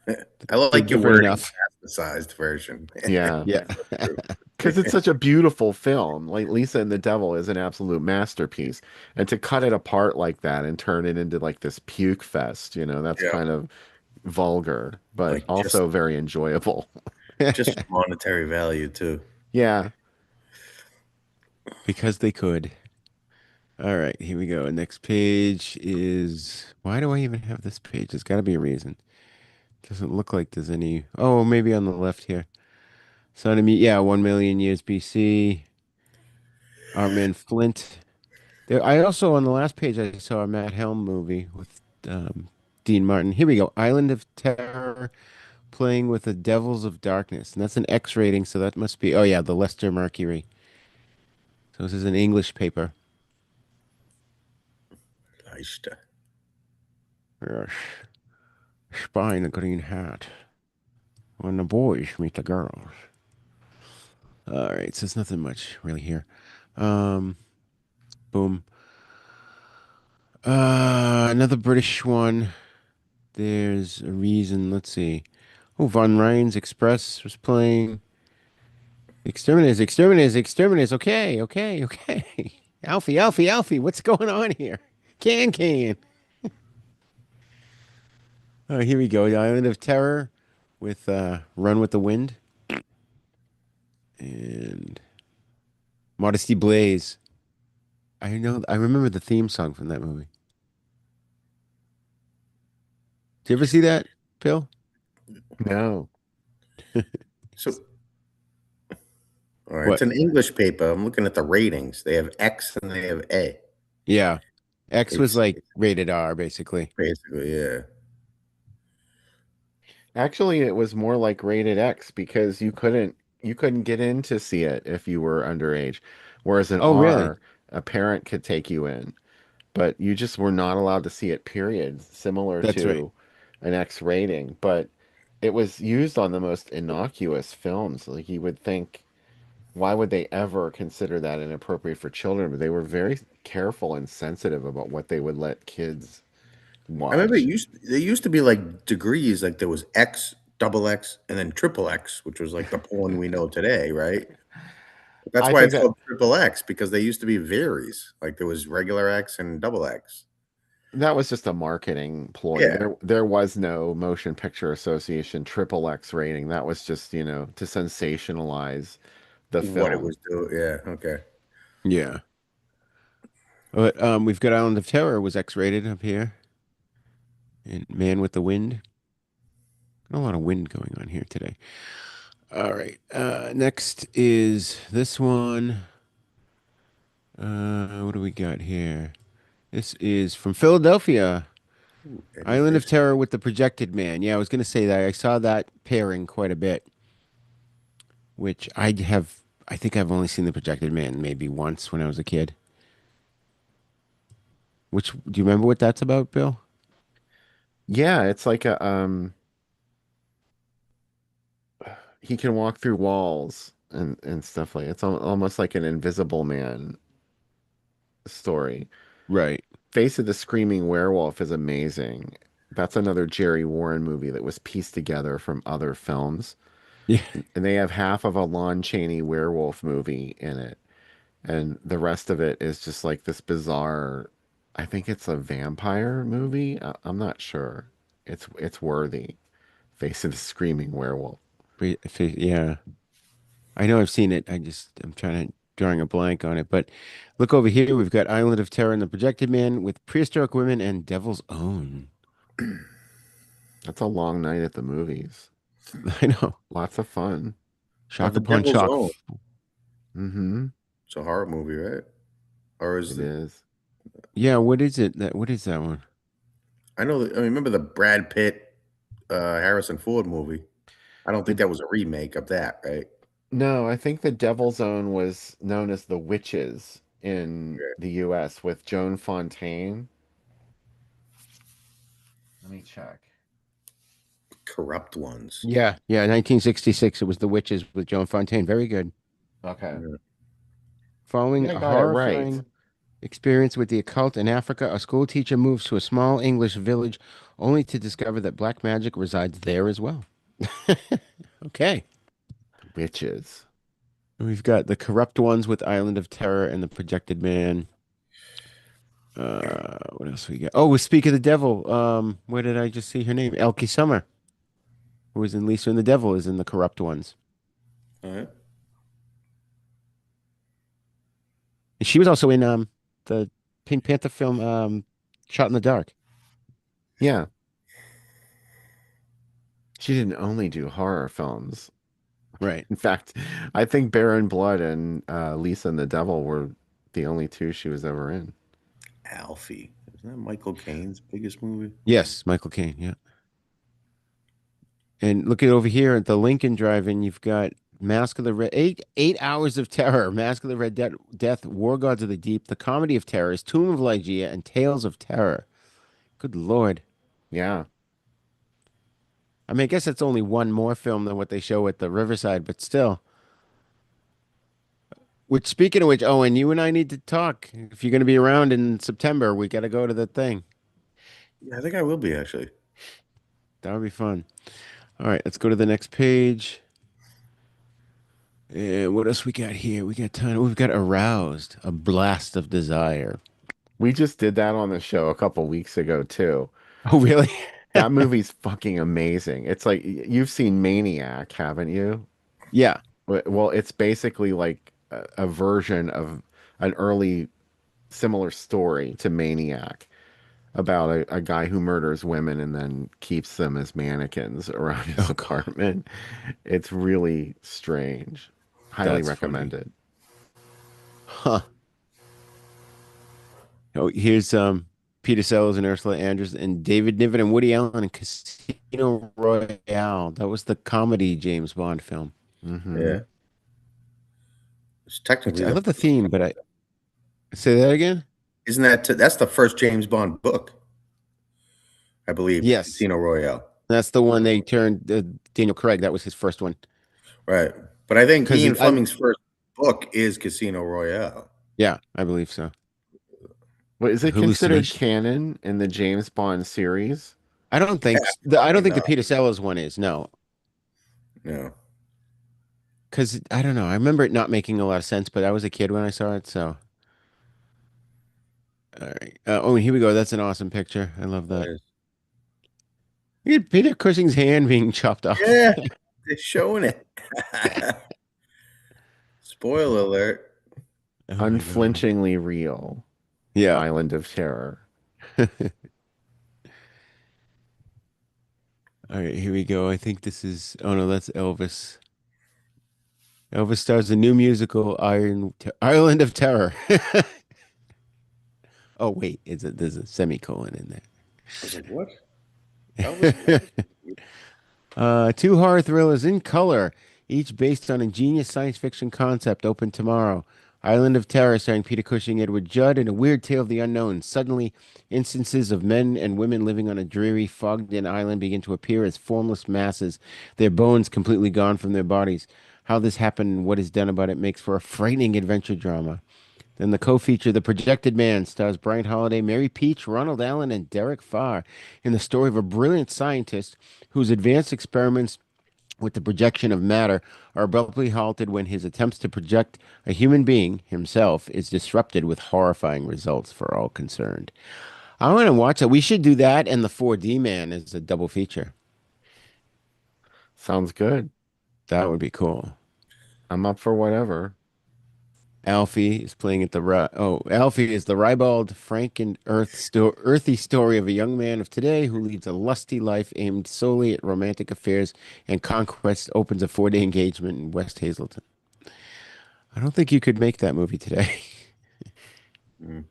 I They're like your different wording, enough. plasticized version. Yeah, Yeah. True. because it's such a beautiful film. Like Lisa and the Devil is an absolute masterpiece, and to cut it apart like that and turn it into like this puke fest, that's Yeah, kind of vulgar, but like also very enjoyable. just for monetary value too. Yeah. Because they could. All right, here we go. Next page is why do I even have this page? There's got to be a reason. Doesn't look like there's any. Oh, maybe on the left here. Son of me, yeah, 1 million years BC. Our man Flint. I also on the last page I saw a Matt Helm movie with Dean Martin. Here we go. Island of Terror, playing with the Devils of Darkness, and that's an X rating, so that must be. Oh yeah, the Leicester Mercury. So this is an English paper. Leicester. Yes. Spy in the green hat. When the boys meet the girls. All right, so there's nothing much really here. Um, boom. Another British one. There's a reason. Let's see. Oh, Von Ryan's Express was playing. Exterminators, exterminators, exterminators. Okay, okay, okay. Alfie, Alfie, Alfie. What's going on here? Can. Oh, here we go. The Island of Terror with Run with the Wind and Modesty Blaze. I remember the theme song from that movie. Did you ever see that, Bill? No. So, all right, it's What? an English paper. I'm looking at the ratings. They have X and they have A. Yeah. X was It's like rated R, basically. basically, yeah. Actually, it was more like rated X because you couldn't get in to see it if you were underage. Whereas an Oh, really? R, a parent could take you in, but you just were not allowed to see it, period, similar That's right. to an X rating. But it was used on the most innocuous films. Like you would think, why would they ever consider that inappropriate for children? But they were very careful and sensitive about what they would let kids I remember watch. there used to be like degrees, like there was X double X, and then triple X, which was like the porn we know today, right? But that's I why think it's that called triple X because they used to be varies. Like there was regular X and double X. that was just a marketing ploy. Yeah. There was no Motion Picture Association triple X rating. That was just, to sensationalize the What it film. was doing. Yeah. Okay. Yeah. But we've got Island of Terror was X-rated up here. And Man with the Wind. Got a lot of wind going on here today. All right. Next is this one. What do we got here? This is from Philadelphia. Ooh, Eddie Island of Griffin. Terror with the Projected Man. Yeah, I was gonna say that. I saw that pairing quite a bit, which I think I've only seen the Projected Man maybe once when I was a kid. Which do you remember what that's about, Bill? Yeah, it's like he can walk through walls and stuff like it's almost like an Invisible Man story. Right. Face of the Screaming Werewolf is amazing. That's another Jerry Warren movie that was pieced together from other films. Yeah. And they have half of a Lon Chaney werewolf movie in it. And the rest of it is just like this bizarre, I think it's a vampire movie. I'm not sure. It's worthy. Face of the Screaming Werewolf. Yeah. I know I've seen it. I'm trying to drawing a blank on it. But look over here. We've got Island of Terror and the Projected Man with Prehistoric Women and Devil's Own. That's a long night at the movies. I know. Lots of fun. Shock The upon Devil's shock. Own. Mm-hmm. It's a horror movie, right? Or is It it? is. Yeah, what is it? What is that one? I know. I remember the Brad Pitt, Harrison Ford movie. I don't think that was a remake of that, right? No, I think the Devil's Own was known as The Witches in Yeah. the US with Joan Fontaine. Let me check. Corrupt Ones. Yeah, yeah, 1966. It was The Witches with Joan Fontaine. Very good. Okay. Yeah. Following Yeah, I a got it right. horrifying experience with the occult in Africa, a school teacher moves to a small English village only to discover that black magic resides there as well. Okay. Witches. We've got the corrupt ones with Island of Terror and the Projected Man. What else we got? Oh, we speak of the devil. Where did I just see her name? Elkie Summer, who was in Lisa and the Devil, is in the corrupt ones. All right. And she was also in the Pink Panther film Shot in the Dark. Yeah. She didn't only do horror films. Right. In fact, I think Baron Blood and Lisa and the Devil were the only two she was ever in. Alfie. Isn't that Michael Caine's biggest movie? Yes, Michael Caine, yeah. And look at over here at the Lincoln Drive-In, you've got Mask of the Red, 8 hours of Terror, Mask of the Red Death, War Gods of the Deep, The Comedy of Terrors, Tomb of Lygia, and Tales of Terror. Good Lord. Yeah. I mean, I guess that's only one more film than what they show at the Riverside, but still. Which, speaking of which, Owen, you and I need to talk. If you're going to be around in September, we got to go to the thing. Yeah, I think I will be actually. That would be fun. All right, let's go to the next page. And what else we got here? We got ton. We've got Aroused, a blast of desire. We just did that on the show a couple weeks ago too. Oh, really? That movie's fucking amazing. It's like you've seen Maniac, haven't you? Yeah. Well, it's basically like a version of an early similar story to Maniac about a guy who murders women and then keeps them as mannequins around his apartment. It's really strange. Highly That's funny. recommended. Huh. Oh, here's Peter Sellers and Ursula Andress and David Niven and Woody Allen in Casino Royale. That was the comedy James Bond film. Hmm. Yeah. It's Which technically I love the theme, but I say that again. isn't that that's the first James Bond book, I believe. Yes. Casino Royale. That's the one they turned Daniel Craig. That was his first one. Right. But I think 'Cause Ian it- I- Fleming's first book is Casino Royale. Yeah, I believe so. But is it considered Hallucination. canon in the James Bond series? I don't think the No. Peter Sellers one is. No. No. Because I don't know. I remember it not making a lot of sense, but I was a kid when I saw it. So, all right. Oh, here we go. That's an awesome picture. I love that. Look at Peter Cushing's hand being chopped off. Yeah, they're showing it. Spoiler alert. Oh my God. Unflinchingly real. Yeah. Island of Terror. All right, here we go. I think this is. Oh no, that's Elvis. Elvis stars a new musical, Island of Terror. Oh wait, there's a semicolon in I was like, what? Elvis? there. Two horror thrillers in color, each based on ingenious science fiction concept, open tomorrow. Island of Terror, starring Peter Cushing, Edward Judd, and a weird tale of the unknown. Suddenly, instances of men and women living on a dreary, fogged-in island begin to appear as formless masses, their bones completely gone from their bodies. How this happened and what is done about it makes for a frightening adventure drama. Then the co-feature, The Projected Man, stars Brian Holiday, Mary Peach, Ronald Allen, and Derek Farr in the story of a brilliant scientist whose advanced experiments with the projection of matter are abruptly halted when his attempts to project a human being, himself, is disrupted with horrifying results for all concerned. I want to watch that. We should do that and The 4D Man as a double feature. Sounds good. That would be cool. I'm up for whatever. Alfie is playing at Alfie is the ribald, frank and earthy story of a young man of today who leads a lusty life aimed solely at romantic affairs and conquest. Opens a 4-day engagement in West Hazelton. I don't think you could make that movie today. Mm.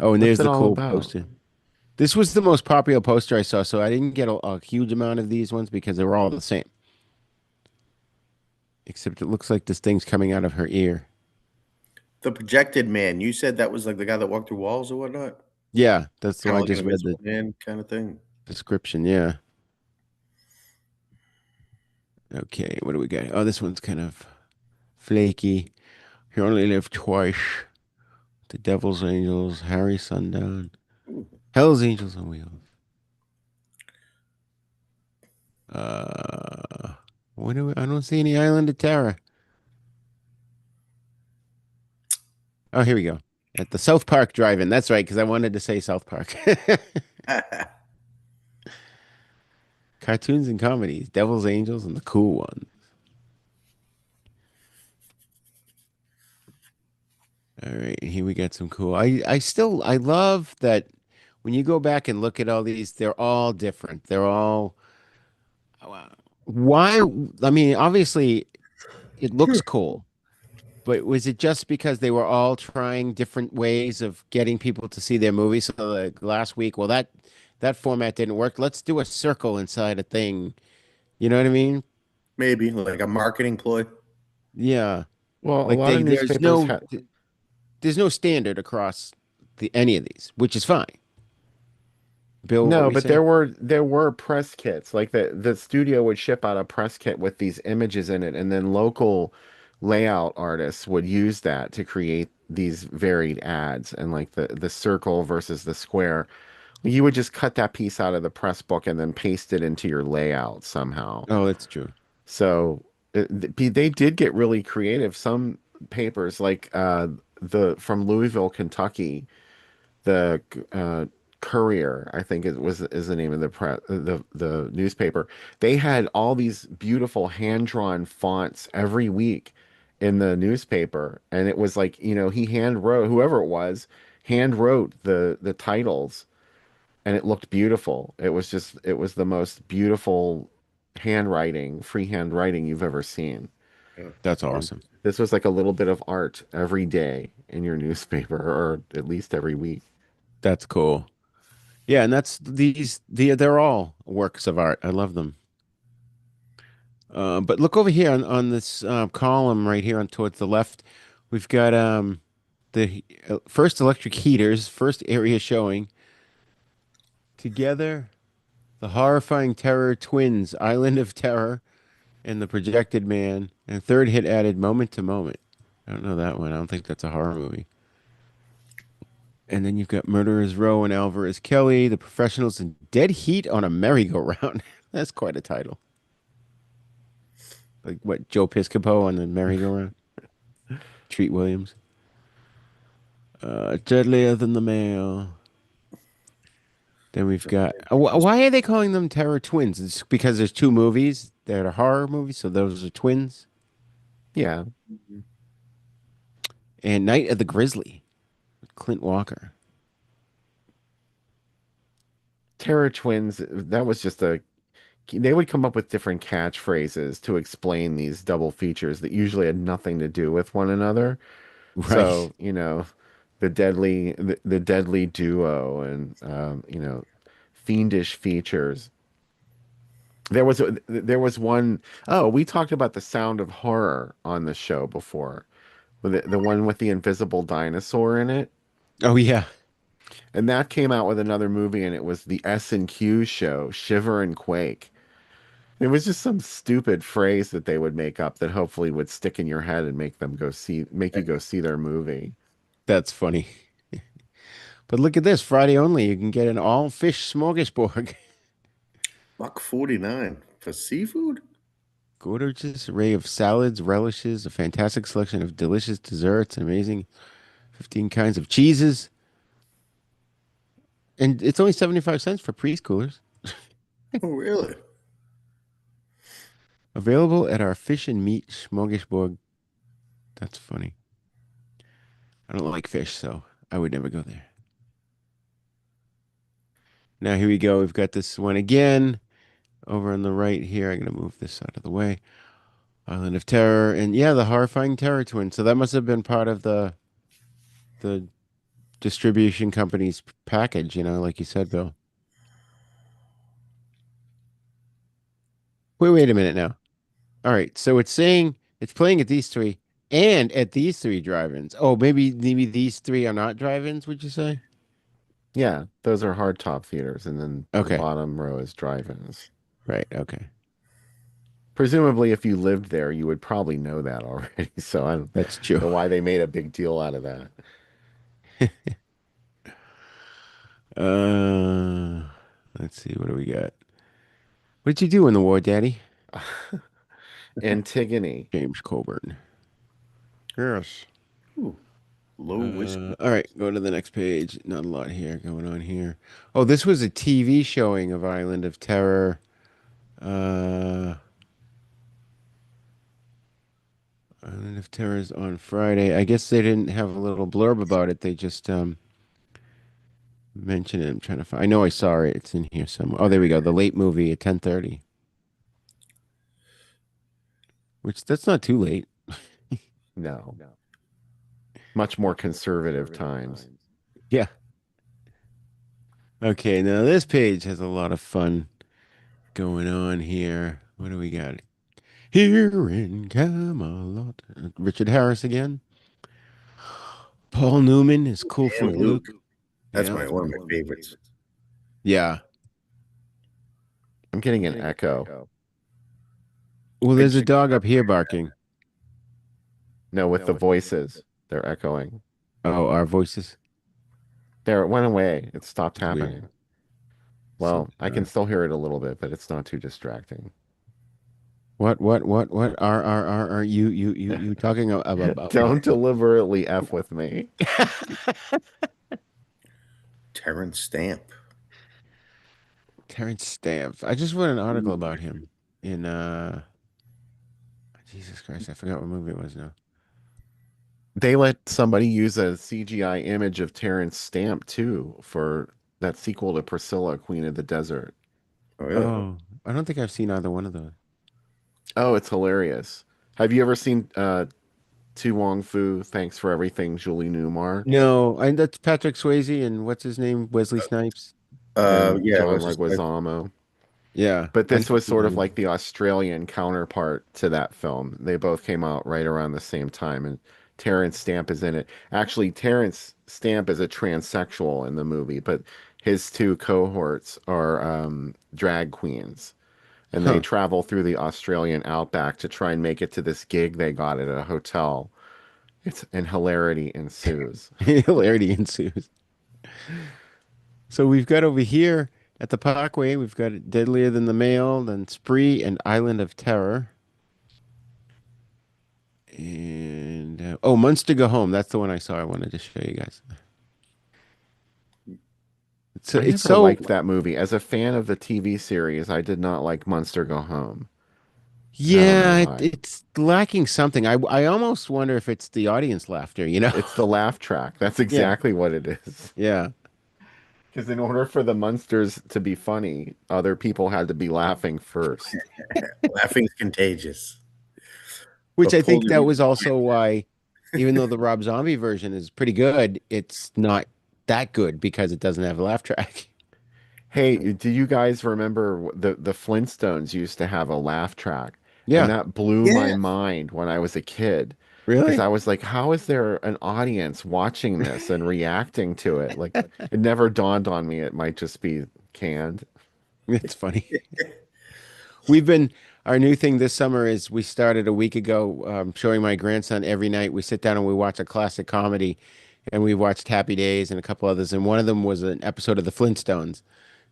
Oh, and What's there's it the all cool about? poster. This was the most popular poster I saw, so I didn't get a huge amount of these ones because they were all the same. Except it looks like this thing's coming out of her ear. The Projected Man. You said that was like the guy that walked through walls or whatnot? Yeah, that's the Kind one of I like an just read the invisible man kind of thing. description. Yeah. Okay, what do we got? Oh, this one's kind of flaky. You only live twice. The Devil's Angels, Harry Sundown, Ooh. Hell's Angels on Wheels. Uh, I don't see any Island of Terror. Oh, here we go. At the South Park Drive-In. That's right, because I wanted to say South Park. Cartoons and comedies, Devil's Angels, and the cool one. All right, here we got some cool. I love that when you go back and look at all these, they're all different. They're all why? I mean, obviously it looks cool, but was it just because they were all trying different ways of getting people to see their movie? So like last week, well, that format didn't work. Let's do a circle inside a thing. You know what I mean? Maybe like a marketing ploy. Yeah. Well, a Like lot of newspapers had. there's no standard across any of these, which is fine. Bill, what were No, you but saying? there were press kits. Like the studio would ship out a press kit with these images in it, and then local layout artists would use that to create these varied ads. And like the circle versus the square, you would just cut that piece out of the press book and then paste it into your layout somehow. Oh, that's true. So they did get really creative. Some papers, like the from Louisville, Kentucky, the Courier, I think it was is the name of the newspaper. They had all these beautiful hand-drawn fonts every week in the newspaper, and it was like, he hand wrote, whoever it was, hand wrote the titles, and it looked beautiful. It was the most beautiful handwriting, freehand writing you've ever seen. That's And awesome. this was like a little bit of art every day in your newspaper, or at least every week. That's cool. Yeah, and they're all works of art. I love them. But look over here on this column right here on towards the left. We've got the first electric heaters, first area showing. Together, the horrifying terror twins, Island of Terror, and the Projected Man, and third hit added Moment to Moment. I don't know that one. I don't think that's a horror movie. And then you've got Murderers Row and Alvarez Kelly, The Professionals, and Dead Heat on a Merry-Go-Round. That's quite a title. Like what, Joe Piscopo on the merry-go-round? Treat Williams. Deadlier than the male. Then we've got. Why are they calling them Terror Twins? It's because there's two movies that are horror movies, so those are twins. Yeah. And Night of the Grizzly, with Clint Walker. Terror Twins, that was just a they would come up with different catchphrases to explain these double features that usually had nothing to do with one another. Right. So, the deadly duo and fiendish features. There was one, oh, we talked about the Sound of Horror on the show before. With the one with the invisible dinosaur in it. Oh yeah. And that came out with another movie, and it was the S&Q show, Shiver and Quake. It was just some stupid phrase that they would make up that hopefully would stick in your head and make you go see their movie. That's funny. But look at this. Friday only, you can get an all fish smorgasbord. $1.49 for seafood. Gorgeous array of salads, relishes, a fantastic selection of delicious desserts, amazing 15 kinds of cheeses. And it's only 75 cents for preschoolers. Oh, really? Available at our fish and meat smorgasbord. That's funny. I don't like fish, so I would never go there. Now here we go. We've got this one again over on the right here. I'm going to move this out of the way. Island of Terror, and yeah, the horrifying Terror Twin. So that must have been part of the distribution company's package, like you said, Bill. Wait a minute now. All right, so it's saying it's playing at these three and at these three drive-ins. Oh, maybe these three are not drive-ins, would you say? Yeah, those are hardtop theaters, and then the Okay. bottom row is drive-ins. Right, okay. Presumably, if you lived there, you would probably know that already. So I don't That's true. know why they made a big deal out of that. Uh, let's see, what do we got? What did you do in the war, Daddy? Antigone. James Coburn. Yes. Ooh, low whiskey. All right, go to the next page. Not a lot here going on here. Oh, this was a TV showing of Island of Terror. Uh, Island of Terror is on Friday. I guess they didn't have a little blurb about it. They just mentioned it. I'm trying to find. I know I saw it. It's in here somewhere. Oh, there we go. The late movie at 10:30. Which that's not too late. No. Much more conservative times. Yeah. Okay, now this page has a lot of fun going on here. What do we got? Here in Camelot. Richard Harris again. Paul Newman is Cool Foot And Luke. Luke. That's Yeah. one of my favorites. Yeah. I'm getting an echo. Well, there's a dog up here barking. No, with the voices, they're echoing. Oh, our voices. There, it went away. It stopped It's weird. happening. Well, So, I can still hear it a little bit, but it's not too distracting. What? Are you talking about? Don't deliberately F with me. Terrence Stamp. Terrence Stamp. I just read an article about him in Jesus Christ, I forgot what movie it was now. They let somebody use a CGI image of Terrence Stamp too for that sequel to Priscilla, Queen of the Desert. Oh, really? Oh, I don't think I've seen either one of those. Oh, it's hilarious. Have you ever seen Tu Wong Fu, Thanks for Everything, Julie Newmar, No, that's Patrick Swayze and what's his name? Wesley Snipes. and Yeah, it John was just like- Leguizamo? Yeah. But I this know was sort of him. like the Australian counterpart to that film. They both came out right around the same time, and Terrence Stamp is in it. Actually, Terrence Stamp is a transsexual in the movie, but his two cohorts are drag queens, and they Huh. travel through the Australian outback to try and make it to this gig they got at a hotel. And hilarity ensues. Hilarity ensues. So we've got over here at the Parkway, we've got Deadlier Than the Male, then Spree and Island of Terror. And oh, Munster Go Home. That's the one I saw. I wanted to show you guys. I It's never so liked that movie. As a fan of the TV series, I did not like Munster Go Home. I don't know yeah, why. it's lacking something. I almost wonder if it's the audience laughter, you know? It's the laugh track. That's Yeah. exactly what it is. Yeah. Because in order for the Munsters to be funny, other people had to be laughing first. Laughing's contagious. Which But I pull think the that remote. was also why, even though the Rob Zombie version is pretty good, it's not that good because it doesn't have a laugh track. Hey, do you guys remember the Flintstones used to have a laugh track? And Yeah. that blew my Yeah, mind when I was a kid. Because Really? I was like, how is there an audience watching this and reacting to it? Like, it never dawned on me it might just be canned. It's funny. We've been, our new thing this summer is we started a week ago, showing my grandson every night. We sit down and we watch a classic comedy, and we watched Happy Days and a couple others. And one of them was an episode of the Flintstones.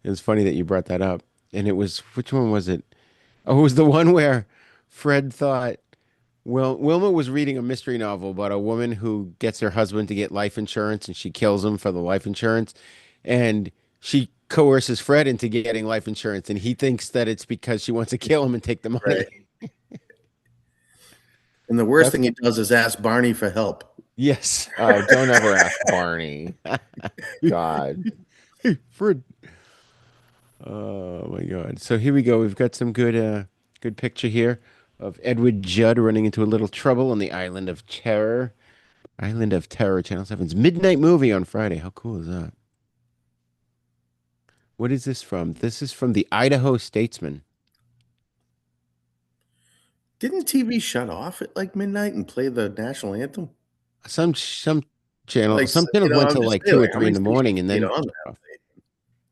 It was funny that you brought that up. And it was, which one was it? Oh, it was the one where Fred thought, well, Wilma was reading a mystery novel about a woman who gets her husband to get life insurance and she kills him for the life insurance. And she coerces Fred into getting life insurance. And he thinks that it's because she wants to kill him and take the money. right. And the worst That's, thing he does is ask Barney for help. Yes. oh, don't ever ask Barney. God. Fred. Oh my God. So here we go. We've got some good picture here of Edward Judd running into a little trouble on the Island of Terror. Island of Terror, Channel 7's midnight movie on Friday. How cool is that? What is this from? This is from the Idaho Statesman. Didn't TV shut off at like midnight and play the national anthem? Some channel, Like, some channels went I'm till just like saying, two or like, how three in many the stations morning and stayed then on shut that off.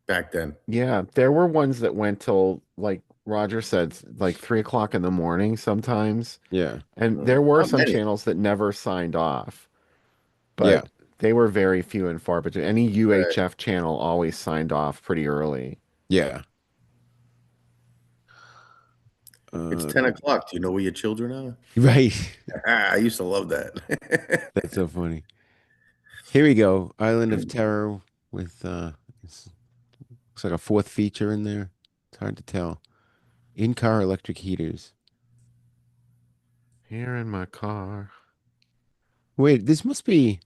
back then? Yeah, there were ones that went till, like Roger said, like 3 o'clock in the morning sometimes. Yeah. And there were Not some many. channels that never signed off, Yeah. but they were very few and far between. Any Right. UHF channel always signed off pretty early. Yeah. It's Uh, 10 o'clock. Do you know where your children are? right. I used to love that. That's so funny. Here we go. Island of Terror with it's, looks like a fourth feature in there. It's hard to tell. In-car electric heaters. Here in my car. Wait, this must be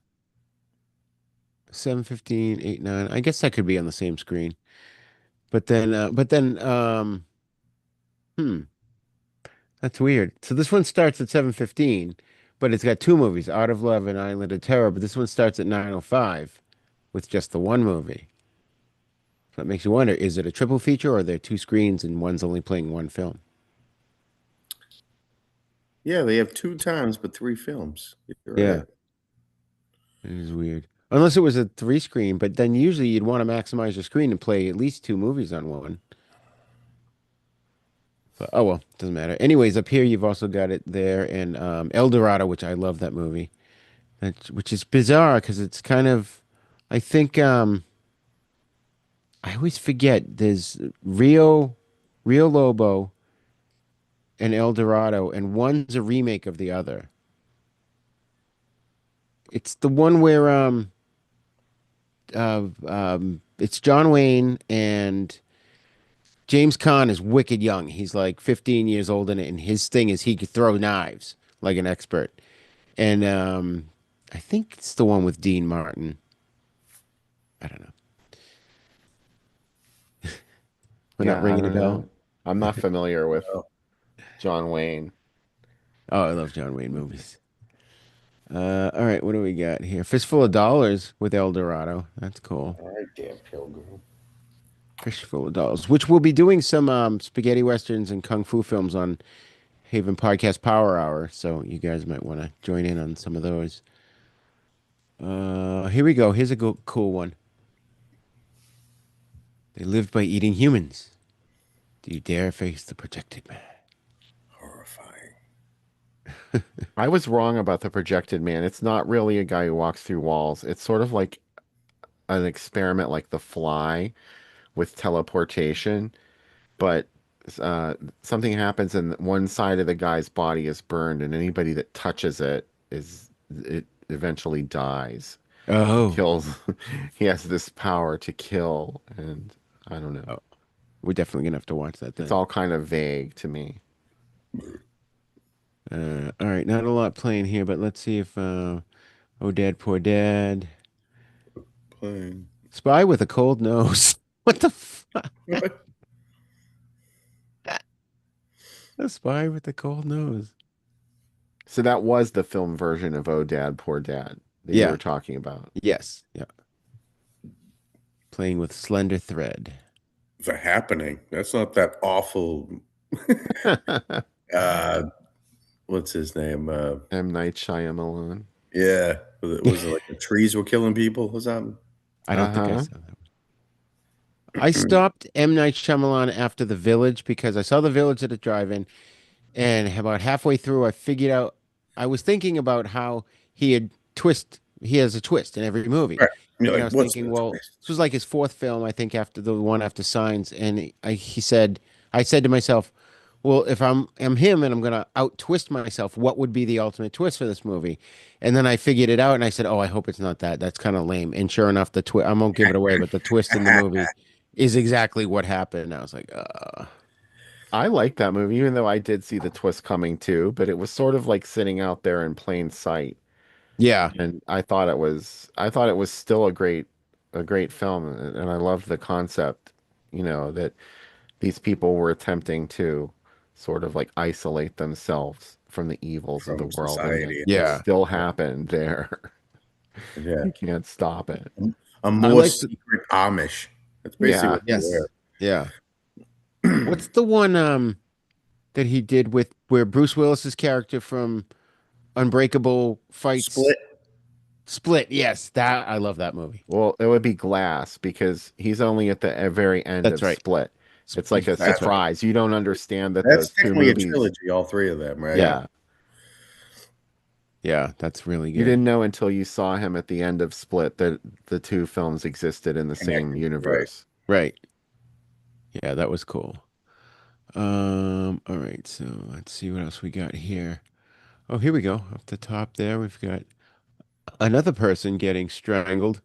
7:15, 8, 9. I guess that could be on the same screen. But then hmm, that's weird. So this one starts at 7:15, but it's got two movies, Art of Love and Island of Terror, but this one starts at 9:05 with just the one movie. So it makes you wonder, is it a triple feature or are there two screens and one's only playing one film? Yeah, they have 2 times but 3 films. You're Yeah, right. it is weird. Unless it was a three screen, but then usually you'd want to maximize your screen and play at least two movies on one. But oh well, doesn't matter. Anyways, up here you've also got it there and El Dorado, which I love that movie. Which is bizarre because it's kind of, I think I always forget there's Rio Lobo and El Dorado, and one's a remake of the other. It's the one where it's John Wayne and James Caan is wicked young. He's like 15 years old in it, and his thing is he could throw knives like an expert. And I think it's the one with Dean Martin. I don't know. We're not Yeah, I ringing a don't bell. know. I'm not familiar with Oh, John Wayne. Oh, I love John Wayne movies. All right, what do we got here? Fistful of Dollars with El Dorado. That's cool. all right, damn Pilgrim. Fistful of Dollars, which we'll be doing some spaghetti westerns and kung fu films on Haven Podcast Power Hour, so you guys might want to join in on some of those. Here we go. Here's a cool one. They lived by eating humans. Do you dare face the projected man? Horrifying. I was wrong about the projected man. It's not really a guy who walks through walls. It's sort of like an experiment like The Fly with teleportation, but something happens and one side of the guy's body is burned, and anybody that touches it eventually dies. He Oh, kills. He has this power to kill, and I don't know. oh, we're definitely gonna have to watch that It's then. all kind of vague to me. All right, not a lot playing here, but let's see if Oh Dad, Poor Dad, Playing. Spy with a Cold Nose. What the fuck? A Spy with a Cold Nose. So that was the film version of Oh Dad, Poor Dad that you Yeah. were talking about. Yes. Yeah. Playing with Slender Thread. The Happening. That's not that awful. uh, what's his name? M. Night Shyamalan. Yeah, was it like the trees were killing people or something? I don't think I Uh-huh. saw that. I stopped M. Night Shyamalan after The Village because I saw The Village at a drive-in, and about halfway through, I figured out I was thinking about how he has a twist in every movie. Right. You're And I like, was what's thinking, the well, twist? this was like his fourth film, I think, after the one after Signs. And I said to myself, well, if I'm him and I'm gonna out twist myself, what would be the ultimate twist for this movie? And then I figured it out, and I said, oh, I hope it's not that. That's kind of lame. And sure enough, the twist, I won't give it away, but the twist in the movie is exactly what happened. I was like, I like that movie, even though I did see the twist coming too, but it was sort of like sitting out there in plain sight. yeah, And I thought it was still a great film, and I loved the concept, that these people were attempting to sort of like isolate themselves from the evils of the From world, and yet society. it yeah. still happened there. Yeah. You can't stop it. A I more like the secret Amish. That's basically Yeah. what they yes, were. yeah. What's the one that he did with where Bruce Willis's character from Unbreakable fights Split. Split? Yes, that I love that movie. Well, it would be Glass because he's only at the very end That's of right. Split. It's like a That's right. surprise. You don't understand that That's those two technically a movies. trilogy, all three of them, right? Yeah, Yeah. yeah, that's really You good. didn't know until you saw him at the end of Split that the two films existed in the same Connected, right. universe. Right. Yeah, that was cool. All right, so let's see what else we got here. Oh, here we go. Up the top there, we've got another person getting strangled.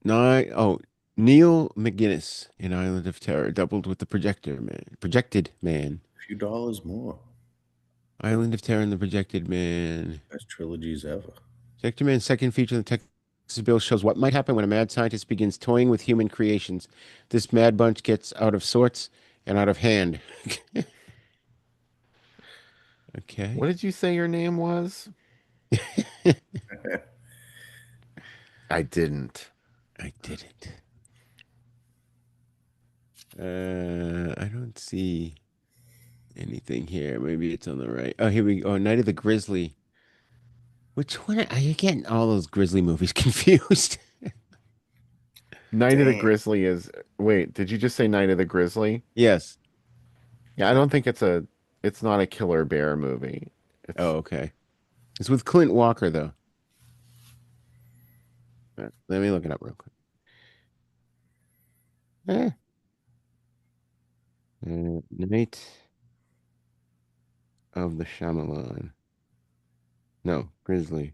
Oh, Neil McGinnis in Island of Terror, doubled with the Projected Man. A few dollars more. Island of Terror and the Projected Man. Best trilogies ever. Projected Man's second feature in the Texas Bill shows what might happen when a mad scientist begins toying with human creations. This mad bunch gets out of sorts and out of hand. Okay. What did you say your name was? I didn't. I didn't. I don't see anything here. Maybe it's on the right. Oh, here we go. Oh, Night of the Grizzly. Which one? Are you getting all those Grizzly movies confused? Night of the Damn. Grizzly is. Wait, did you just say Night of the Grizzly? Yes. Yeah, I don't think it's not a killer bear movie. Oh, It's okay. It's with Clint Walker, though. Let me look it up real quick. Eh. Night of the Shyamalan. No, Grizzly.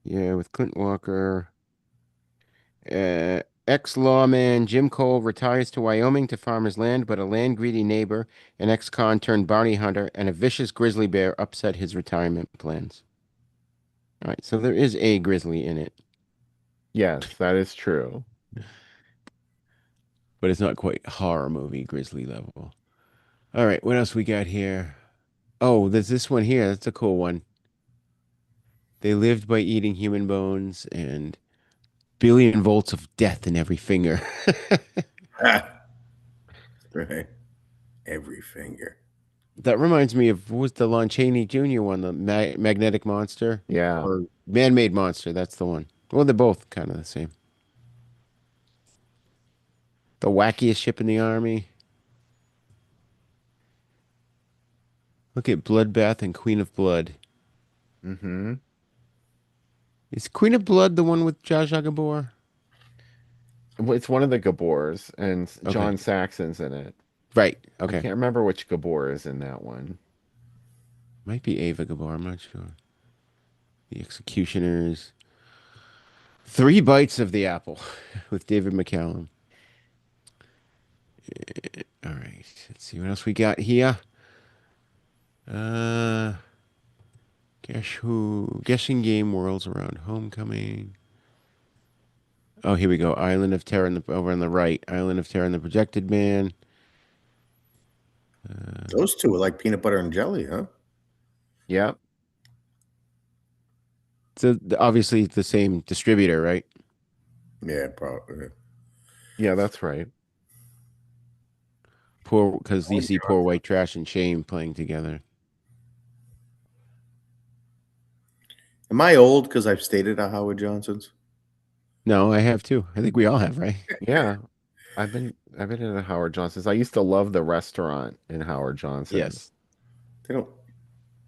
Yeah, with Clint Walker. Ex-lawman Jim Cole retires to Wyoming to farm his land, but a land-greedy neighbor, an ex-con turned bounty hunter, and a vicious grizzly bear upset his retirement plans. All right, so there is a grizzly in it, yes, that is true. but it's not quite horror movie grizzly level. All right, what else we got here? Oh, there's this one here. That's a cool one. They lived by eating human bones and billion volts of death in every finger. Right. Every finger. That reminds me of what was the Lon Chaney Jr. one, the magnetic monster Yeah. or man-made monster. That's the one. Well, they're both kind of the same. The wackiest ship in the army. Look at Bloodbath and Queen of Blood. Mm-hmm. Is Queen of Blood the one with Jar Jar Gabor? It's one of the Gabors, and Okay. John Saxon's in it. Right. I Okay. can't remember which Gabor is in that one. Might be Ava Gabor. I'm not sure. The Executioners. Three Bites of the Apple with David McCallum. All right. Let's see what else we got here. Uh, guess who? Guessing game worlds around Homecoming. Oh, here we go. Island of Terror over on the right. Island of Terror and the Projected Man. Those two are like peanut butter and jelly, huh? Yep. So obviously the same distributor, right? Yeah, probably. Yeah, that's right. Poor, because you Oh, see Poor White Trash and Shame playing together. am I old because I've stayed at a Howard Johnson's? No, I have too. I think we all have, right? Yeah. I've been in a Howard Johnson's. I used to love the restaurant in Howard Johnson's. Yes. They don't.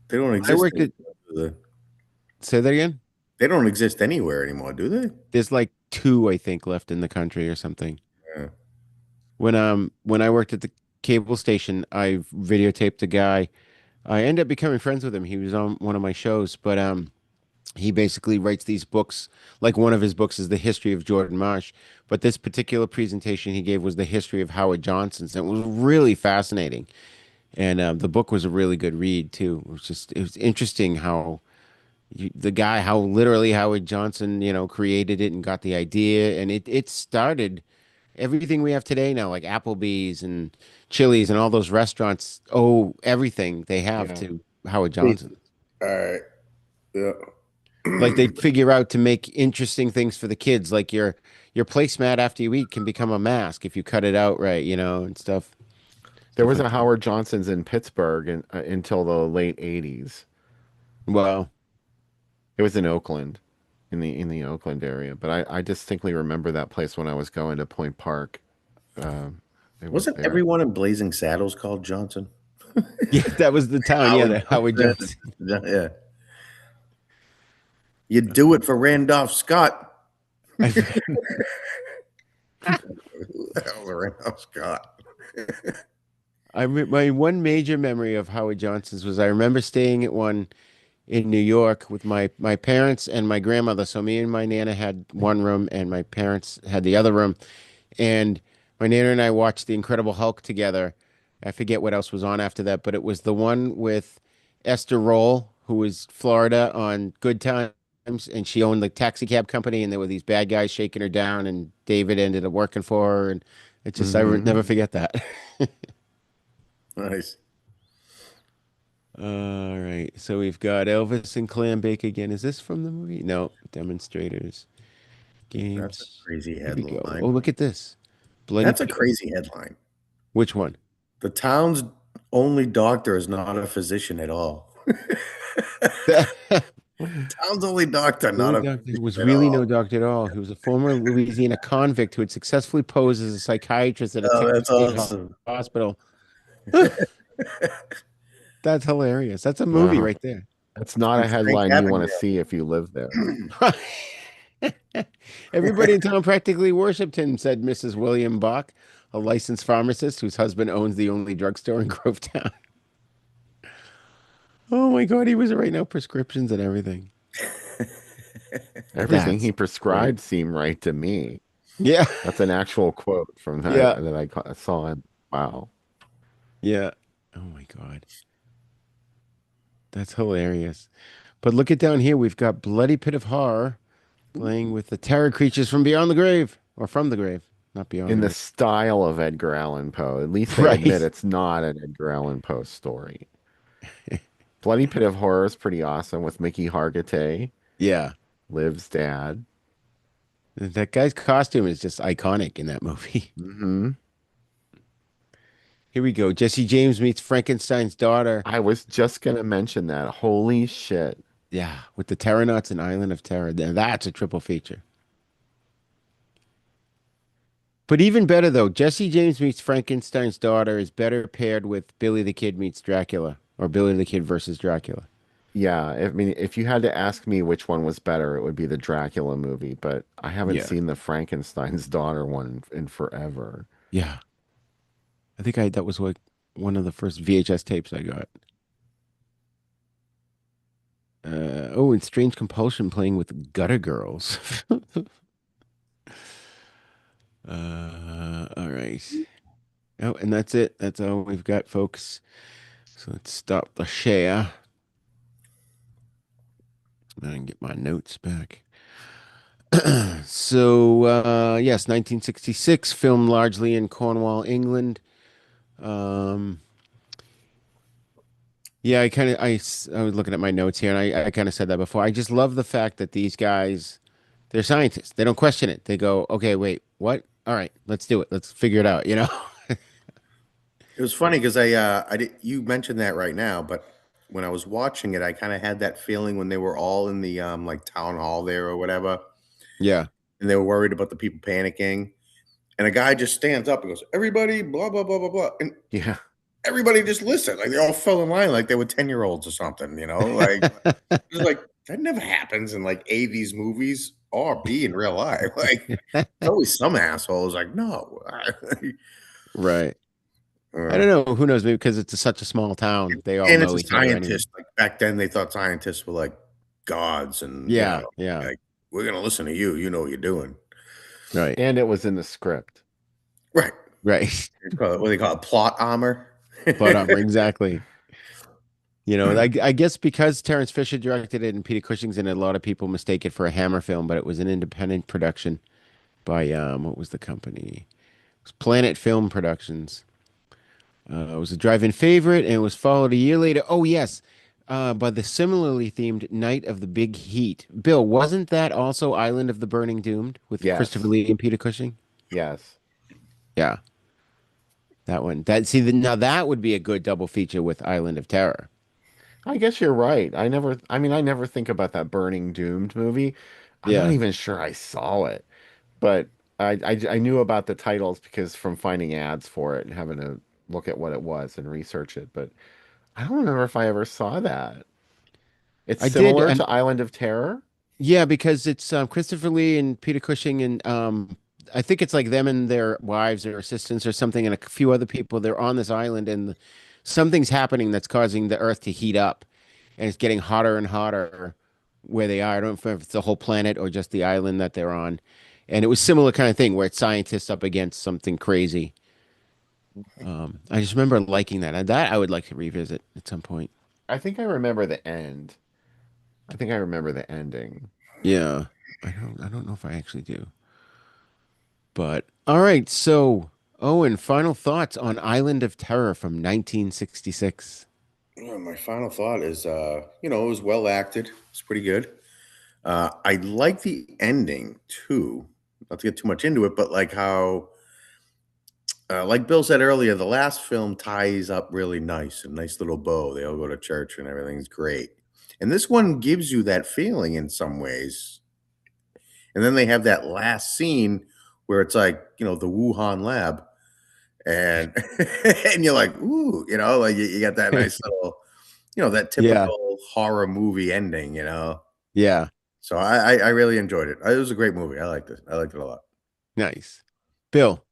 They don't I exist worked at, anymore, do they? say that again? They don't exist anywhere anymore, do they? There's like two, I think, left in the country or something. Yeah. When I worked at the cable station, I videotaped a guy. I ended up becoming friends with him. He was on one of my shows, but he basically writes these books. Like one of his books is the history of Jordan Marsh, but this particular presentation he gave was the history of Howard Johnson's, and it was really fascinating. And the book was a really good read too. It was interesting how the guy, how literally Howard Johnson, created it and got the idea, and it started everything we have today now, like Applebee's and Chili's and all those restaurants owe everything they have Yeah. to Howard Wait. Johnson. All right. Yeah. Like they figure out to make interesting things for the kids, like your placemat after you eat can become a mask if you cut it out right, and stuff. There Stuff was like a that. Howard Johnson's in Pittsburgh until the late 80s. Well, It was in Oakland, in the Oakland area. But I distinctly remember that place when I was going to Point Park. Um, it was Wasn't there. everyone in Blazing Saddles called Johnson? yeah, that was the town. Yeah, Howard the Howard Johnson. Johnson. Yeah. You do it for Randolph Scott. I, Who the hell's Randolph Scott? my one major memory of Howard Johnson's was I remember staying at one in New York with my parents and my grandmother. So me and my nana had one room, and my parents had the other room. And my nana and I watched The Incredible Hulk together. I forget what else was on after that, but it was the one with Esther Roll, who was Florida on Good Times, and she owned the taxi cab company, and there were these bad guys shaking her down, and David ended up working for her, and it just never forget that. Nice. All right, so we've got Elvis and Clambake again. Is this from the movie? No, demonstrators, That's a games. crazy Here we go. Oh, headline. look at this. Bloody That's a Pit. crazy headline. Which one? The town's only doctor is not a physician at all. Town's only doctor, not Really a doctor was physician at really no all. doctor at all. He was a former Louisiana convict who had successfully posed as a psychiatrist at a Oh, Texas that's state awesome. hospital. That's hilarious. That's a movie Wow. right there. That's not a It's Frank headline you want to Abagnale. see if you live there. Everybody in town practically worshipped him, said Mrs. William Bach, a licensed pharmacist whose husband owns the only drugstore in Grovetown. Oh my God, he was writing out prescriptions and everything. Everything That's he great. prescribed seemed right to me. Yeah, That's an actual quote from that yeah, that saw. Wow. yeah. Oh my God, that's hilarious. But look at down here. We've got Bloody Pit of Horror playing with the terror creatures from beyond the grave, or from the grave, not beyond In the the grave. style of Edgar Allan Poe. At least they admit Right. it's not an Edgar Allan Poe story. Bloody Pit of Horror is pretty awesome with Mickey Hargitay, Yeah. Liv's dad. That guy's costume is just iconic in that movie. Hmm. Here we go. Jesse James meets Frankenstein's daughter. I was just gonna mention that. Holy shit. Yeah, with the Terranauts and Island of Terror. Now, that's a triple feature. But even better though, Jesse James meets Frankenstein's daughter is better paired with Billy the Kid meets Dracula, or Billy the Kid versus Dracula. Yeah, I mean, if you had to ask me which one was better, it would be the Dracula movie, but I haven't Yeah. seen the Frankenstein's daughter one in forever. Yeah. I think that was like one of the first VHS tapes I got. Oh, and Strange Compulsion playing with Gutter Girls. All right. Oh, and that's it. That's all we've got, folks. So let's stop the share and get my notes back. So, yes, 1966, filmed largely in Cornwall, England. Um, yeah, I was looking at my notes here, and I kind of said that before. I just love the fact that these guys, they're scientists. They don't question it. They go, okay, wait, what? All right, let's do it. Let's figure it out, you know? It was funny because I did, you mentioned that right now, but when I was watching it, I kind of had that feeling when they were all in the like town hall there or whatever, Yeah. and they were worried about the people panicking, and a guy just stands up and goes, "Everybody, blah blah blah blah blah," and Yeah. everybody just listened, like they all fell in line, like they were 10-year-olds or something, you know, like it's like that never happens in like A these movies or B in real life. Like there's always some assholes like, no, Right. I uh, don't know. Who knows? Maybe because it's such a small town, they all and it's know a each other anyway. scientist. Like back then, they thought scientists were like gods, and Yeah. Yeah. like we're gonna listen to you. You know what you're doing, Right. And it was in the script. right? Right. It's called, what do they call it? Plot armor. But exactly. You know, I guess because Terrence Fisher directed it and Peter Cushing's in it, a lot of people mistake it for a Hammer film, but it was an independent production by what was the company? It was Planet Film Productions. It was a drive-in favorite, and it was followed a year later. Oh yes, by the similarly themed Night of the Big Heat. Bill, wasn't that also Island of the Burning Doomed with Christopher Yes. Lee and Peter Cushing? Yes. Yeah, that one. Now that would be a good double feature with Island of Terror. I guess you're right. I mean, I never think about that Burning Doomed movie. I'm not Yeah, even sure I saw it, but I knew about the titles because from finding ads for it and having to look at what it was and research it, but I don't remember if I ever saw that. It's I did, similar and to Island of Terror. yeah, because it's Christopher Lee and Peter Cushing, and I think it's like them and their wives or assistants or something, and a few other people. They're on this island, and something's happening that's causing the Earth to heat up, and it's getting hotter and hotter where they are. I don't know if it's the whole planet or just the island that they're on. And it was similar kind of thing where it's scientists up against something crazy. I just remember liking that. And that I would like to revisit at some point. I think I remember the end. I think I remember the ending. Yeah. I don't know if I actually do. But all right, so Owen, final thoughts on Island of Terror from 1966. Yeah, my final thought is, it was well acted. It's pretty good. I like the ending too. Not to get too much into it, but like how, like Bill said earlier, the last film ties up really nice, a nice little bow. They all go to church and everything's great. And this one gives you that feeling in some ways. And then they have that last scene where it's like, the Wuhan lab, and and you're like, ooh, like you got that nice little, that Yeah, typical horror movie ending. yeah, So I really enjoyed it. It was a great movie. I liked it. I liked it a lot. nice. Bill,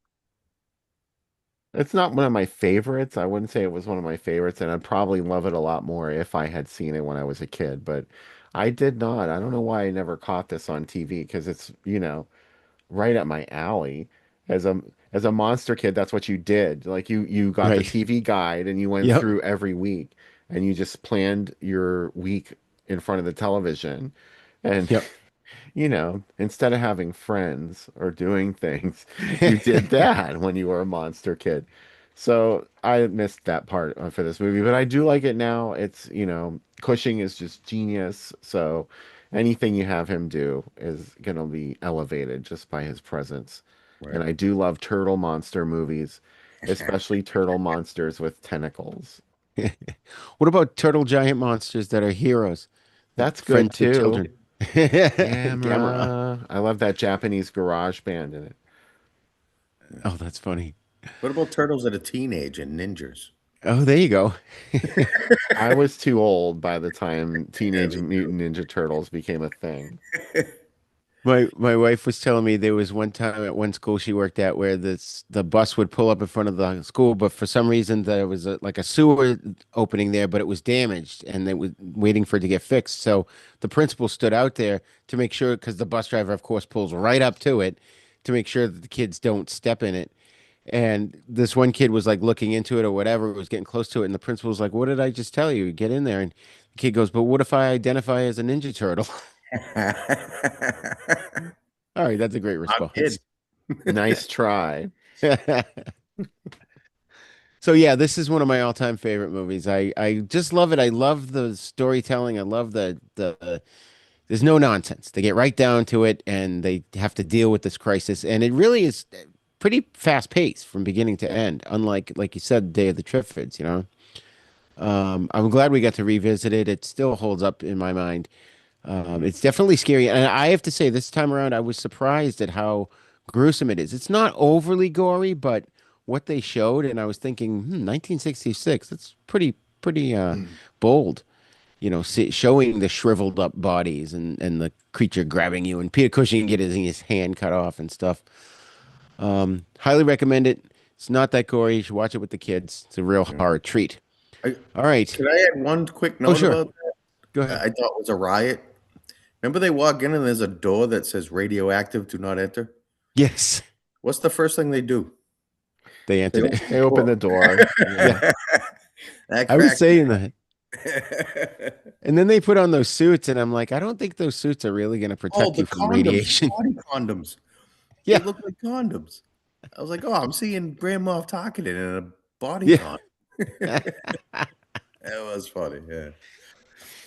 It's not one of my favorites. I wouldn't say it was one of my favorites, and I'd probably love it a lot more if I had seen it when I was a kid, but I did not. I don't know why I never caught this on TV because it's, right up my alley. As a as a monster kid, that's what you did. Like you got the right. TV guide and you went Yep, through every week and you just planned your week in front of the television. And yep. instead of having friends or doing things, you did that when you were a monster kid. So I missed that part for this movie, but I do like it now. It's, Cushing is just genius. So anything you have him do is going to be elevated just by his presence. And Right. I do love turtle monster movies, especially turtle monsters with tentacles. What about turtle giant monsters that are heroes, That's good friends of too. children? Gamera. Gamera. I love that Japanese garage band in it. Oh, that's funny. What about turtles that are teenage and ninjas? Oh, there you go. I was too old by the time Teenage Mutant Ninja Turtles became a thing. My wife was telling me there was one time at one school she worked at where the bus would pull up in front of the school, but for some reason there was like a sewer opening there, but it was damaged and they were waiting for it to get fixed. So the principal stood out there to make sure, because the bus driver, of course, pulls right up to it to make sure that the kids don't step in it. And this one kid was like looking into it or whatever, was getting close to it, and the principal was like, "What did I just tell you? Get in there." And the kid goes, "But what if I identify as a Ninja Turtle?" All right, that's a great I'm response. kidding. Nice try. So yeah, this is one of my all-time favorite movies. I just love it. I love the storytelling. I love the there's no nonsense. They get right down to it and they have to deal with this crisis. And it really is pretty fast paced from beginning to end, unlike like you said, Day of the Triffids, you know. I'm glad we got to revisit it. It still holds up in my mind. It's definitely scary. And I have to say, this time around, I was surprised at how gruesome it is. It's not overly gory, but what they showed, and I was thinking, 1966, that's pretty bold. You know, showing the shriveled up bodies and the creature grabbing you, and Peter Cushing getting his hand cut off and stuff. Highly recommend it. It's not that gory. You should watch it with the kids. It's a real Yeah. horror treat. I, All right. could I add one quick Oh, note sure. about Go that? ahead. I thought was a riot. Remember they walk in and there's a door that says radioactive, do not enter? Yes, What's the first thing they do? they They entered open it. They opened the door. Yeah, That I was cracked saying that. me. And then they put on those suits, and I'm like, I don't think those suits are really going to Oh, protect the you from condoms, radiation. body condoms. They Yeah, look like condoms. I was like, oh, I'm seeing Grand Moff Tarkin in a body yeah. con. That was funny. Yeah.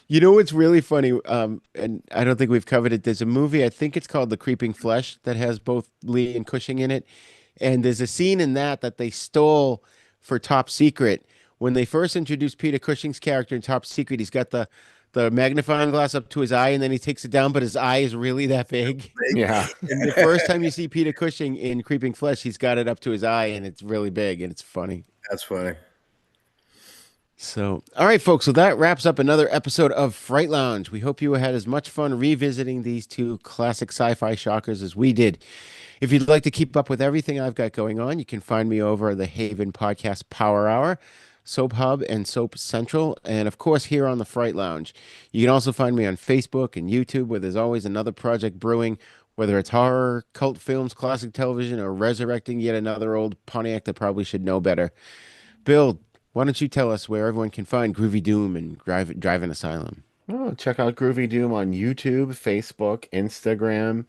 You know what's really funny? And I don't think we've covered it. There's a movie, I think it's called The Creeping Flesh, that has both Lee and Cushing in it. And there's a scene in that they stole for Top Secret. When they first introduced Peter Cushing's character in Top Secret, he's got the magnifying glass up to his eye, and then he takes it down, but his eye is really that big. Yeah. And the first time you see Peter Cushing in Creeping Flesh, he's got it up to his eye, and it's really big, and it's funny. That's funny. So, all right, folks. So that wraps up another episode of Fright Lounge. We hope you had as much fun revisiting these two classic sci-fi shockers as we did. If you'd like to keep up with everything I've got going on, you can find me over at the Haven Podcast Power Hour, Soap Hub, and Soap Central, and of course here on the Fright Lounge. You can also find me on Facebook and YouTube, where there's always another project brewing, whether it's horror, cult films, classic television, or resurrecting yet another old Pontiac that probably should know better. Bill, why don't you tell us where everyone can find Groovy Doom and Drive-In Asylum? Oh, check out Groovy Doom on YouTube, Facebook, Instagram,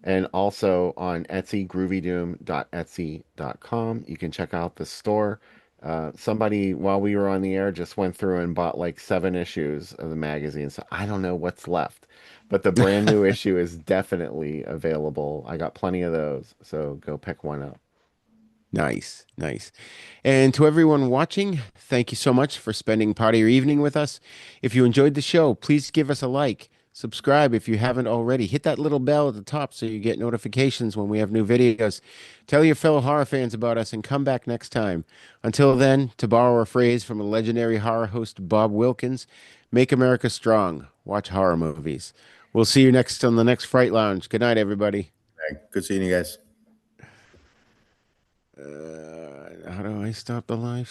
and also on Etsy, groovydoom.etsy.com. You can check out the store. Somebody, while we were on the air, just went through and bought like 7 issues of the magazine. So I don't know what's left, but the brand new issue is definitely available. I got plenty of those, so go pick one up. Nice, nice. And to everyone watching, thank you so much for spending part of your evening with us. If you enjoyed the show, please give us a like. Subscribe if you haven't already. Hit that little bell at the top so you get notifications when we have new videos. Tell your fellow horror fans about us and come back next time. Until then, to borrow a phrase from a legendary horror host, Bob Wilkins, make America strong. Watch horror movies. We'll see you next on the next Fright Lounge. Good night, everybody. Good seeing you guys. How do I stop the live